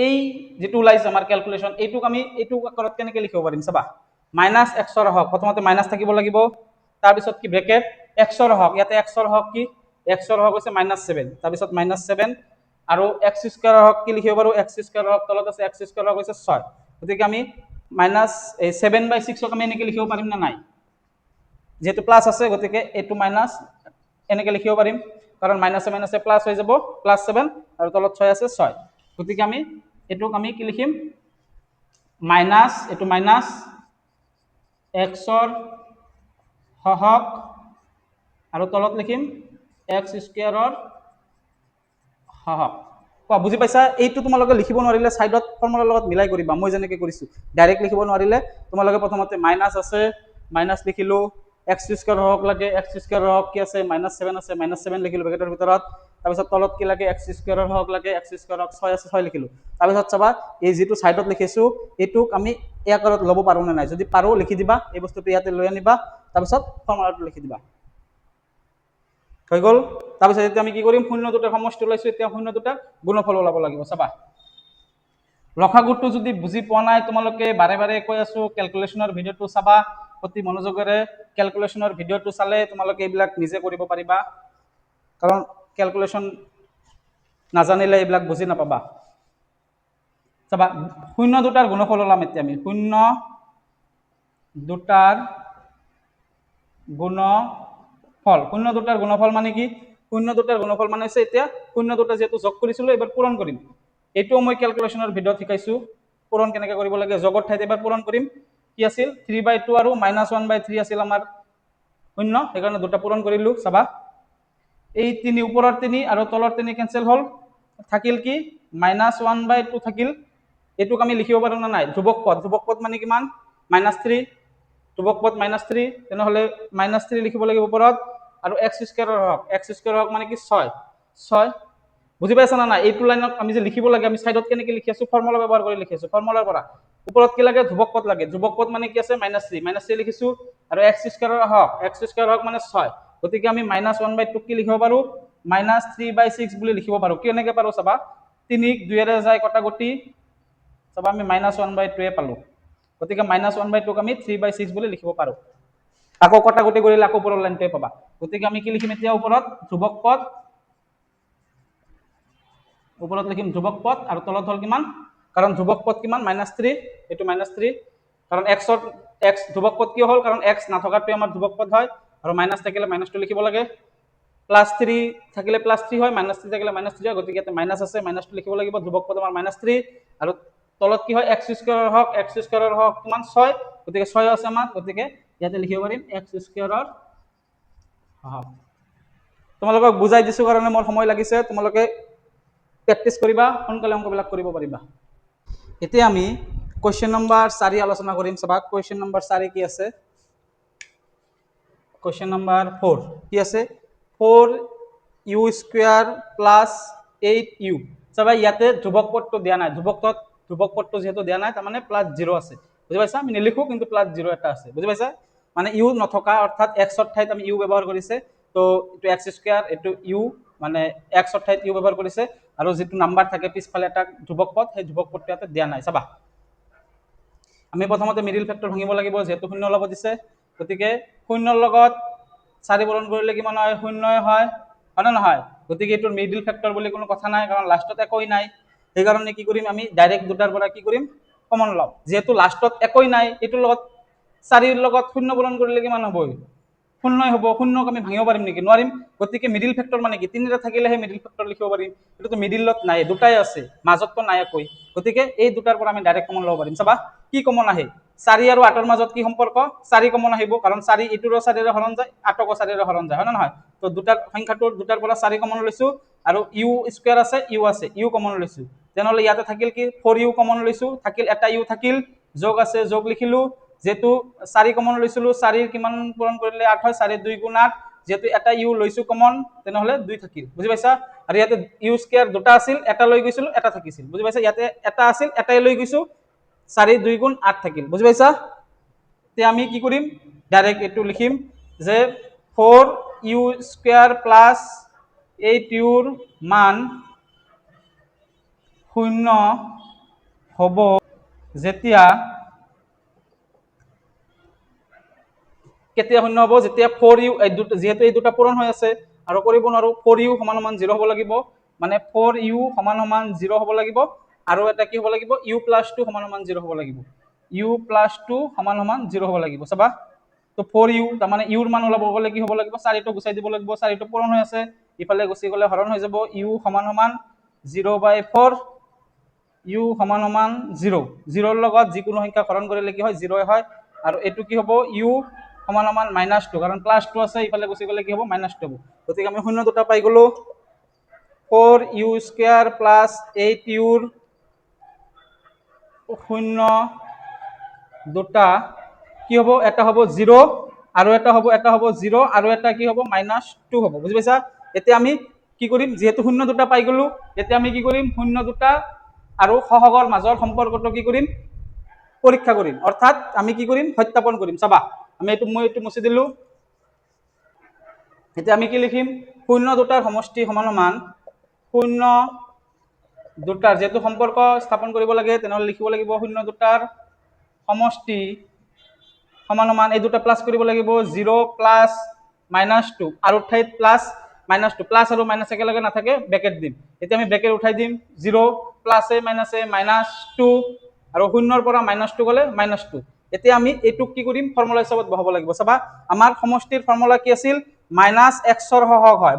এই যেটো ওলাইছে আমাৰ ক্যালকুলেশন এইটুক আমি এইটু আকাৰত কেনেকৈ লিখিব পাৰিম চাবা -x ৰ হক প্ৰথমতে মাইনাস থাকিব লাগিব তাৰ পিছত কি ব্ৰেকেট x ৰ হক ইয়াতে x ৰ হক কি x ৰ হক হৈছে -7 তাৰ পিছত -7 আৰু x² ৰ হক কি লিখিব পাৰো x² ৰ হক তলত আছে x² ৰ হক হৈছে 6 গতিকে আমি -7/6 ক আমি এনেকৈ লিখিব পাৰিম না নাই যেহেতু প্লাস আছে গতিকে এটো মাইনাস এনেকৈ লিখিব পাৰিম কাৰণ মাইনাসে মাইনাসে প্লাস হৈ যাব +7 আৰু তলত 6 আছে 6 গতিকে আমি এটোক আমি কি লিখিম মাইনাস এটো মাইনাস x ৰ হক আৰু তলত লিখিম x² ৰ হক বুজি পাইছা এইটো তোমালোকে লিখিব নোৱাৰিলে সাইডত ফৰ্মুলাৰ লগত মিলাই কৰিবা মই যেনেকৈ কৰিছো ডাইৰেক্ট লিখিব নোৱাৰিলে তোমালোকে প্ৰথমতে মাইনাস আছে মাইনাস লিখিলো এক্স স্কোয়াৰ হওক লাগে এক্স স্কোয়াৰৰ হওক কি আছে -7 আছে -7 লিখিলোঁ ব্ৰেকেটৰ ভিতৰত তাৰপিছত তলত কি লাগে এক্স স্কোয়াৰৰ হওক লাগে এক্স স্কোয়াৰ হওক 6 আছে 6 লিখিলোঁ তাৰপিছত চাবা এই যিটো সাইডত লিখিছোঁ এইটোক আমি এই আকাৰত ল'ব পাৰোঁ নে নাই যদি পাৰোঁ লিখি দিবা এই বস্তুটো ইয়াতে লৈ আনিবা তাৰপিছত ফৰ্মুলাটো লিখি দিবা হৈ গ'ল তাৰপিছত এতিয়া আমি কি কৰিম শূন্য দুটাৰ সমষ্টি ওলাইছোঁ এতিয়া শূন্য দুটাৰ গুণফল ওলাব লাগিব চাবা লসাগুটো যদি বুজি পোৱা নাই তোমালোকে বাৰে বাৰে কৈ আছো ক্যালকুলেশনৰ ভিডিওটো চাবা অতি মনোযোগেৰে ক্যালকুলেশনৰ ভিডিওটো চালে তোমালোকে এইবিলাক নিজে কৰিব পাৰিবা কাৰণ ক্যালকুলেশন নাজানিলে এইবিলাক বুজি নাপাবা চাবা শূন্য দুটাৰ গুণফল ওলাম এতিয়া আমি শূন্য দুটাৰ গুণফল শূন্য দুটাৰ গুণফল মানে কি শূন্য দুটাৰ গুণফল মানে হৈছে এতিয়া শূন্য দুটা যেহেতু যোগ কৰিছিলো এবাৰ পূৰণ কৰিম এইটোও মই ক্যালকুলেশনৰ ভিডিওত শিকাইছো পূৰণ কেনেকৈ কৰিব লাগে যোগৰ ঠাইত এবাৰ পূৰণ কৰিম কি আছিল 3/2 আৰু -1/3 আছিল আমাৰ শূন্য সেইকাৰণে দুটা পূৰণ কৰিলো চাবা এই তিনি ওপৰৰ তিনি আৰু তলৰ তিনি কেনসেল হল থাকিল কি -1/2 থাকিল এটুক আমি লিখিব পাৰো না নাই ধ্ৰুবক পদ মানে কিমান -3 ধ্ৰুবক পদ -3 তেনেহলে -3 লিখিব লাগিব ওপৰত আৰু x স্কয়াৰৰ হক মানে কি 6 বুজি পাইছা না নাই এইটো লাইনত আমি যে লিখিব লাগে আমি সাইডত কেনেকৈ লিখি আছো ফৰ্মুলা ব্যৱহাৰ কৰি লিখি আছো ফৰ্মুলাৰ পৰা ওপৰত কি লাগে ধ্ৰুবক পদ মানে কি আছে -3 লিখিছো আৰু x স্কয়াৰ হক মানে 6 গতিকে আমি -1/2 কি লিখিব পাৰো -3/6 বুলি লিখিব পাৰো কেনেকৈ পাৰো চাবা 3 ক 2 ৰে যায় কটাকটি চাবা আমি -1/2 পালো গতিকে -1/2 ক আমি 3/6 বুলি লিখিব পাৰো আকৌ কটাকটি কৰিলে আকৌ ওপৰৰ লাইনটোৱে পাবা গতিকে আমি কি লিখিম এতিয়া ওপৰত ধ্ৰুবক পদ ওপৰত লিখিম ধ্ৰুবক পদ আৰু তলত হল কিমান কাৰণ ধ্ৰুবক পদ কিমান -3 এটো -3 কাৰণ x ধ্ৰুবক পদ কি হল কাৰণ x নাথকাটো আমাৰ ধ্ৰুবক পদ হয় আৰু মাইনাস থাকিলে -2 লিখিব লাগে +3 থাকিলে +3 হয় -3 থাকিলে -3 হয় গতিকে এটা মাইনাস আছে -2 লিখিব লাগিব ধ্ৰুবক পদ আমাৰ -3 আৰু তলত কি হয় x স্কয়াৰৰ হক কিমান 6 গতিকে 6 আছে আমাৰ গতিকে ইয়াতে লিখিব পাৰিম x স্কয়াৰৰ হক তোমালোকক বুজাই দিছো কাৰণে মোৰ সময় লাগিছে তোমালোকে প্ৰেক্টিস কৰিবা সোনকালে অংকবিলাক কৰিব পাৰিবা এতিয়া আমি কোৱেশ্চন নম্বৰ 4 আলোচনা কৰিম চাবা কোৱেশ্চন নম্বৰ 4 কি আছে কোৱেশ্চন নম্বৰ 4 কি আছে 4u স্কয়াৰ + 8u চাবা ইয়াতে ধ্ৰুবক পদটো দিয়া নাই ধ্ৰুবক পদটো যেহেতু দিয়া নাই তাৰ মানে +0 আছে বুজি পাইছা আমি নিলিখো কিন্তু +0 এটা আছে বুজি পাইছা মানে u নথকা অৰ্থাৎ x ৰ ঠাইত আমি u ব্যৱহাৰ কৰিছে তো এটো x স্কয়াৰ এটো u মানে x ৰ ঠাইত u ব্যৱহাৰ কৰিছে আৰু যেটো নাম্বাৰ থাকে পিছফালে এটা ধ্ৰুবক পদ সেই ধ্ৰুবক পদটো ইয়াতে দিয়া নাই চাবা আমি প্ৰথমতে মিডল ফেক্টৰ ভাঙিব লাগিব যেহেতু শূন্য লব দিছে গতিকে শূন্যৰ লগত 4 পূৰণ কৰিলে কিমান হয় শূন্যই হয় না নহয় গতিকে এটোৰ মিডল ফেক্টৰ বুলি কোনো কথা নাই কাৰণ লাষ্টত একোই নাই সেই কাৰণে কি কৰিম আমি ডাইৰেক্ট দুটাৰ পৰা কি কৰিম কমন লম যেহেতু লাষ্টত একোই নাই এটোৰ লগত 4 ৰ লগত শূন্য পূৰণ কৰিলে কিমান হ'ব শূন্যই হ'ব শূন্যক আমি ভাঙিব পাৰিম নেকি নোৱাৰিম গতিকে মিডল ফেক্টৰ মানে কি তিনিটা থাকিলেহে মিডল ফেক্টৰ লিখিব পাৰিম এটো মিডলত নাই দুটাই আছে মাজতটো নাই একোই গতিকে এই দুটাৰ পৰা আমি ডাইৰেক্ট কমন ল'ব পাৰিম চাবা কি কমন আহে 4 আৰু 8 ৰ মাজত কি সম্পৰ্ক 4 কমন আহিব কাৰণ 4 ইটোৰ 4 ৰে হৰণ যায় 8 ক 4 ৰে হৰণ যায় হয় না নহয় তো দুটাৰ সংখ্যাটোৰ দুটাৰ পৰা 4 কমন লৈছো আৰু u স্কয়াৰ আছে u কমন লৈছো তেনেহলে ইয়াতে থাকিল কি 4u কমন লৈছো থাকিল এটা u থাকিল যোগ আছে যোগ লিখিলো যেটো 4 কমন লৈছিলো 4 ৰ কিমান পূৰণ কৰিলে 8 হয় 4 2 গুণ 8 যেটো এটা u লৈছো কমন তেনেহলে 2 থাকিল বুজি পাইছা আৰু ইয়াতে u স্কয়াৰ দুটা আছিল এটা লৈ গৈছিলো এটা থাকিছিল বুজি পাইছা ইয়াতে এটা আছিল এটাই লৈ গৈছো 4 2 গুণ 8 থাকিল বুজি পাইছা তে আমি কি কৰিম ডাইৰেক্ট এটো লিখিম যে 4u স্কয়াৰ + 8u ৰ মান 0 হ'ব যেতিয়া কেতিয়া শূন্য হ'ব যেতিয়া 4u যেহেতু এই দুটা পূৰণ হৈ আছে আৰু কৰিব নোৱাৰো 4u = 0 হ'ব লাগিব মানে 4u = 0 হ'ব লাগিব আৰু এটা কি হ'ব লাগিব u + 2 = 0 হ'ব লাগিব u + 2 = 0 হ'ব লাগিব চাবা তো 4u তাৰ মানে u ৰ মান ওলাব গলে কি হ'ব লাগিব 4 টো গুচাই দিব লাগিব 4 টো পূৰণ হৈ আছে ইফালে গুচি গলে হৰণ হৈ যাব u = 0/4 u = 0 0 ৰ লগত যিকোনো সংখ্যা হৰণ কৰিলে কি হয় 0 হয় আৰু এটো কি হ'ব u = -2 কাৰণ +2 আছে ইফালে গুচি গলে কি হ'ব -2 হ'ব গতিকে আমি শূন্য দুটা পাই গলো 4u স্কয়াৰ + 8u ৰ শূন্য দুটা কি হ'ব এটা হ'ব 0 আৰু এটা হ'ব 0 আৰু এটা কি হ'ব -2 হ'ব। বুজি পাইছা? এতিয়া আমি কি কৰিম, যেহেতু শূন্য দুটা পাই গ'লো, এতিয়া আমি কি কৰিম, শূন্য দুটা আৰু সহগৰ মাজৰ সম্পৰ্কটো কি কৰিম, পৰীক্ষা কৰিম। অৰ্থাৎ আমি কি কৰিম, সত্যাপন কৰিম। চাবা, আমি মই এইটো মুছি দিলো। এতিয়া আমি কি লিখিম, শূন্য দুটাৰ সমষ্টি সমান শূন্য দুটাৰ, যেহেতু সম্পৰ্ক স্থাপন কৰিব লাগে তেনেহ'লে লিখিব লাগিব শূন্য দুটাৰ সমষ্টি সমান এই দুটা প্লাছ কৰিব লাগিব 0 প্লাছ -2 আৰু ঠাইত প্লাছ -2, প্লাছ আৰু মাইনাছ একেলগে নাথাকে, ব্ৰেকেট দিম। এতিয়া আমি ব্ৰেকেট উঠাই দিম, 0 প্লাছে মাইনাছে -2 আৰু শূন্যৰ পৰা -2 গ'লে -2। এতিয়া আমি এইটোক কি কৰিম, ফৰ্মুলা হিচাপত বহাব লাগিব। চাবা, আমাৰ সমষ্টিৰ ফৰ্মুলা কি আছিল, -xৰ সহগ হয়,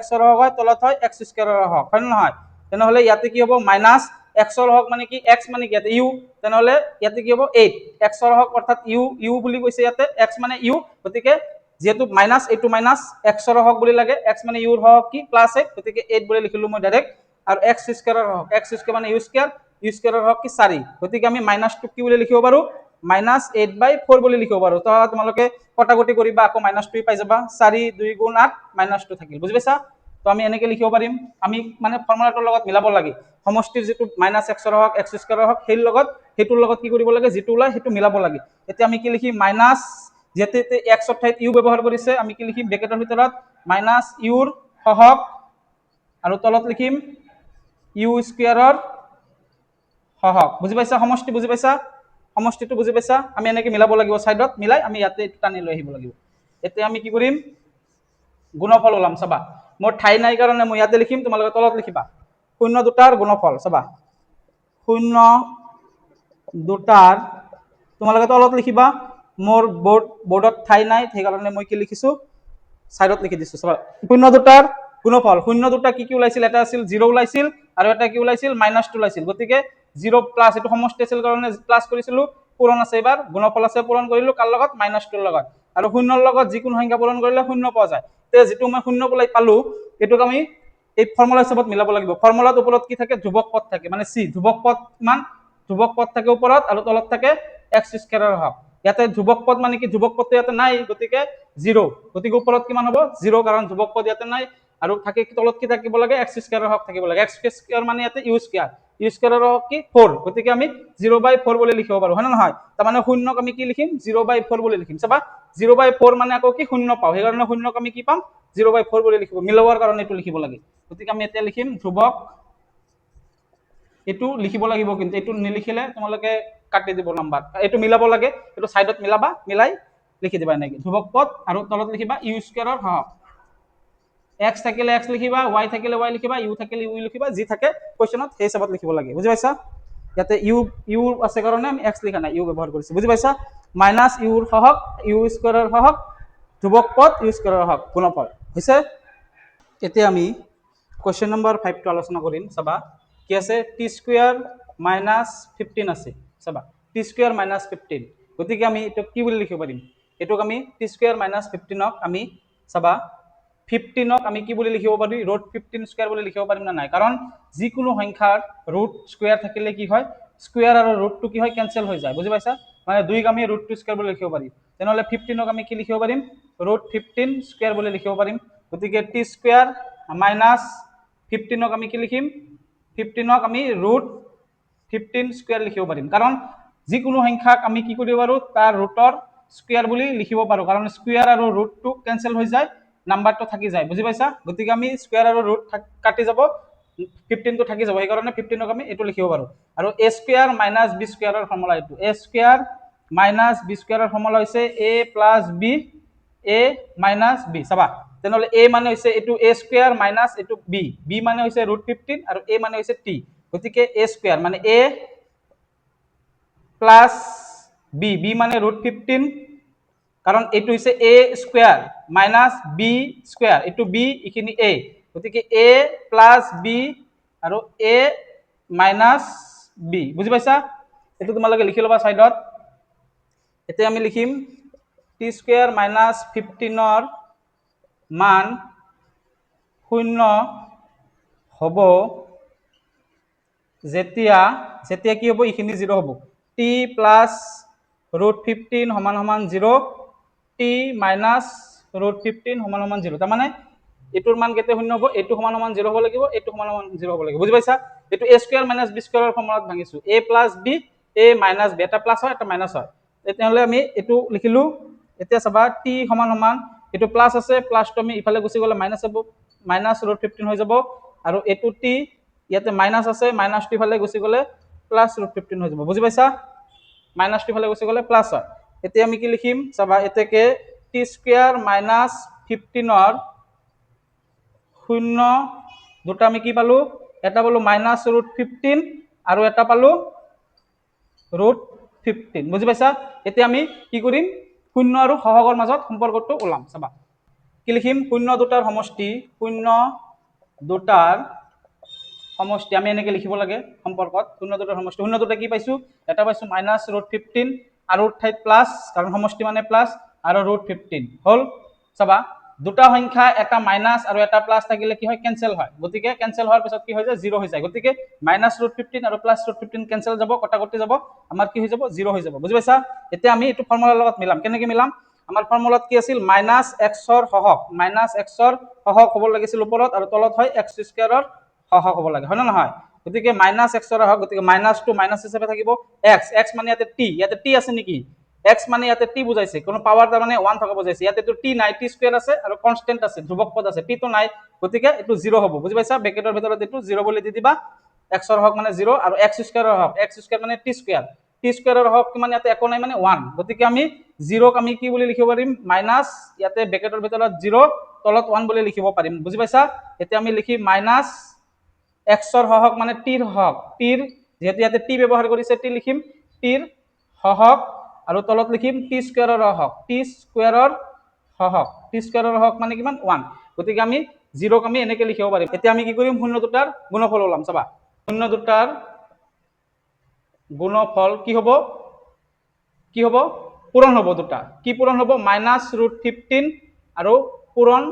-xৰ সহগ হয়, তলত হয় x স্কয়াৰৰ সহগ, হয় নে নহয়? তেনেহ'লে ইয়াতে কি হ'ব, -xৰ সহগ মানে কি, x মানে কি ইয়াতে u, তেনেহ'লে ইয়াতে কি হ'ব 8, xৰ সহগ অৰ্থাৎ u বুলি কৈছে ইয়াতে, x মানে u, গতিকে যেহেতু মাইনাছ, এইটো মাইনাছ, xৰ সহগ বুলি লাগে, x মানে u ৰ সহগ কি +8, গতিকে 8 বুলি লিখিলো মই ডাইৰেক্ট। আৰু x স্কয়াৰৰ সহগ, x স্কয়াৰ মানে u স্কয়াৰৰ সহগ কি 4, গতিকে আমি -2 কি বুলি লিখিব পাৰো, -8/4 বুলি লিখিব পাৰো। তো তোমালোকে কটাকটি কৰিবা, আকৌ -2 পাই যাবা, 4 2 গুণ 8 -2 থাকিল। বুজি পাইছা? তো আমি এনেকে লিখিব পাৰিম, আমি মানে ফৰ্মুলাটোৰ লগত মিলাব লাগে, সমষ্টিৰ যিটো -xৰ সহগ x স্কয়াৰৰ সহগ সেইটোৰ লগত কি কৰিব লাগে, যিটো ওলাই সেইটো মিলাব লাগে। এতিয়া আমি কি লিখিম, মাইনাছ, যেহেতু x ৰ ঠাইত u ব্যৱহাৰ কৰিছে, আমি কি লিখিম, ব্ৰেকেটৰ ভিতৰত -u ৰ সহগ আৰু তলত লিখিম u স্কয়াৰৰ সহগ। বুজি পাইছা? সমষ্টি বুজি পাইছা? সমষ্টিটো বুজি পাইছা? আমি এনেকে মিলাব লাগিব, সাইডত মিলাই আমি ইয়াতে টানি লৈ আহিব লাগিব। এতিয়া আমি কি কৰিম, গুণফল ওলাম। চাবা, মোৰ ঠাই নাই কাৰণে মই ইয়াতে লিখিম, তোমালোকে তলত লিখিবা, শূন্য দুটাৰ গুণফল। চাবা, শূন্য দুটাৰ, তোমালোকে তলত লিখিবা, মোৰ বৰ্ডত ঠাই নাই, সেইকাৰণে মই কি লিখিছো, সাইডত লিখি দিছো। চাবা, শূন্য দুটাৰ গুণফল, শূন্য দুটা কি ওলাইছিল, এটা আছিল 0 ওলাইছিল আৰু এটা কি ওলাইছিল, -2 ওলাইছিল। গতিকে 0 প্লাছ, এইটো সমষ্টি আছিল কাৰণে প্লাছ কৰিছিলো, পূৰণ আছে এবাৰ, গুণফল আছে পূৰণ কৰিলো, কাৰ লগত, -2 লগত। আৰু শূন্যৰ লগত যিকোনো সংখ্যা পূৰণ কৰিলে শূন্য পোৱা যায়। তে যিটো মই শূন্য পালো, এইটোক আমি এই ফৰ্মুলা হিচাপত মিলাব লাগিব। ফৰ্মুলাত ওপৰত কি থাকে, ধ্ৰুৱক পদ থাকে, মানে চি, ধ্ৰুৱক পদ মান, ধ্ৰুৱক পদ থাকে ওপৰত আৰু তলত থাকে x স্কয়াৰৰ সহগ। ইয়াতে ধ্ৰুৱক পদ মানে কি, ধ্ৰুৱক পদটো ইয়াতে নাই, গতিকে 0, গতিকে ওপৰত কিমান হ'ব, 0, কাৰণ ধ্ৰুৱক পদ ইয়াতে নাই, আৰু থাকে তলত কি থাকিব লাগে, x স্কয়াৰৰ সহগ থাকিব লাগে। x স্কয়াৰ মানে ইয়াতে u স্কয়াৰৰ সহগ কি 4, গতিকে আমি 0/4 বুলি লিখিব পাৰো, হয় নে নহয়? তাৰমানে শূন্যক আমি কি লিখিম, 0/4 বুলি লিখিম। চাবা, 0/4 মানে আকৌ কি, শূন্য পাওঁ, সেইকাৰণে শূন্যক আমি কি পাম, 0/4 বুলি লিখিব, মিলাবৰ কাৰণে এইটো লিখিব লাগে। গতিকে আমি এতিয়া লিখিম ধ্ৰুৱক, এইটো লিখিব লাগিব, কিন্তু এইটো নিলিখিলে তোমালোকে কাটি দিব নাম্বাৰ। এইটো মিলাব লাগে, এইটো সাইডত মিলাবা, মিলাই লিখি দিবা এনেকে, ধ্ৰুৱক পদ আৰু তলত লিখিবা u স্কয়াৰৰ সহগ। x থাকিলে x লিখিবা, y থাকিলে y লিখিবা, u থাকিলে u লিখিবা, যি থাকে কোৱেশ্চনত সেই হিচাপত লিখিব লাগে। বুজি পাইছা? ইয়াতে u আছে কাৰণে আমি x লিখা নাই, u ব্যৱহাৰ কৰিছো। বুজি পাইছা? -u ৰ সহগ, u স্কয়াৰৰ সহগ, ধ্ৰুৱক পদ u স্কয়াৰৰ সহগ, গুণফল হৈছে। এতিয়া আমি কোৱেশ্চন নম্বৰ 5 টো আলোচনা কৰিম। চাবা, কি আছে, t² - 15 আছে। চাবা, t² - 15, গতিকে আমি এইটো কি বুলি লিখিব পাৰিম, এইটোক আমি t² - 15ক আমি, চাবা, 15ক আমি কি বুলি লিখিব পাৰিম, √15² বুলি লিখিব পাৰিম না নাই? কাৰণ যিকোনো সংখ্যাৰ ৰুট স্কয়াৰ থাকিলে কি হয়, স্কয়াৰ আৰু ৰুটটো কি হয়, কেনসেল হৈ যায়। বুজি পাইছা? মানে 2ক আমি √2² বুলি লিখিব পাৰিম। তেনেহ'লে 15ক আমি কি লিখিব পাৰিম, √15² বুলি লিখিব পাৰিম। গতিকে t² - 15ক আমি কি লিখিম, 15ক আমি √15² লিখিব পাৰিম। কাৰণ যিকোনো সংখ্যাক আমি কি কৰিব পাৰো, তাৰ ৰুটৰ স্কয়াৰ বুলি লিখিব পাৰো, কাৰণ স্কয়াৰ আৰু ৰুটটো কেনসেল হৈ যায়, নাম্বাৰটো থাকি যায়। বুজি পাইছা? গতিকে আমি স্কয়াৰ আৰু ৰুট কাটি যাব, 15টো থাকি যাব, সেইকাৰণে 15ক আমি এইটো লিখিব পাৰো। আৰু a² - b² ৰ ফৰ্মুলা এইটো, a² - b² ৰ ফৰ্মুলা হৈছে a + b, a - b। চাবা, তেনেহ'লে a মানে হৈছে এইটো a² মাইনাছ এইটো b মানে হৈছে √15 আৰু a মানে হৈছে t, গতিকে a² মানে a প্লাছ b মানে √15, কাৰণ এইটো হৈছে a² মাইনাছ b², এইটো b, এইখিনি a, গতিকে a + b আৰু a - b। বুজি পাইছা? এইটো তোমালোকে লিখি ল'বা সাইডত। এতিয়া আমি লিখিম t² - 15ৰ মান 0 হ'ব যেতিয়া কি হ'ব, এইখিনি 0 হ'ব, t + √15 = 0, t মাইনাছ ৰুট 15 সমান সমান 0 তাৰমানে এটোৰ মান কেতে শূন্য হ'ব এটো সমান সমান 0 হ'ব লাগিব এটো সমান সমান 0 হ'ব লাগিব বুজি পাইছা এটো a square minus b স্কয়াৰৰ ফৰ্মুলাত ভাঙিছো a plus b a minus b এটা প্লাছ হয় এটা মাইনাছ হয় তেতিয়াহলে আমি এটো লিখিলো এতিয়া চাবা t সমান সমান এটো প্লাছ আছে প্লাছটো আমি ইফালে গুছি গলে মাইনাছ হ'ব মাইনাছ ৰুট 15 হৈ যাব আৰু এটো t ইয়াতে মাইনাছ আছে মাইনাছটো ইফালে গুছি গলে প্লাছ ৰুট 15 হৈ যাব বুজি পাইছা মাইনাছটো ইফালে গুছি গলে প্লাছ হয় এতিয়া আমি কি লিখিম চাবা এতেকে t স্কয়াৰ মাইনাছ 15 ৰ শূন্য দুটা আমি কি পালো এটা পালো মাইনাছ ৰুট 15 আৰু এটা পালো ৰুট 15 বুজি পাইছা এতিয়া আমি কি কৰিম শূন্য আৰু সহগৰ মাজত সম্পৰ্কটো ওলাম চাবা কি লিখিম শূন্য দুটাৰ সমষ্টি শূন্য দুটাৰ সমষ্টি আমি এনেকে লিখিব লাগে সম্পৰ্কত শূন্য দুটাৰ সমষ্টি শূন্য দুটা কি পাইছো এটা পাইছো মাইনাছ ৰুট 15 আৰু ঠাইত প্লাছ কাৰণ সমষ্টি মানে প্লাছ আৰু ৰুট 15 হল চাবা দুটা সংখ্যা এটা মাইনাছ আৰু এটা প্লাছ থাকিলে কি হয় কেনসেল হয় গতিকে কেনসেল হোৱাৰ পিছত কি হৈ যায় 0 হৈ যায় গতিকে মাইনাছ ৰুট 15 আৰু প্লাছ ৰুট 15 কেনসেল যাব কটাকটি যাব আমাৰ কি হৈ যাব 0 হৈ যাব বুজি পাইছা এতিয়া আমি এটো ফৰ্মুলাৰ লগত মিলাম কেনেকৈ মিলাম আমাৰ ফৰ্মুলাত কি আছিল মাইনাছ x ৰ হহক মাইনাছ x ৰ হহক হ'ব লাগিছিল ওপৰত আৰু তলত হয় x স্কয়াৰৰ হহক হ'ব লাগে হয় না নহয় গতিকে মাইনাছ x ৰ হহক গতিকে মাইনাছ টু মাইনাছ হিচাপে থাকিব x x মানে ইয়াতে t আছে নেকি x মানে ইয়াতে t বুজাইছে কোনো পাৱাৰ তাৰ মানে 1 থকা বুজাইছে ইয়াতে তো t নাই t স্কয়াৰ আছে আৰু কনস্ট্যান্ট আছে ধ্ৰুবক পদ আছে t তো নাই গতিকে এটো 0 হ'ব বুজি পাইছা ব্ৰেকেটৰ ভিতৰত এটো 0 বুলি দি দিবা x ৰ হক মানে 0 আৰু x স্কয়াৰৰ হক x স্কয়াৰ মানে t স্কয়াৰ t স্কয়াৰৰ হক কিমান ইয়াতে একো নাই মানে 1 গতিকে আমি 0 ক আমি কি বুলি লিখিব পাৰিম মাইনাছ ইয়াতে ব্ৰেকেটৰ ভিতৰত 0 তলত 1 বুলি লিখিব পাৰিম বুজি পাইছা এতিয়া আমি লিখি মাইনাছ x ৰ হহক মানে t ৰ হহক t ৰ যেহেতু ইয়াতে t ব্যৱহাৰ কৰিছে t লিখিম t ৰ হহক আৰু তলত লিখিম t স্কয়াৰৰ হহক t স্কয়াৰৰ হহক t স্কয়াৰৰ হহক মানে কিমান 1 গতিকে আমি 0 ক আমি এনেকৈ লিখিব পাৰিম এতিয়া আমি কি কৰিম শূন্য দুটাৰ গুণফল ওলাম চাবা শূন্য দুটাৰ গুণফল কি হ'ব পূৰণ হ'ব দুটা কি পূৰণ হ'ব মাইনাছ ৰুট 15 আৰু পূৰণ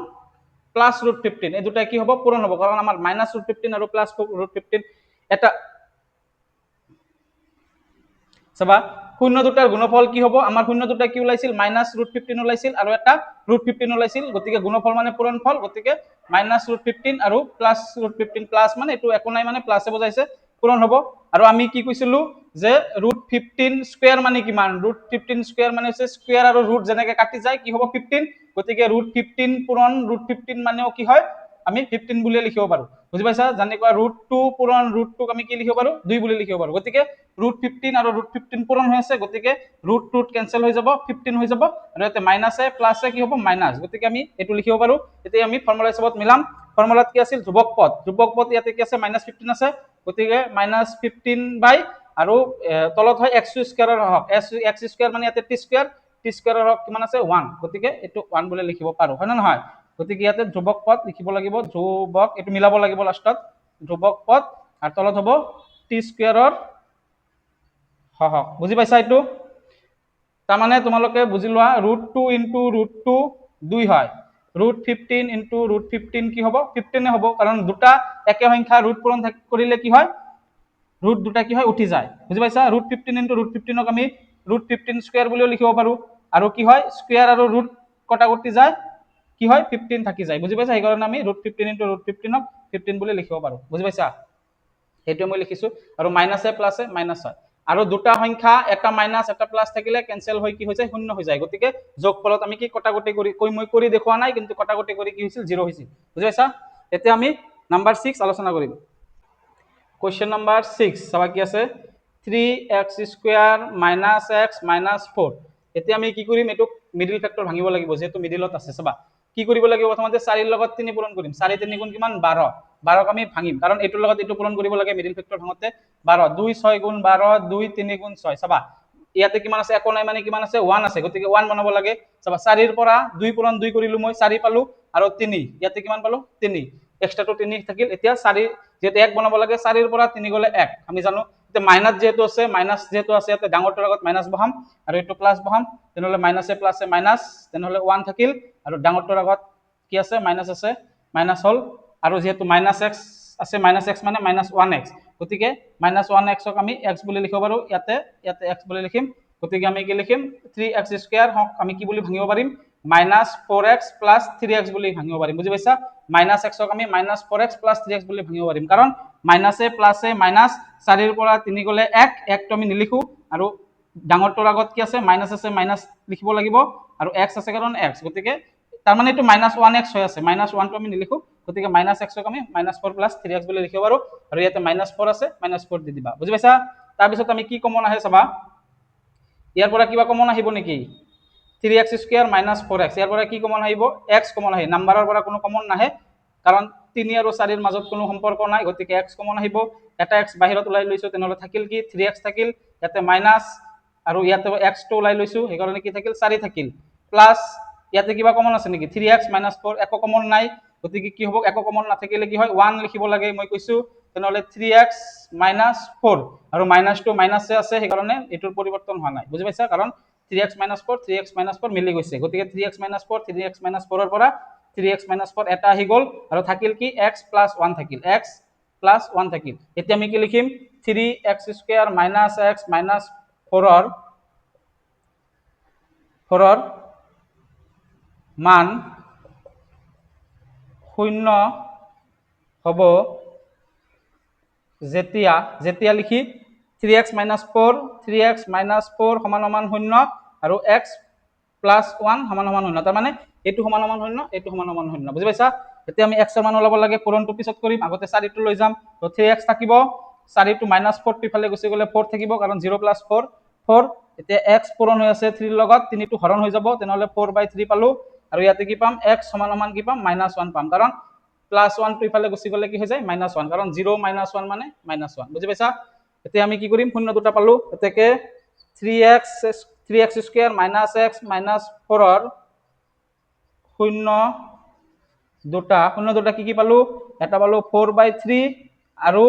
প্লাস ৰুট 15 এই দুটা কি হ'ব পূৰণ হ'ব কাৰণ আমাৰ মাইনাছ ৰুট 15 আৰু প্লাস ৰুট 15 এটা চাবা শূন্য দুটাৰ গুণফল কি হ'ব আমাৰ শূন্য দুটা কি ওলাইছিল মাইনাছ ৰুট 15 ওলাইছিল আৰু এটা ৰুট 15 ওলাইছিল গতিকে গুণফল মানে পূৰণফল গতিকে মাইনাছ ৰুট 15 আৰু প্লাস ৰুট 15 প্লাস মানে এটো একো নাই মানে প্লাসে বুজাইছে পূৰণ হ'ব আৰু আমি কি কৈছিলো যে ৰুট 15 স্কয়াৰ মানে কিমান ৰুট 15 স্কয়াৰ মানে হৈছে স্কয়াৰ আৰু ৰুট যেনেকৈ কাটি যায় কি হ'ব 15 গতিকে ৰুট 15 পূৰণ ৰুট 15 মানেও কি হয় আমি 15 বুলি লিখিব পাৰো বুজি পাইছা জানিবা ৰুট 2 পূৰণ ৰুট 2 আমি কি লিখিব পাৰো 2 বুলি লিখিব পাৰো গতিকে ৰুট 15 আৰু ৰুট 15 পূৰণ হৈ আছে গতিকে ৰুট 2 কেনসেল হৈ যাব 15 হৈ যাব আৰু এতে মাইনাসে প্লাসে কি হ'ব মাইনাস গতিকে আমি এটো লিখিব পাৰো এতিয়া আমি ফৰ্মুলা হিচাপত মিলাম ফৰ্মুলাত কি আছিল ধ্ৰুবক পদ ইয়াতে কি আছে -15 আছে গতিকে -15 বাই আৰু তলত হয় x স্কয়াৰৰ হক x স্কয়াৰ মানে ইয়াতে t স্কয়াৰৰ হক কিমান আছে 1 গতিকে এটো 1 বুলি লিখিব পাৰো হয় না নহয় গতিকে ইয়াতে ধ্ৰুবক পদ লিখিব লাগিব ধ্ৰুবক এটো মিলাব লাগিব লাষ্টত ধ্ৰুবক পদ আৰু তলত হ'ব t স্কয়াৰৰ হহক বুজি পাইছা এটো তাৰ মানে তোমালোকে বুজি লোৱা √2 * √2 2 হয় √15 * √15 কি হ'ব 15 হ'ব কাৰণ দুটা একে সংখ্যা ৰুট পূৰণ কৰিলে কি হয় ৰুট দুটা কি হয় উঠি যায় বুজি পাইছা √15 * √15 ক আমি √15 স্কয়াৰ বুলিও লিখিব পাৰো আৰু কি হয় স্কয়াৰ আৰু ৰুট কটাকটি যায় কি হয় 15 থাকি যায় বুজি পাইছা এই কাৰণে আমি √15 * √15 ক 15 বুলি লিখিব পাৰো বুজি পাইছা এইটো মই লিখিছো আৰু মাইনাসে প্লাসে মাইনাস হয় আৰু দুটা সংখ্যা এটা মাইনাস এটা প্লাস থাকিলে কেনসেল হৈ কি হৈ যায় শূন্য হৈ যায় গতিকে যোগফলত আমি কি কটাকটি কৰি মই কৰি দেখুৱা নাই কিন্তু কটাকটি কৰি কি হৈছিল 0 হৈছিল বুজি পাইছা এতিয়া আমি নাম্বাৰ 6 আলোচনা কৰিম কোৱেশ্চন নাম্বাৰ 6 চাবা কি আছে 3x স্কয়াৰ - x - 4 এতিয়া আমি কি কৰিম এটো মিডল ফেক্টৰ ভাঙিব লাগিব যেটো মিডলত আছে চাবা কি কৰিব লাগিব প্ৰথমতে 4 ৰ লগত 3 পূৰণ কৰিম 4 3 গুণ কিমান 12 12 ক আমি ভাঙিম কাৰণ এটোৰ লগত এটো পূৰণ কৰিব লাগে মিডল ফেক্টৰ ভাঙতে 12 2 6 গুণ 12 2 3 গুণ 6 চাবা ইয়াতে কিমান আছে একো নাই মানে কিমান আছে 1 আছে গতিকে 1 বনাব লাগে চাবা 4 ৰ পৰা 2 পূৰণ 2 কৰিলো মই 4 পালো আৰু 3 ইয়াতে কিমান পালো 3 এক্সট্ৰাটো 3 থাকিল এতিয়া 4 যেতে 1 বনাব লাগে 4 ৰ পৰা 3 গলে 1 আমি জানো তে মাইনাস যেহেতু আছে ইয়াতে ডাঙৰটোৰ আগত মাইনাস বহাম আৰু এটো প্লাস বহাম তেনেহলে মাইনাসে প্লাসে মাইনাস তেনেহলে 1 থাকিল আৰু ডাঙৰটোৰ আগত কি আছে মাইনাস আছে মাইনাস হল আৰু যেহেতু -x আছে -x মানে -1x গতিকে -1x ক আমি x বুলি লিখিব পাৰো ইয়াতে x বুলি লিখিম গতিকে আমি কি লিখিম 3x স্কয়াৰ হক আমি কি বুলি ভাঙিব পাৰিম -4x + 3x বুলি ভাঙিব পাৰিম বুজি পাইছা -x ক আমি -4x + 3x বুলি ভাঙিব পাৰিম কাৰণ মাইনাসে প্লাসে মাইনাস 4 ৰ পৰা 3 গলে 1 1 টো আমি নিলিখো আৰু ডাঙৰটোৰ আগত কি আছে মাইনাস আছে মাইনাস লিখিব লাগিব আৰু x আছে কাৰণ x গতিকে তাৰ মানে এটো -1x হৈ আছে -1 টো আমি নিলিখো গতিকে -x ক আমি -4 + 3x বুলি লিখিব পাৰো আৰু ইয়াতে -4 আছে -4 দি দিবা বুজি পাইছা তাৰ পিছত আমি কি কমন আহে চাবা ইয়াৰ পৰা কিবা কমন আহিব নেকি 3x স্কয়াৰ -4x ইয়াৰ পৰা কি কমন আহিব x কমন আহে নাম্বাৰৰ পৰা কোনো কমন নাহে কাৰণ 3 আৰু 4 ৰ মাজত কোনো সম্পৰ্ক নাই গতিকে x কমন আহিব এটা x বাহিৰত ওলাই লৈছো তেনেহলে থাকিল কি 3x থাকিল ইয়াতে মাইনাস আৰু ইয়াতে x টো ওলাই লৈছো সেইকাৰণে কি থাকিল 4 থাকিল প্লাস ইয়াতে কিবা কমন আছে নেকি 3x - 4 একো কমন নাই গতিকে কি হ'ব একো কমন নাথাকিলে কি হয় 1 লিখিব লাগে মই কৈছো তেনেহলে 3x - 4 আৰু -2 মাইনাসে আছে সেইকাৰণে এটোৰ পৰিৱৰ্তন হোৱা নাই বুজি পাইছা কাৰণ 3x - 4 3x - 4 মিলি গৈছে গতিকে 3x - 4 3x - 4 ৰ পৰা 3x - 4 এটা আহি গল আৰু থাকিল কি x + 1 থাকিল x + 1 থাকিল এতিয়া আমি কি লিখিম 3x স্কয়ার - x - 4 ৰ মান 0 হ'ব যেতিয়া যেতিয়া লিখি 3x - 4 3x - 4 সমান 0 আৰু x + 1 সমান 0 তাৰ মানে এটো সমান 0 এটো সমান 0 বুজি পাইছা এতিয়া আমি x ৰ মান ওলাব লাগে পূৰণটো পিছত কৰিম আগতে 4 টো লৈ যাম তো 3x থাকিব 4 টো -4 টো ইফালে গুচি গলে 4 থাকিব কাৰণ 0 + 4 4 এতিয়া x পূৰণ হৈ আছে 3 ৰ লগত 3 টো হৰণ হৈ যাব তেনেহলে 4/3 পালো আৰু ইয়াতে কি পাম x সমান কি পাম -1 পাম কাৰণ +1 টো ইফালে গুচি গলে কি হৈ যায় -1 কাৰণ 0 - 1 মানে -1 বুজি পাইছা এতিয়া আমি কি কৰিম শূন্য দুটা পালো এতেকে 3x স্কয়াৰ - x - 4 ৰ শূন্য দুটা কি পালো এটা পালো 4/3 আৰু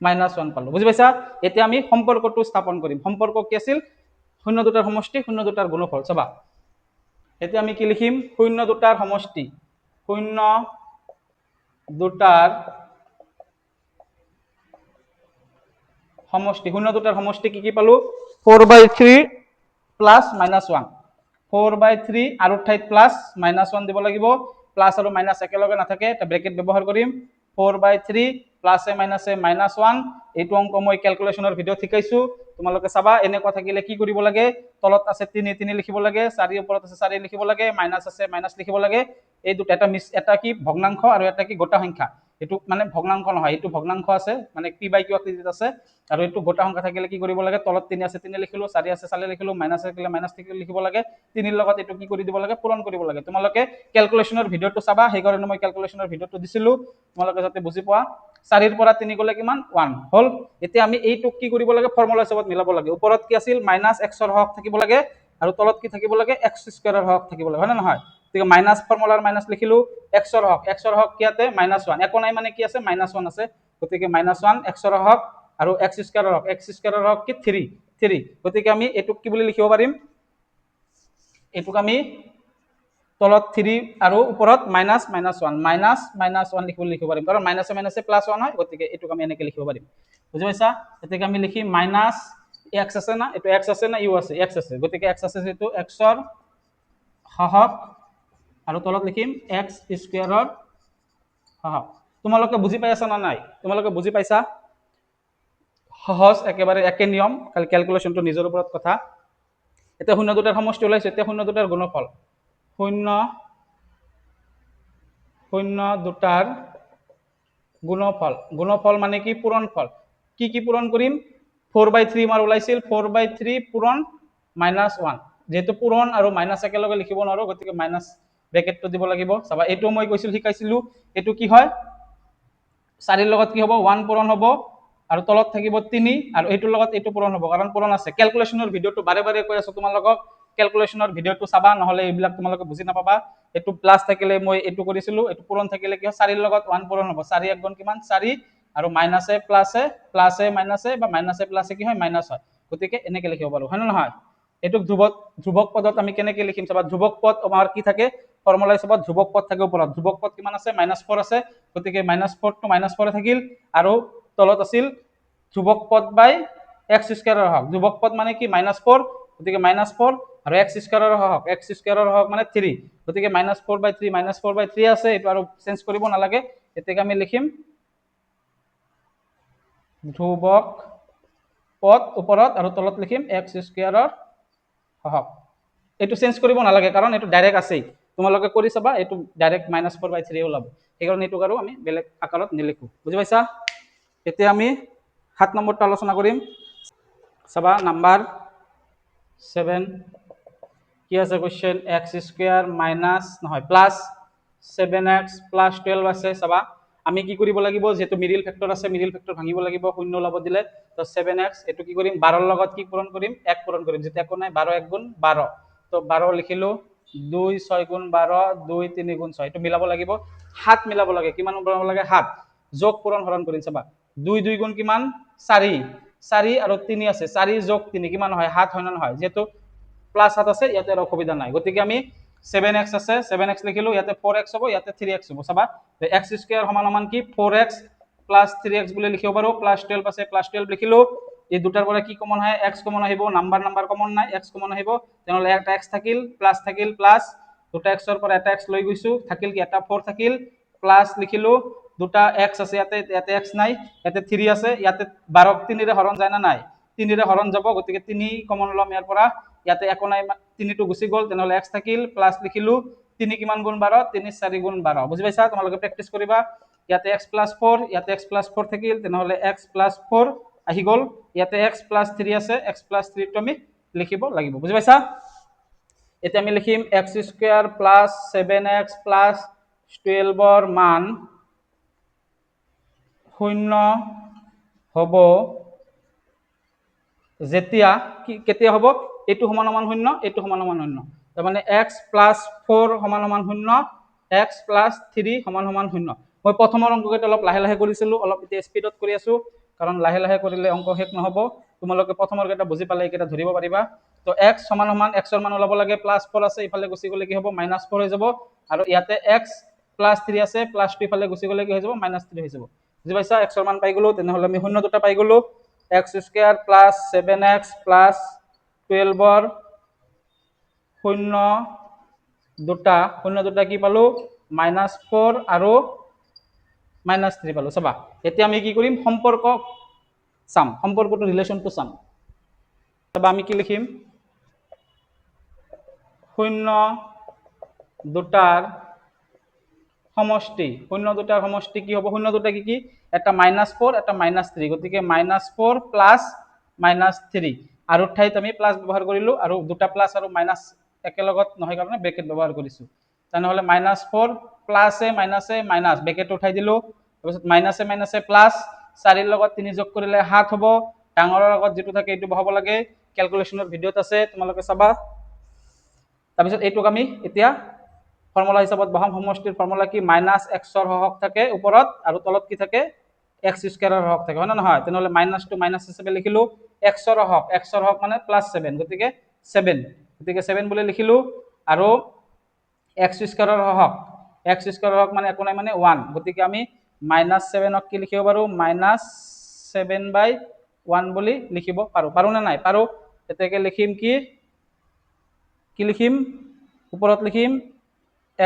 -1 পালো বুজি পাইছা এতিয়া আমি সম্পৰ্কটো স্থাপন কৰিম সম্পৰ্ক কি আছিল শূন্য দুটাৰ সমষ্টি শূন্য দুটাৰ গুণফল চাবা এতিয়া আমি কি লিখিম শূন্য দুটাৰ সমষ্টি শূন্য দুটাৰ সমষ্টি কি পালো 4/3 প্লাস -1 4/3 আৰু ঠাইত প্লাস -1 দিব লাগিব প্লাস আৰু মাইনাস একেলগে নাথাকে এটা ব্ৰেকেট ব্যৱহাৰ কৰিম 4/3 প্লাসে মাইনাসে -1 এইটো অংক মই ক্যালকুলেশনৰ ভিডিও শিকাইছো তোমালোকে চাবা এনেকুৱা থাকিলে কি কৰিব লাগে তলত আছে 3 লিখিব লাগে 4 ওপৰত আছে 4 লিখিব লাগে মাইনাস আছে মাইনাস লিখিব লাগে এই দুটা এটা কি ভগ্নাংশ আৰু এটা কি গোটা সংখ্যা এটো মানে ভগ্নাংশ নহয় এটো ভগ্নাংশ আছে মানে p/q আকৃতিত আছে আৰু এটো গোটা সংখ্যা থাকিলে কি কৰিব লাগে তলত 3 আছে 3 লিখিলো 4 আছে 4 লিখিলো মাইনাস থাকিলে মাইনাস লিখিব লাগে 3 ৰ লগত এটো কি কৰি দিব লাগে পূৰণ কৰিব লাগে তোমালোকে ক্যালকুলেশনৰ ভিডিওটো চাবা সেইকাৰণে মই ক্যালকুলেশনৰ ভিডিওটো দিছিলো তোমালোকে যাতে বুজি পোৱা 4 ৰ পৰা 3 গলে কিমান 1 হল এতিয়া আমি এইটো কি কৰিব লাগে ফৰ্মুলা হিচাপত মিলাব লাগে ওপৰত কি আছিল -x ৰ হক থাকিব লাগে আৰু তলত কি থাকিব লাগে x স্কয়াৰৰ হক থাকিব লাগে হয় না নহয় ঠিক মাইনাস ফৰ্মুলাৰ মাইনাস লিখিলো x ৰ হক কিয়াতে -1 একো নাই মানে কি আছে -1 আছে গতিকে -1 x ৰ হক আৰু x স্কয়াৰৰ হক কি 3 গতিকে আমি এটুক কি বুলি লিখিব পাৰিম এটুক আমি তলত 3 আৰু ওপৰত -1 লিখিব পাৰিম কাৰণ মাইনাসে মাইনাসে +1 হয় গতিকে এটুক আমি এনেকৈ লিখিব পাৰিম বুজি পাইছা এতেকে আমি লিখিম -x আছে না এটো x আছে না u আছে x আছে গতিকে x আছে যেটো x ৰ হক আৰু তলত লিখিম x স্কয়াৰৰ হক তোমালোকে বুজি পাইছা না নাই তোমালোকে বুজি পাইছা সহজ একেবাৰে একে নিয়ম খালি ক্যালকুলেশনটো নিজৰ ওপৰত কথা এটা শূন্য দুটাৰ সমষ্টি ওলাইছে এটা শূন্য দুটাৰ গুণফল শূন্য দুটাৰ গুণফল মানে কি পূৰণফল কি পূৰণ কৰিম 4/3 মাৰ ওলাইছিল 4/3 পূৰণ -1 যেহেতু পূৰণ আৰু মাইনাস একেলগে লিখিব নোৱাৰো গতিকে মাইনাস ব্ৰেকেটটো দিব লাগিব চাবা এটো মই কৈছিল শিকাইছিলো এটো কি হয় 4 ৰ লগত কি হ'ব 1 পূৰণ হ'ব আৰু তলত থাকিব 3 আৰু এইটোৰ লগত এইটো পূৰণ হ'ব কাৰণ পূৰণ আছে ক্যালকুলেশনৰ ভিডিওটো বাৰে বাৰে কৈ আছো তোমালোকক ক্যালকুলেশনৰ ভিডিওটো চাবা নহলে এইবিলাক তোমালোকে বুজি নাপাবা এটো প্লাস থাকিলে মই এটো কৰিছিলো এটো পূৰণ থাকিলে কি 4 ৰ লগত 1 পূৰণ হ'ব 4 * 1 কিমান 4 আৰু মাইনাসে প্লাসে মাইনাসে বা মাইনাসে প্লাসে কি হয় মাইনাস হয় গতিকে এনেকৈ লিখিব পাৰো হয় না নহয় এটুক ধ্ৰুবক পদত আমি কেনেকৈ লিখিম চাবা ধ্ৰুবক পদ আমাৰ কি থাকে ফৰ্মুলা হিচাপত ধ্ৰুবক পদ থাকে ওপৰত ধ্ৰুবক পদ কিমান আছে -4 আছে গতিকে -4 টো -4 থাকিল আৰু তলত আছিল ধ্ৰুবক পদ বাই এক্স স্কোয়াৰৰ হওক, ধ্ৰুৱক পদ মানে কি -4, গতিকে -4 আৰু এক্স স্কোয়াৰৰ হওক, এক্স স্কোয়াৰৰ হওক মানে 3, গতিকে -4/3 -4/3 আছে, এইটো আৰু চেঞ্জ কৰিব নালাগে। গতিকে আমি লিখিম ধ্ৰুৱক পদ ওপৰত আৰু তলত লিখিম এক্স স্কোয়াৰৰ হওক। এইটো চেঞ্জ কৰিব নালাগে কাৰণ এইটো ডাইৰেক্ট আছেই, তোমালোকে কৰি চাবা, এইটো ডাইৰেক্ট -4/3 ওলাব, সেইকাৰণে এইটোক আৰু আমি বেলেগ আকাৰত নিলিখো। বুজি পাইছা? এতিয়া আমি 7 নম্বৰটো আলোচনা কৰিম। চাবা নাম্বাৰ 7 কি আছে কোৱেশ্চন, এক্স স্কোয়াৰ মাইনাছ নহয় প্লাছ 7x প্লাছ 12 আছে। চাবা আমি কি কৰিব লাগিব, যেহেতু মিডিল ফেক্টৰ আছে, মিডিল ফেক্টৰ ভাঙিব লাগিব, শূন্য ওলাব দিলে, তো 7x এইটো কি কৰিম 12 ৰ লগত কি পূৰণ কৰিম, 1 পূৰণ কৰিম, যেতিয়া একো নাই 12 1 গুণ 12, তো 12 লিখিলো, 2 6 গুণ 12, 2 3 গুণ 6, এইটো মিলাব লাগিব, 7 মিলাব লাগে, কিমান মিলাব লাগে 7, যোগ পূৰণ হৰণ কৰিম। চাবা 2 2 গুণ কিমান 4, 4 আৰু 3 আছে, 4 যোগ 3 কিমান হয় 7 হয় না নহয়, যেহেতু প্লাস 7 আছে ইয়াতে আর অসুবিধা নাই, গতিকে আমি 7x আছে 7x লিখিলো, ইয়াতে 4x হ'ব, ইয়াতে 3x হ'ব। চাবা x স্কয়ার সমান সমান কি 4x প্লাস 3x বুলি লিখিব পাৰো, প্লাস 12 আছে প্লাস 12 লিখিলো, এই দুটাৰ পৰা কি কমন হয় x কমন আহিব, নাম্বাৰ কমন নাই, x কমন আহিব, তেনেহলে একটা x থাকিল প্লাস দুটা x ৰ পৰা এটা x লৈ গৈছো, থাকিল কি এটা 4 থাকিল, প্লাস লিখিলো, দুটা x আছে ইয়াতে x নাই, ইয়াতে 3 আছে, ইয়াতে 12 3 ৰে হৰণ যায় না নাই, 3 ৰে হৰণ যাব, গতিকে 3 কমন লম ইয়াৰ পৰা, ইয়াতে একো নাই 3 টো গুচি গ'ল, তেনেহলে x থাকিল, প্লাস লিখিলো 3 কিমান গুণ 12, 3 4 গুণ 12। বুজি পাইছা? তোমালোকে প্ৰেক্টিস কৰিবা, ইয়াতে x প্লাস 4, ইয়াতে x প্লাস 4 থাকিল, তেনেহলে x প্লাস 4 আহি গ'ল, ইয়াতে x প্লাস 3 আছে, x প্লাস 3 টো আমি লিখিব লাগিব। বুজি পাইছা? এতিয়া আমি লিখিম x square plus 7x plus 12 ৰ মান 0 হ'ব যেতিয়া কেতিয়া হ'ব, এইটো সমান সমান 0, এইটো সমান সমান 0, তাৰ মানে x প্লাস 4 সমান সমান 0, x প্লাস 3 সমান সমান 0। মই প্ৰথমৰ অংককেইটা অলপ লাহে লাহে কৰিছিলো, অলপ এতিয়া স্পীডত কৰি আছো, কাৰণ লাহে লাহে কৰিলে অংক শেষ নহব, তোমালোকে প্ৰথমৰ কেইটা বুজি পালে এইকেইটা ধৰিব পাৰিবা। তো x সমান সমান x ৰ মান ওলাব লাগে, প্লাস 4 আছে, ইফালে গুচি গলে কি হ'ব -4 হৈ যাব, আৰু ইয়াতে x প্লাস 3 আছে, প্লাস 2 ইফালে গুচি গলে কি হৈ যাব -3 হৈ যাব। বুজি পাইছা? x ৰ মান পাই গলো, তেনেহলে আমি 0 দুটা পাই গলো, x square plus 7x plus 12 ৰ 0 দুটা কি পালো -4 আৰু -3 পালো। চাবা এতিয়া আমি কি কৰিম, সম্পৰ্ক চাম, সম্পৰ্কটো ৰিলেশনটো চাম। চাবা আমি কি লিখিম, 0 দুটাৰ সমষ্টি, 0 দুটাৰ সমষ্টি কি হ'ব, 0 দুটা কি এটা -4 এটা -3, গতিকে -4 প্লাস -3, আৰু ঠাইত আমি প্লাস ব্যৱহাৰ কৰিলো, আৰু দুটা প্লাস আৰু মাইনাস একেলগত নহয় কাৰণে ব্ৰেকেট ব্যৱহাৰ কৰিছো, তেনেহলে -4 প্লাসে মাইনাসে মাইনাস, ব্ৰেকেট উঠাই দিলো, তাৰপিছত মাইনাসে মাইনাসে প্লাস, 4 ৰ লগত 3 যোগ কৰিলে 7 হ'ব, ডাঙৰৰ লগত যেটো থাকে এইটো বহাব লাগে, ক্যালকুলেশনৰ ভিডিওত আছে, তোমালোকে চাবা। তাৰপিছত এইটোক আমি এতিয়া ফৰ্মুলা হিচাপত বহাম, সমষ্টিৰ ফৰ্মুলা কি -x ৰ হৰক থাকে ওপৰত, আৰু তলত কি থাকে x স্কয়াৰৰ হৰক থাকে, হয় না নহয়, তেনেহলে মাইনাস টু মাইনাস হিচাপে লিখিলো, x ৰ হৰক মানে +7, গতিকে 7, গতিকে 7 বুলি লিখিলো, আৰু x স্কয়াৰৰ হৰক মানে একো নাই মানে 1, গতিকে আমি -7 ক কি লিখিব পাৰো -7/1 বুলি লিখিব পাৰো, পাৰো না নাই, পাৰো। এতেকে লিখিম কি লিখিম, ওপৰত লিখিম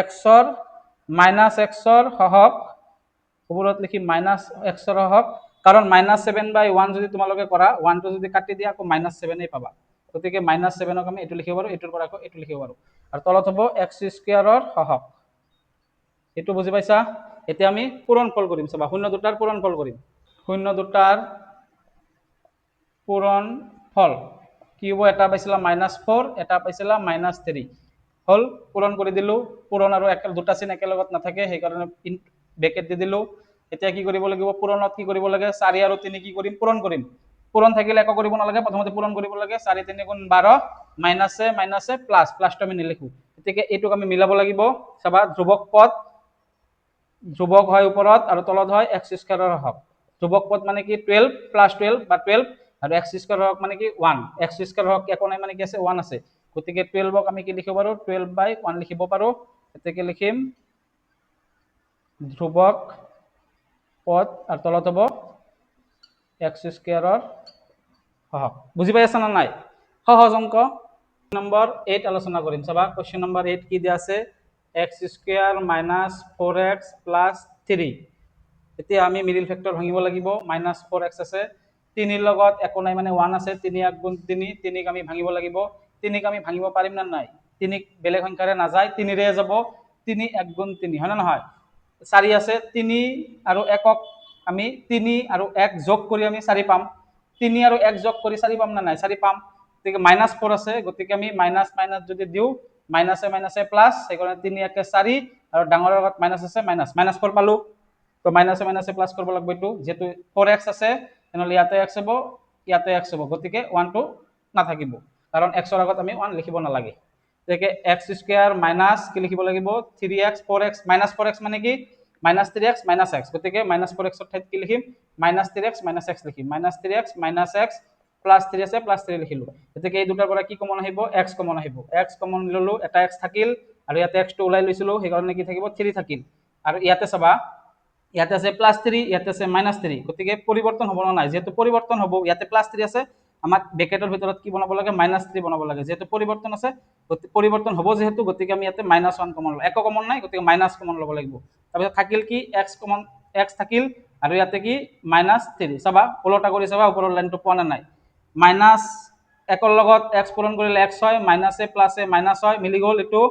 x ৰ -x ৰ হৰক, ওপৰত লিখিম -x ৰ হৰক, কাৰণ -7/1 যদি তোমালোকে কৰা, 1 টো যদি কাটি দিয়া আকৌ -7 পাবা, গতিকে -7 ক আমি এইটো লিখিব পাৰো, এইটোৰ পৰা আকৌ এইটো লিখিব পাৰো, আৰু তলত হ'ব x স্কয়াৰৰ হৰক। এইটো বুজি পাইছা? এতিয়া আমি পূৰণফল কৰিম, চাবা 0 দুটাৰ পূৰণফল কৰিম, 0 দুটাৰ পূৰণফল কি হ'ব, এটা পাইছিলা -4, এটা পাইছিলা -3, হল পূৰণ কৰি দিলো, পূৰণ আৰু দুটা চিন একেলগত নাথাকে, সেইকাৰণে ব্ৰেকেট দি দিলো। এতিয়া কি কৰিব লাগিব, পূৰণত কি কৰিব লাগে, 4 আৰু 3 কি কৰিম, পূৰণ কৰিম, পূৰণ থাকিলে একো কৰিব নালাগে, প্ৰথমতে পূৰণ কৰিব লাগে, 4 3 গুণ 12, মাইনাসে মাইনাসে প্লাস, প্লাসটো আমি নিলিখো, গতিকে এইটোক আমি মিলাব লাগিব। চাবা ধ্ৰুৱক পদ, ধ্ৰুৱক হয় ওপৰত আৰু তলত হয় x স্কয়াৰৰ হৰক, ধ্ৰুৱক পদ মানে কি 12 প্লাস 12 বা 12, আৰু x স্কয়াৰৰ হৰক মানে কি 1, x স্কয়াৰৰ হৰক একো নাই মানে কি আছে 1 আছে, গতিকে 12ক আমি কি লিখিব পাৰো 12/1 লিখিব পাৰো, এতেকে লিখিম ধ্ৰুৱক পদ, আৰু তলত হ'ব x স্কয়াৰৰ সহগ বুজি পাই আছা না নাই সহজ অঙ্ক নম্বৰ 8 আলোচনা কৰিম চাবা কোৱেশ্চন নম্বৰ 8 কি দিয়া আছে x² - 4x + 3 এতিয়া আমি মিডিল ফেক্টৰ ভাঙিব লাগিব -4x আছে 3 ৰ লগত একো নাই মানে 1 আছে 3 * 3 3 ক আমি ভাঙিব লাগিব 3 ক আমি ভাঙিব পাৰিম না নাই 3 বেলেগ সংখ্যাৰে নাযায় 3 ৰে যাব 3 * 3 হয় না নহয় 4 আছে 3 আৰু 1ক আমি 3 আৰু 1 যোগ কৰি আমি 4 পাম 3 আৰু 1 যোগ কৰি 4 পাম না নাই 4 পাম গতিকে -4 আছে গতিকে আমি মাইনাস মাইনাস যদি দিও মাইনাসে মাইনাসে প্লাস সেইকাৰণে 3 1 4 আৰু ডাঙৰৰ লগত মাইনাস আছে মাইনাস -4 পালো তো মাইনাসে মাইনাসে প্লাস কৰিব লাগিব এটো যেটো 4x আছে তেনেহলে ইয়াতে x হ'ব ইয়াতে x হ'ব গতিকে 1 টো নাথাকিব কাৰণ x ৰ আগত আমি 1 লিখিব নালাগে গতিকে x² মাইনাস কি লিখিব লাগিব 3x 4x -4x মানে কি -3x - x গতিকে -4x ৰ ঠাইত কি লিখিম -3x - x লিখিম -3x - x প্লাস 3 আছে প্লাস 3 লিখিলো গতিকে এই দুটাৰ পৰা কি কমন আহিব x কমন আহিব x কমন ললো এটা x থাকিল আৰু ইয়াতে x টো ওলাই লৈছিলো সেই কাৰণে কি থাকিব 3 থাকিল আৰু ইয়াতে চাবা ইয়াতে আছে +3 ইয়াতে আছে -3 গতিকে পরিবর্তন হ'ব না নাই যেহেতু পরিবর্তন হ'ব ইয়াতে +3 আছে আমাক ব্র্যাকেটের ভিতৰত কি বনাব লাগে -3 বনাব লাগে যেহেতু পরিবর্তন আছে পরিবর্তন হ'ব যেহেতু গতিকে আমি ইয়াতে -1 কমন লম একো কমন নাই গতিকে মাইনাস কমন লব লাগিব তাৰপিছত থাকিল কি x কমন x থাকিল আৰু ইয়াতে কি -3 চাবা উলটা কৰি চাবা ওপৰৰ লাইনটো পোৱা না নাই মাইনাস একৰ লগত x পূৰণ কৰিলে x হয় মাইনাসে প্লাসে মাইনাস হয় মিলি গল এটো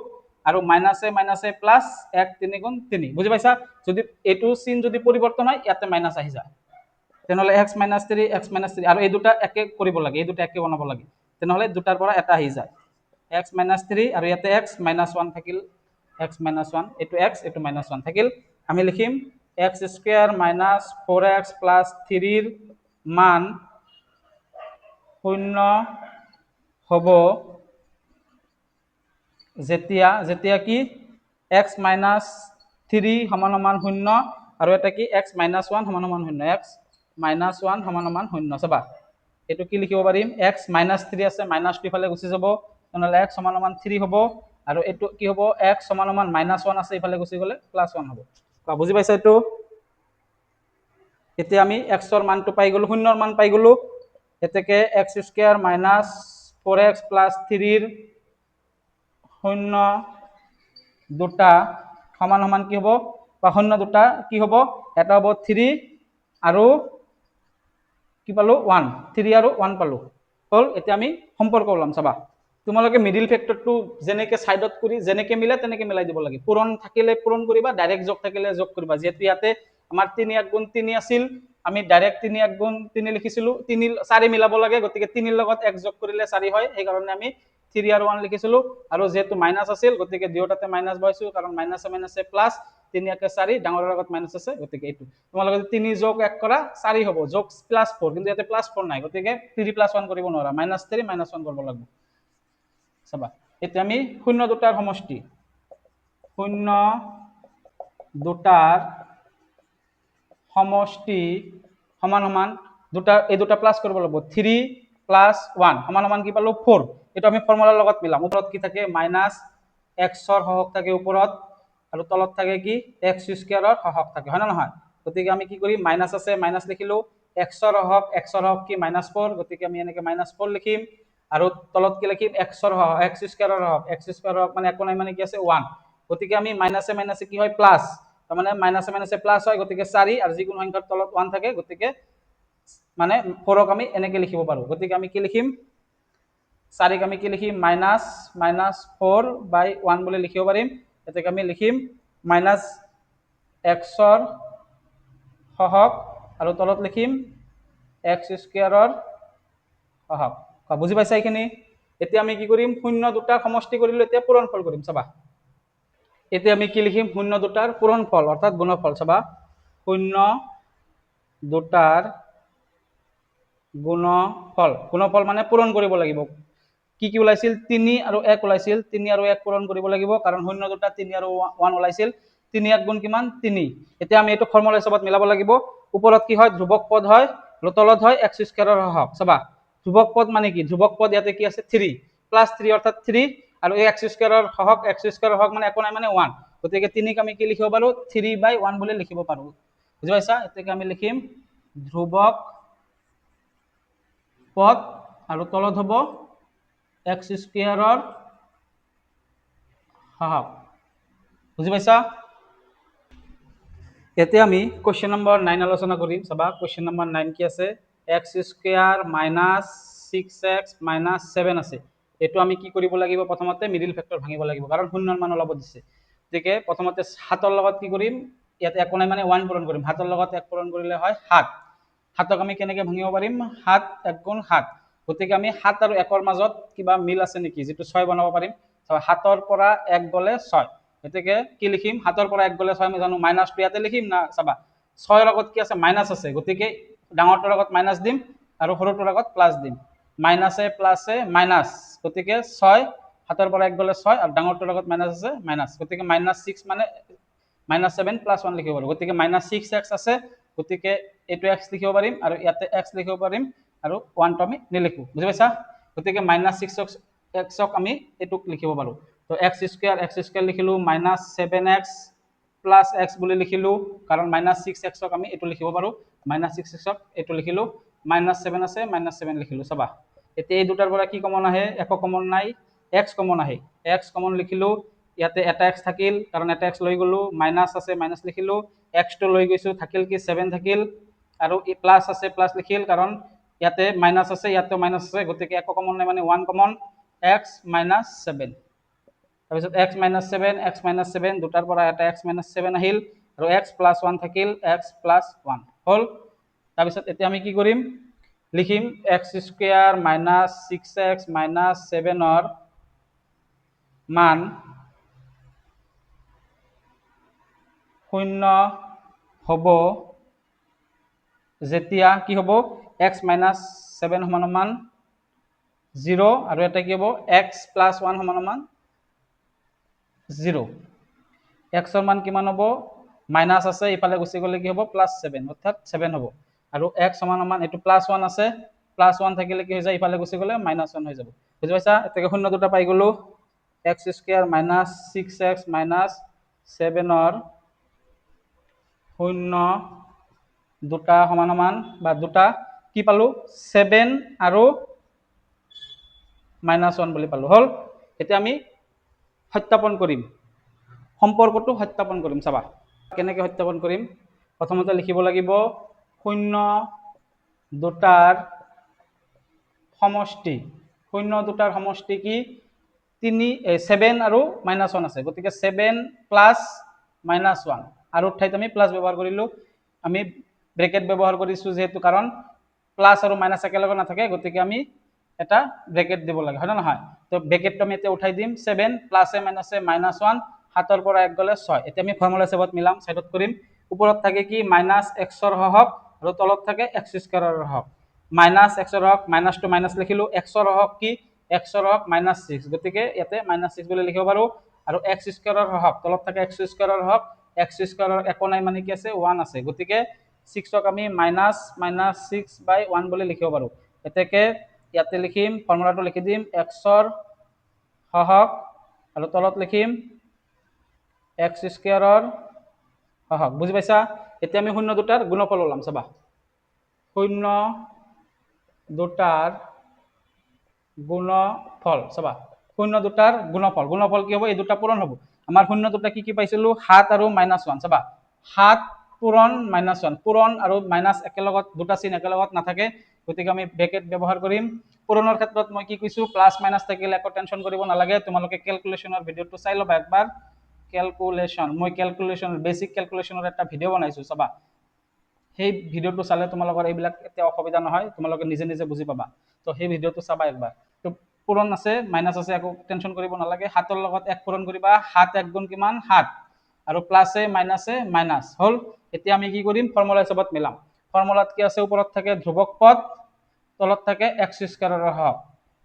আৰু মাইনাসে মাইনাসে প্লাস 1 3 গুণ 3 বুজি পাইছা যদি এটো চিন যদি পরিবর্তন হয় ইয়াতে মাইনাস আহি যায় তেনেহলে x - 3 x - 3 আৰু এই দুটা একে কৰিব লাগে এই দুটা একে বনাব লাগে তেনেহলে দুটাৰ পৰা এটা আহি যায় x - 3 আৰু ইয়াতে x - 1 থাকিল x - 1 এটো x এটো -1 থাকিল আমি লিখিম x² - 4x + 3 ৰ মান 0 হ'ব যেতিয়া যেতিয়া কি x - 3 = 0 আৰু এটা কি x - 1 = 0 x - 1 = 0 চাবা এটো কি লিখিব পাৰিম x - 3 আছে - 2 ফালে গুচি যাব তেনেহলে x = 3 হ'ব আৰু এটো কি হ'ব x = -1 আছে ইফালে গুচি গলে +1 হ'ব কোৱা বুজি পাইছা এটো এতিয়া আমি x ৰ মানটো পাই গলো 0 ৰ মান পাই গলো এতেকে x² - 4x + 3 ৰ 0 দুটা সমান সমান কি হ'ব বা 0 দুটা কি হ'ব এটা হ'ব 3 আৰু কি পালো 1 3 আৰু 1 পালো হল এতিয়া আমি সম্পৰ্ক ওলাম চাবা তোমালোকে মিডিল ফেক্টৰটো যেনেকে সাইডত কৰি যেনেকে মিলে তেনেকে মিলাই দিব লাগে পূৰণ থাকিলে পূৰণ কৰিবা ডাইৰেক্ট যোগ থাকিলে যোগ কৰিবা যেহেতু ইয়াতে আমাৰ 3 1 গুণ 3 আছিল আমি ডাইৰেক্ট 3 1 গুণ 3 লিখিছিলো 3 4 মিলাব লাগে গতিকে 3 ৰ লগত 1 যোগ কৰিলে 4 হয় এই কাৰণে আমি 3 আৰু 1 লিখিছিলো আৰু যেহেতু মাইনাস আছিল গতিকে দুয়োটাতে মাইনাস বহাইছো কাৰণ মাইনাসে মাইনাসে প্লাস 3 1 4 ডাঙৰৰ লগত মাইনাস আছে গতিকে এইটো তোমালোকে 3 যোগ 1 কৰা 4 হ'ব যোগ +4 কিন্তু ইয়াতে +4 নাই গতিকে 3 + 1 কৰিব নোৱাৰা -3 -1 কৰিব লাগিব চাবা এতিয়া আমি 0 দুটাৰ সমষ্টি 0 দুটাৰ সমষ্টি সমান সমান দুটা এই দুটা প্লাস কৰিব লাগিব 3 + 1 সমান সমান কি পালো 4 এটা আমি ফৰ্মুলাৰ লগত মিলাম ওপৰত কি থাকে -x ৰ হহক থাকে ওপৰত আৰু তলত থাকে কি x² ৰ হহক থাকে হয় না নহয় গতিকে আমি কি কৰিম মাইনাস আছে মাইনাস লিখিলো x ৰ হহক কি -4 গতিকে আমি এনেকে -4 লিখিম আৰু তলত কি লিখিম x ৰ হহক x² ৰ হহক মানে একো নাই মানে কি আছে 1 গতিকে আমি মাইনাসে মাইনাসে কি হয় প্লাস তাৰ মানে মাইনাসে মাইনাসে প্লাস হয় গতিকে 4 আৰু যিকোনো সংখ্যাৰ তলত 1 থাকে গতিকে মানে 4 ক আমি এনেকে লিখিব পাৰো গতিকে আমি কি লিখিম 4 ক আমি কি লিখিম -4/1 বুলি লিখিব পাৰিম এতেকে আমি লিখিম -x ৰ হহক আৰু তলত লিখিম x² ৰ হহক বুজি পাইছা এইখিনি এতিয়া আমি কি কৰিম 0 দুটাৰ সমষ্টি কৰিলো এতিয়া পূৰণফল কৰিম চাবা এতিয়া আমি কি লিখিম 0 দুটাৰ পূৰণফল অৰ্থাৎ গুণফল চাবা 0 দুটাৰ গুণফল মানে পূৰণ কৰিব লাগিব কি কি ওলাইছিল 3 আৰু 1 ওলাইছিল 3 আৰু 1 পূৰণ কৰিব লাগিব কাৰণ 0 দুটা 3 আৰু 1 ওলাইছিল 3 1 গুণ কিমান 3 এতিয়া আমি এটো ফৰ্মুলা হিচাপত মিলাব লাগিব ওপৰত কি হয় ধ্ৰুবক পদ হয় আৰু তলত হয় x² ৰ হহক চাবা ধ্ৰুবক পদ মানে কি ধ্ৰুবক পদ ইয়াতে কি আছে 3 +3 অৰ্থাৎ 3 আৰু এই x² ৰ হহক মানে একো নাই মানে 1 গতিকে 3 ক আমি কি লিখিব পাৰো 3/1 বুলি লিখিব পাৰো বুজি পাইছা এতেকে আমি লিখিম ধ্ৰুবক পদ আৰু তলত হ'ব x স্কোয়াৰৰ হহক বুজি পাইছা এতিয়া আমি কোশ্চেন নম্বৰ 9 আলোচনা কৰিম চাবা কোশ্চেন নম্বৰ 9 কি আছে x square minus 6x minus 7 আছে এটো আমি কি কৰিব লাগিব প্ৰথমতে মিডল ফেক্টৰ ভাঙিব লাগিব কাৰণ শূন্যৰ মান ওলাব দিছে গতিকে প্ৰথমতে 7ৰ লগত কি কৰিম ইয়াতে একো নাই মানে 1 পূৰণ কৰিম 7ৰ লগত 1 পূৰণ কৰিলে হয় 7 7ক আমি কেনেকৈ ভাঙিব পাৰিম 7 1 গুণ 7 গতিকে আমি 7 আৰু 1ৰ মাজত কিবা মিল আছে নেকি যেটো 6 বনাব পাৰিম 7ৰ পৰা 1 গলে 6 গতিকে কি লিখিম 7ৰ পৰা 1 গলে 6 আমি জানো মাইনাস টু ইয়াতে লিখিম না চাবা 6ৰ লগত কি আছে মাইনাস আছে গতিকে ডাঙৰটোৰ লগত মাইনাস দিম আৰু সৰুটোৰ লগত প্লাস দিম মাইনাসে প্লাসে মাইনাস গতিকে 6 7ৰ পৰা 1 গলে 6 আৰু ডাঙৰটোৰ লগত মাইনাস আছে মাইনাস গতিকে -6 মানে -7 + 1 লিখিব পাৰো গতিকে -6x আছে গতিকে এটো x লিখিব পাৰিম আৰু ইয়াতে x লিখিব পাৰিম আৰু 1 টো আমি নিলিখো বুজি পাইছা গতিকে -6x ক আমি এটুক লিখিব পাৰো তো x স্কয়াৰ লিখিলো -7x + x বুলি লিখিলো কাৰণ -6x ক আমি এটো লিখিব পাৰো -6x ক এটো লিখিলো -7 আছে -7 লিখিলো চাবা এতিয়া এই দুটাৰ পৰা কি কমন আহে একো কমন নাই x কমন আহে x কমন লিখিলো ইয়াতে এটা x থাকিল কাৰণ এটা x লৈ গলো মাইনাস আছে মাইনাস লিখিলো x টো লৈ গৈছো থাকিল কি 7 থাকিল আৰু প্লাস আছে প্লাস লিখিল কাৰণ ইয়াতে মাইনাস আছে ইয়াতে মাইনাস আছে গতিকে একো কমন নাই মানে 1 কমন x - 7 তাৰপিছত x - 7 x - 7 দুটাৰ পৰা এটা x - 7 আহিল আৰু x + 1 থাকিল x + 1 হল তাৰপিছত এতিয়া আমি কি কৰিম লিখিম x স্কয়াৰ - 6x - 7 ৰ মান 0 হ'ব যেতিয়া কি হ'ব x - 7 সমান 0 আৰু এটা কি হ'ব x + 1 সমান 0 x ৰ মান কিমান হ'ব মাইনাস আছে ইফালে গুচি গলে কি হ'ব +7 অৰ্থাৎ 7 হ'ব আৰু x সমান এটো +1 আছে +1 থাকিলে কি হৈ যায় ইফালে গুচি গলে -1 হৈ যাব বুজি পাইছা এটাকে শূন্য দুটা পাই গলো x স্কয়ার - 6x - 7 ৰ 0 দুটা সমান বা দুটা কি পালো 7 আৰু -1 বুলি পালো হল এতিয়া আমি সত্যাপন কৰিম সম্পৰ্কটো সত্যাপন কৰিম চাবা কেনেকৈ সত্যাপন কৰিম প্ৰথমতে লিখিব লাগিব 0 দুটাৰ সমষ্টি 0 দুটাৰ সমষ্টি কি 7 আৰু -1 আছে গতিকে 7 + -1 আৰু ঠাইত আমি প্লাস ব্যৱহাৰ কৰিলো আমি ব্ৰেকেট ব্যৱহাৰ কৰিছো যেহেতু কাৰণ প্লাস আৰু মাইনাস একেলগে নাথাকে গতিকে আমি এটা ব্ৰেকেট দিব লাগে হয় না নহয় তো ব্ৰেকেটটো আমি এতিয়া উঠাই দিম 7 প্লাসে মাইনাসে -1 7ৰ পৰা 1 গলে 6 এতিয়া আমি ফৰ্মুলা হিচাপত মিলাম সাইডত কৰিম ওপৰত থাকে কি -x ৰ হহক আৰু তলত থাকে x স্কয়াৰৰ হহক -x ৰ হহক মাইনাস টু মাইনাস লিখিলো x ৰ হহক কি x ৰ হহক -6 গতিকে ইয়াতে -6 বুলি লিখিব পাৰো আৰু x স্কয়াৰৰ হহক তলত থাকে x স্কয়াৰৰ হহক x স্কয়াৰৰ একো নাই মানে কি আছে 1 আছে গতিকে 6 ক আমি -6/1 বুলি লিখিব পাৰো এতেকে ইয়াতে লিখিম ফৰ্মুলাটো লিখি দিম x ৰ হহক আৰু তলত লিখিম x স্কয়াৰৰ হহক বুজি পাইছা এতিয়া আমি শূন্য দুটাৰ গুণফল ওলাম চাবা শূন্য দুটাৰ গুণফল চাবা শূন্য দুটাৰ গুণফল কি হ'ব এই দুটা পূৰণ হ'ব আমাৰ শূন্য দুটা কি পাইছিলো 7 আৰু -1 চাবা 7 পূৰণ -1 পূৰণ আৰু মাইনাস একেলগত দুটা চিন একেলগত নাথাকে গতিকে আমি ব্ৰেকেট ব্যৱহাৰ কৰিম পূৰণৰ ক্ষেত্ৰত মই কি কৈছো প্লাস মাইনাস থাকিলে একো টেনশন কৰিব নালাগে তোমালোকে ক্যালকুলেশনৰ ভিডিওটো চাই লবা একবাৰ ক্যালকুলেশন মই ক্যালকুলেশন বেসিক ক্যালকুলেশনৰ এটা ভিডিও বনাইছো চাবা সেই ভিডিওটো চালে তোমালোকৰ এইবিলাক এটা অসুবিধা নহয় তোমালোকে নিজে নিজে বুজি পাবা তো সেই ভিডিওটো চাবা একবাৰ তো পূৰণ আছে মাইনাস আছে একো টেনশন কৰিব নালাগে 7ৰ লগত 1 পূৰণ কৰিবা 7 1 গুণ কিমান 7 আৰু প্লাসে মাইনাসে মাইনাস হল এতিয়া আমি কি কৰিম ফৰ্মুলা হিচাপত মিলাম ফৰ্মুলাত কি আছে ওপৰত থাকে ধ্ৰুবক পদ তলত থাকে x স্কয়াৰৰ হওক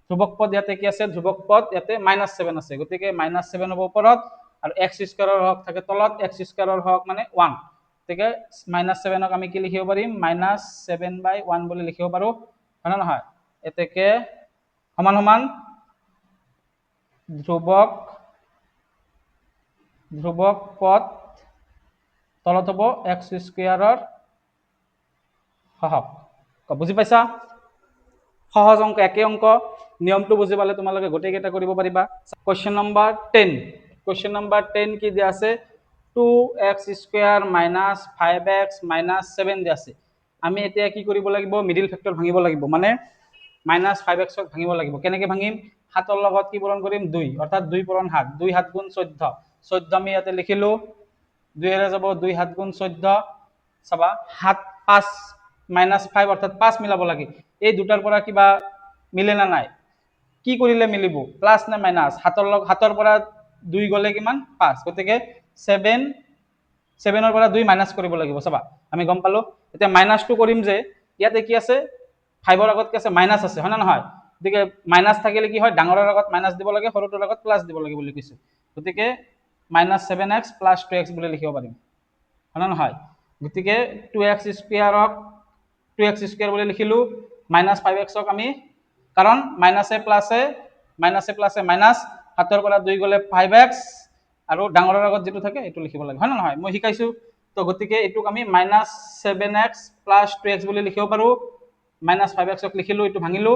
ধ্ৰুবক পদ ইয়াতে কি আছে ধ্ৰুবক পদ ইয়াতে -7 আছে গতিকে -7 হ'ব ওপৰত আৰু x স্কয়াৰৰ হওক থাকে তলত x স্কয়াৰৰ হওক মানে 1 গতিকে -7 ক আমি কি লিখিব পাৰিম -7/1 বুলি লিখিব পাৰো হয় না নহয় এতেকে সমান ধ্ৰুবক পদ তলত হ'ব x স্কয়াৰৰ হওক বুজি পাইছা সহজ অংক একে অংক নিয়মটো বুজি পালে তোমালোকে গোটেইকেইটা কৰিব পাৰিবা কুৱেশ্যন নম্বৰ 10 কুৱেশ্যন নম্বৰ 10 কি দিয়া আছে 2x square minus 5x minus 7 দিয়া আছে আমি এতিয়া কি কৰিব লাগিব মিডিল ফেক্টৰ ভাঙিব লাগিব মানে মাইনাছ 5x ক ভাঙিব লাগিব কেনেকৈ ভাঙিম 7 ৰ লগত কি পূৰণ কৰিম 2 অৰ্থাৎ 2 পূৰণ 7 2 7 গুণ 14 14 আমি ইয়াতে লিখিলো 2 এৰে যাব 2 7 গুণ 14 চাবা 7 5 মাইনাছ 5 অৰ্থাৎ 5 মিলাব লাগে এই দুটাৰ পৰা কিবা মিলে না নাই কি কৰিলে মিলিব প্লাস না মাইনাস হাতৰ পৰা 2 গলে কিমান 5 গতিকে 7 7 ৰ পৰা 2 মাইনাস কৰিব লাগিব চাবা আমি গম পালো এতিয়া মাইনাসটো কৰিম যে ইয়াতে কি আছে 5 ৰ আগত কি আছে মাইনাস আছে হয় না নহয় গতিকে মাইনাস থাকিলে কি হয় ডাঙৰৰ আগত মাইনাস দিব লাগে সৰুটোৰ আগত প্লাস দিব লাগে বুলি কৈছো গতিকে -7x + 2x বুলি লিখিব পাৰিম হয় না নহয় গতিকে 2x স্কয়াৰক 2x স্কয়াৰ বুলি লিখিলো -5x ক আমি কাৰণ মাইনাসে প্লাসে মাইনাস হাতৰ পৰা 2 গলে 5x আৰু ডাঙৰৰ আগত যেটো থাকে এটো লিখিব লাগে হয় না নহয় মই শিকাইছো তো গতিকে এটুক আমি -7x + 2x বুলি লিখিব পাৰো -5x ক লিখিলো এটো ভাঙিলো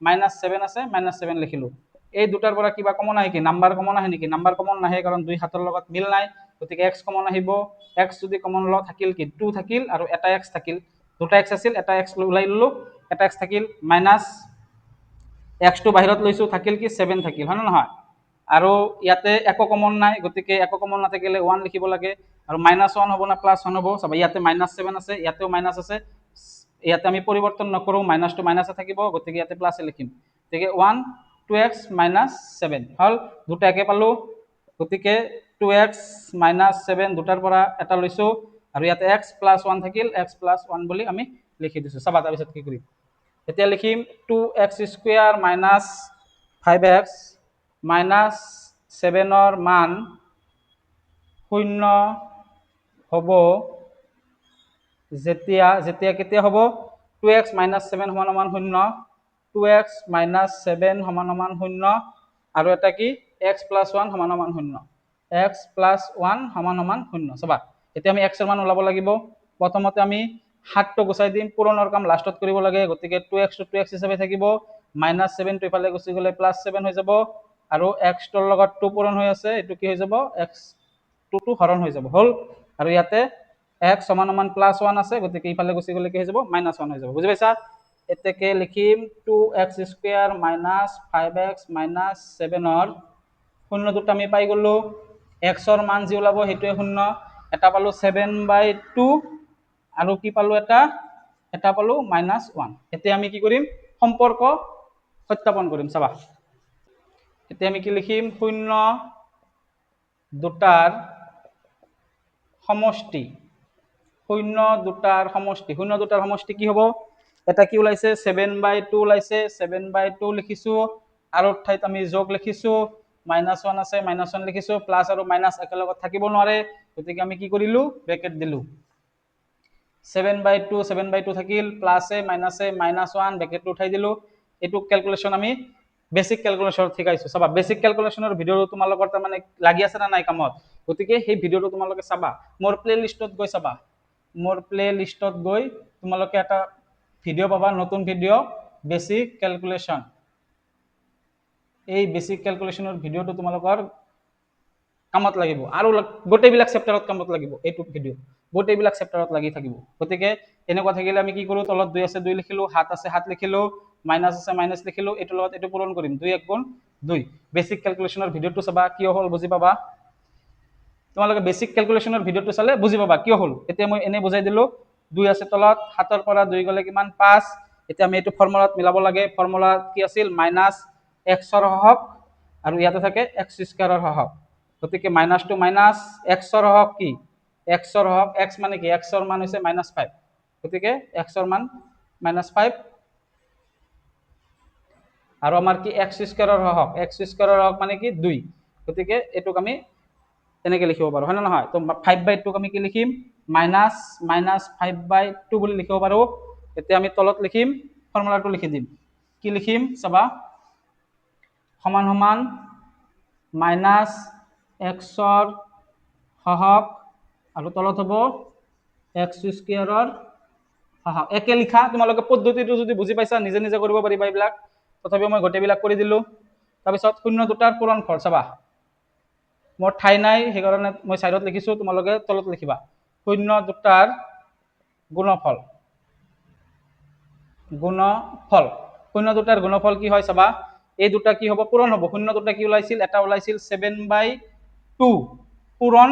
-7 আছে -7 লিখিলো এই দুটাৰ পৰা কিবা কমন আহে কি নাম্বাৰ কমন আহে নেকি নাম্বাৰ কমন নাহে কাৰণ 2 হাতৰ লগত মিল নাই গতিকে x কমন আহিব x যদি কমন ল থাকিল কি 2 থাকিল আৰু এটা x থাকিল দুটা x আছিল এটা x ওলাই ললো এটা x থাকিল মাইনাস x টো বাহিৰত লৈছো থাকিল কি 7 থাকিল হয় না নহয় আৰু ইয়াতে একো কমন নাই গতিকে একো কমন নাথাকিলে 1 লিখিব লাগে আৰু -1 হ'ব না +1 হ'ব চাবা ইয়াতে -7 আছে ইয়াতেও মাইনাস আছে ইয়াতে আমি পৰিৱৰ্তন নকৰো মাইনাসটো মাইনাসে থাকিব গতিকে ইয়াতে প্লাসে লিখিম গতিকে 1 2x - 7 হল দুটা একে পালো গতিকে 2x - 7 দুটাৰ পৰা এটা লৈছো আৰু ইয়াতে x + 1 থাকিল x + 1 বুলি আমি লিখি দিছো চাবা তাৰ পিছত কি কৰিম এতিয়া লিখিম 2x স্কয়াৰ - 5x - 7 ৰ মান 0 হ'ব যেতিয়া যেতিয়া কেতিয়া হ'ব 2x - 7 = 0 2x - 7 = 0 আৰু এটা কি x + 1 = 0 x + 1 = 0 চাবা এতিয়া আমি x ৰ মান ওলাব লাগিব প্ৰথমতে আমি 7 টো গুচাই দিম পূৰণৰ কাম লাষ্টত কৰিব লাগে গতিকে 2x টো 2x হিচাপে থাকিব -7 টো ইফালে গুচি গলে +7 হৈ যাব আৰু x ৰ লগত 2 পূৰণ হৈ আছে এটো কি হৈ যাব x 2 টো হৰণ হৈ যাব হল আৰু ইয়াতে x = +1 আছে গতিকে ইফালে গুচি গলে কি হৈ যাব -1 হৈ যাব বুজি পাইছা এতেকে লিখিম 2x স্কয়াৰ - 5x - 7 ৰ 0 দুটা আমি পাই গলো x ৰ মান যি ওলাব হেতুৱে 0 এটা পালো 7/2 আৰু কি পালো এটা পালো -1 এতিয়া আমি কি কৰিম সম্পৰ্ক সত্যাপন কৰিম চাবা এতিয়া আমি কি লিখিম 0 দুটাৰ সমষ্টি 0 দুটাৰ সমষ্টি কি হ'ব এটা কি ওলাইছে 7/2 ওলাইছে 7/2 লিখিছো আৰু ঠাইত আমি যোগ লিখিছো -1 আছে -1 লিখিছো প্লাস আৰু মাইনাস একেলগত থাকিব নোৱাৰে গতিকে আমি কি কৰিলো ব্ৰেকেট দিলো 7/2 থাকিল প্লাসে মাইনাসে -1 ব্ৰেকেটটো উঠাই দিলো এটু ক্যালকুলেশন আমি বেসিক ক্যালকুলেশন শিকাইছো চাবা বেসিক ক্যালকুলেশনৰ ভিডিও তোমালোকৰ তাৰ মানে লাগি আছে না নাই কামত গতিকে সেই ভিডিওটো তোমালোকে চাবা মোৰ প্লেলিষ্টত গৈ চাবা মোৰ প্লেলিষ্টত গৈ তোমালোকে এটা ভিডিও পাবা নতুন ভিডিও বেসিক ক্যালকুলেশন এই বেসিক ক্যালকুলেশনৰ ভিডিওটো তোমালোকৰ কামত লাগিব আৰু গোটেইবিলাক চেপ্টাৰত কামত লাগিব এইটো ভিডিও গোটেইবিলাক চেপ্টাৰত লাগি থাকিব গতিকে এনেকুৱা থাকিলে আমি কি কৰো তলত 2 আছে 2 লিখিলো 7 আছে 7 লিখিলো মাইনাস আছে মাইনাস লিখিলো এটো লগত এটো পূৰণ কৰিম 2 1 গুণ 2 বেসিক ক্যালকুলেশনৰ ভিডিওটো চাবা কিয় হল বুজি পাবা তোমালোকে বেসিক ক্যালকুলেশনৰ ভিডিওটো চালে বুজি পাবা কিয় হল এতিয়া মই এনে বুজাই দিলো 2 আছে তলত 7 ৰ পৰা 2 গলে কিমান 5 এতিয়া আমি এটো ফৰ্মুলাত মিলাব লাগে ফৰ্মুলা কি আছিল -x ৰ হক আৰু ইয়াতে থাকে x স্কয়াৰৰ হক গতিকে মাইনাস টু মাইনাস x ৰ হক কি x ৰ হক x মানে কি x ৰ মান হৈছে -5 গতিকে x ৰ মান -5 আৰু আমাৰ কি x স্কয়াৰৰ হক x স্কয়াৰৰ হক মানে কি 2 গতিকে এটুক আমি এনেকে লিখিব পাৰো হয় না নহয় তো 5/2 ক আমি কি লিখিম -5/2 বুলি লিখিব পাৰো এতিয়া আমি তলত লিখিম ফৰ্মুলাটো লিখি দিম কি লিখিম চাবা সমান সমান -x ৰ হক আৰু তলত হ'ব x স্কয়াৰৰ একে লিখা তোমালোকে পদ্ধতিটো যদি বুজি পাইছা নিজে নিজে কৰিব পাৰিবা এইবিলাক তথাপিও মই গোটেইবিলাক কৰি দিলোঁ তাৰপিছত 0 দুটাৰ পূৰণফল চাবা মোৰ ঠাই নাই সেইকাৰণে মই সাইডত লিখিছোঁ তোমালোকে তলত লিখিবা 0 দুটাৰ গুণফল 0 দুটাৰ গুণফল কি হয় চাবা এই দুটা কি হ'ব পূৰণ হ'ব 0 দুটা কি ওলাইছিল এটা ওলাইছিল 7/2 পূৰণ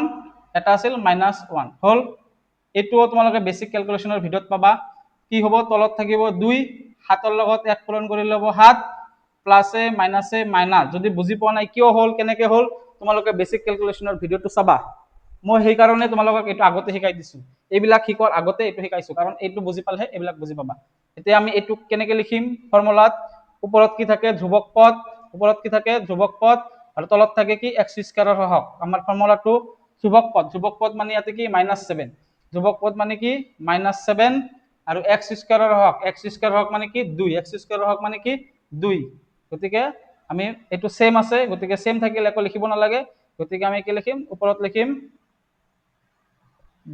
এটা আছিল -1 হল এইটোও তোমালোকে বেসিক ক্যালকুলেশনৰ ভিডিওত পাবা কি হ'ব তলত থাকিব 2 7ৰ লগত 1 পূৰণ কৰি ল'ব 7 প্লাসে মাইনাসে মাইনাস যদি বুজি পোৱা নাই কিয় হল কেনেকে হল তোমালোকে বেসিক ক্যালকুলেশনৰ ভিডিওটো চাবা মই সেই কাৰণে তোমালোকক এইটো আগতে শিকাই দিছো এইবিলাক শিকৰ আগতে এইটো শিকাইছো কাৰণ এইটো বুজি পালেহে এইবিলাক বুজি পাবা এতিয়া আমি এইটো কেনেকে লিখিম ফৰ্মুলাত ওপৰত কি থাকে ধ্ৰুবক পদ আৰু তলত থাকে কি x স্কয়াৰৰ হওক আমাৰ ফৰ্মুলাটো ধ্ৰুবক পদ মানে ইয়াতে কি -7 ধ্ৰুবক পদ মানে কি -7 আৰু x স্কয়াৰৰ হওক মানে কি 2 x স্কয়াৰৰ হওক মানে কি 2 গতিকে আমি এটো সেম আছে গতিকে সেম থাকিলে একো লিখিব নালাগে গতিকে আমি কি লিখিম ওপৰত লিখিম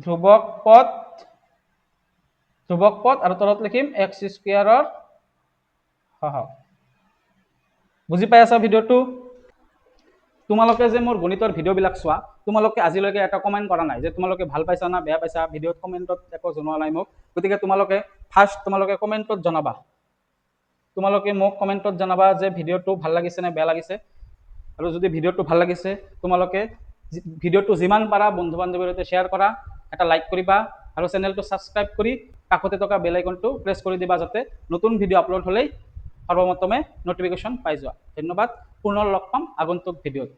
ধ্ৰুবক পদ আৰু তলত লিখিম x স্কয়াৰৰ হওক বুজি পাই আছা ভিডিওটো তোমালোকে যে মোৰ গণিতৰ ভিডিওবিলাক চোৱা তোমালোকে আজিলৈকে এটা কমেন্ট কৰা নাই যে তোমালোকে ভাল পাইছা না বেয়া পাইছা ভিডিওত কমেন্টত একো জনোৱা নাই মোক গতিকে তোমালোকে ফাৰ্স্ট তোমালোকে কমেন্টত জনাবা তোমালোকে মোক কমেন্টত জনাবা যে ভিডিওটো ভাল লাগিছে নে বেয়া লাগিছে আৰু যদি ভিডিওটো ভাল লাগিছে তোমালোকে ভিডিওটো যিমান পাৰা বন্ধু বান্ধৱীৰ সৈতে শেয়াৰ কৰা এটা লাইক কৰিবা আৰু চেনেলটো সাবস্ক্ৰাইব কৰি কাষতে থকা বেল আইকনটো প্ৰেছ কৰি দিবা যাতে নতুন ভিডিও আপলোড হ'লেই সৰ্বপ্ৰথমে নোটিফিকেশন পাই যোৱা ধন্যবাদ পুনৰ লগ পাম আগন্তুক ভিডিওত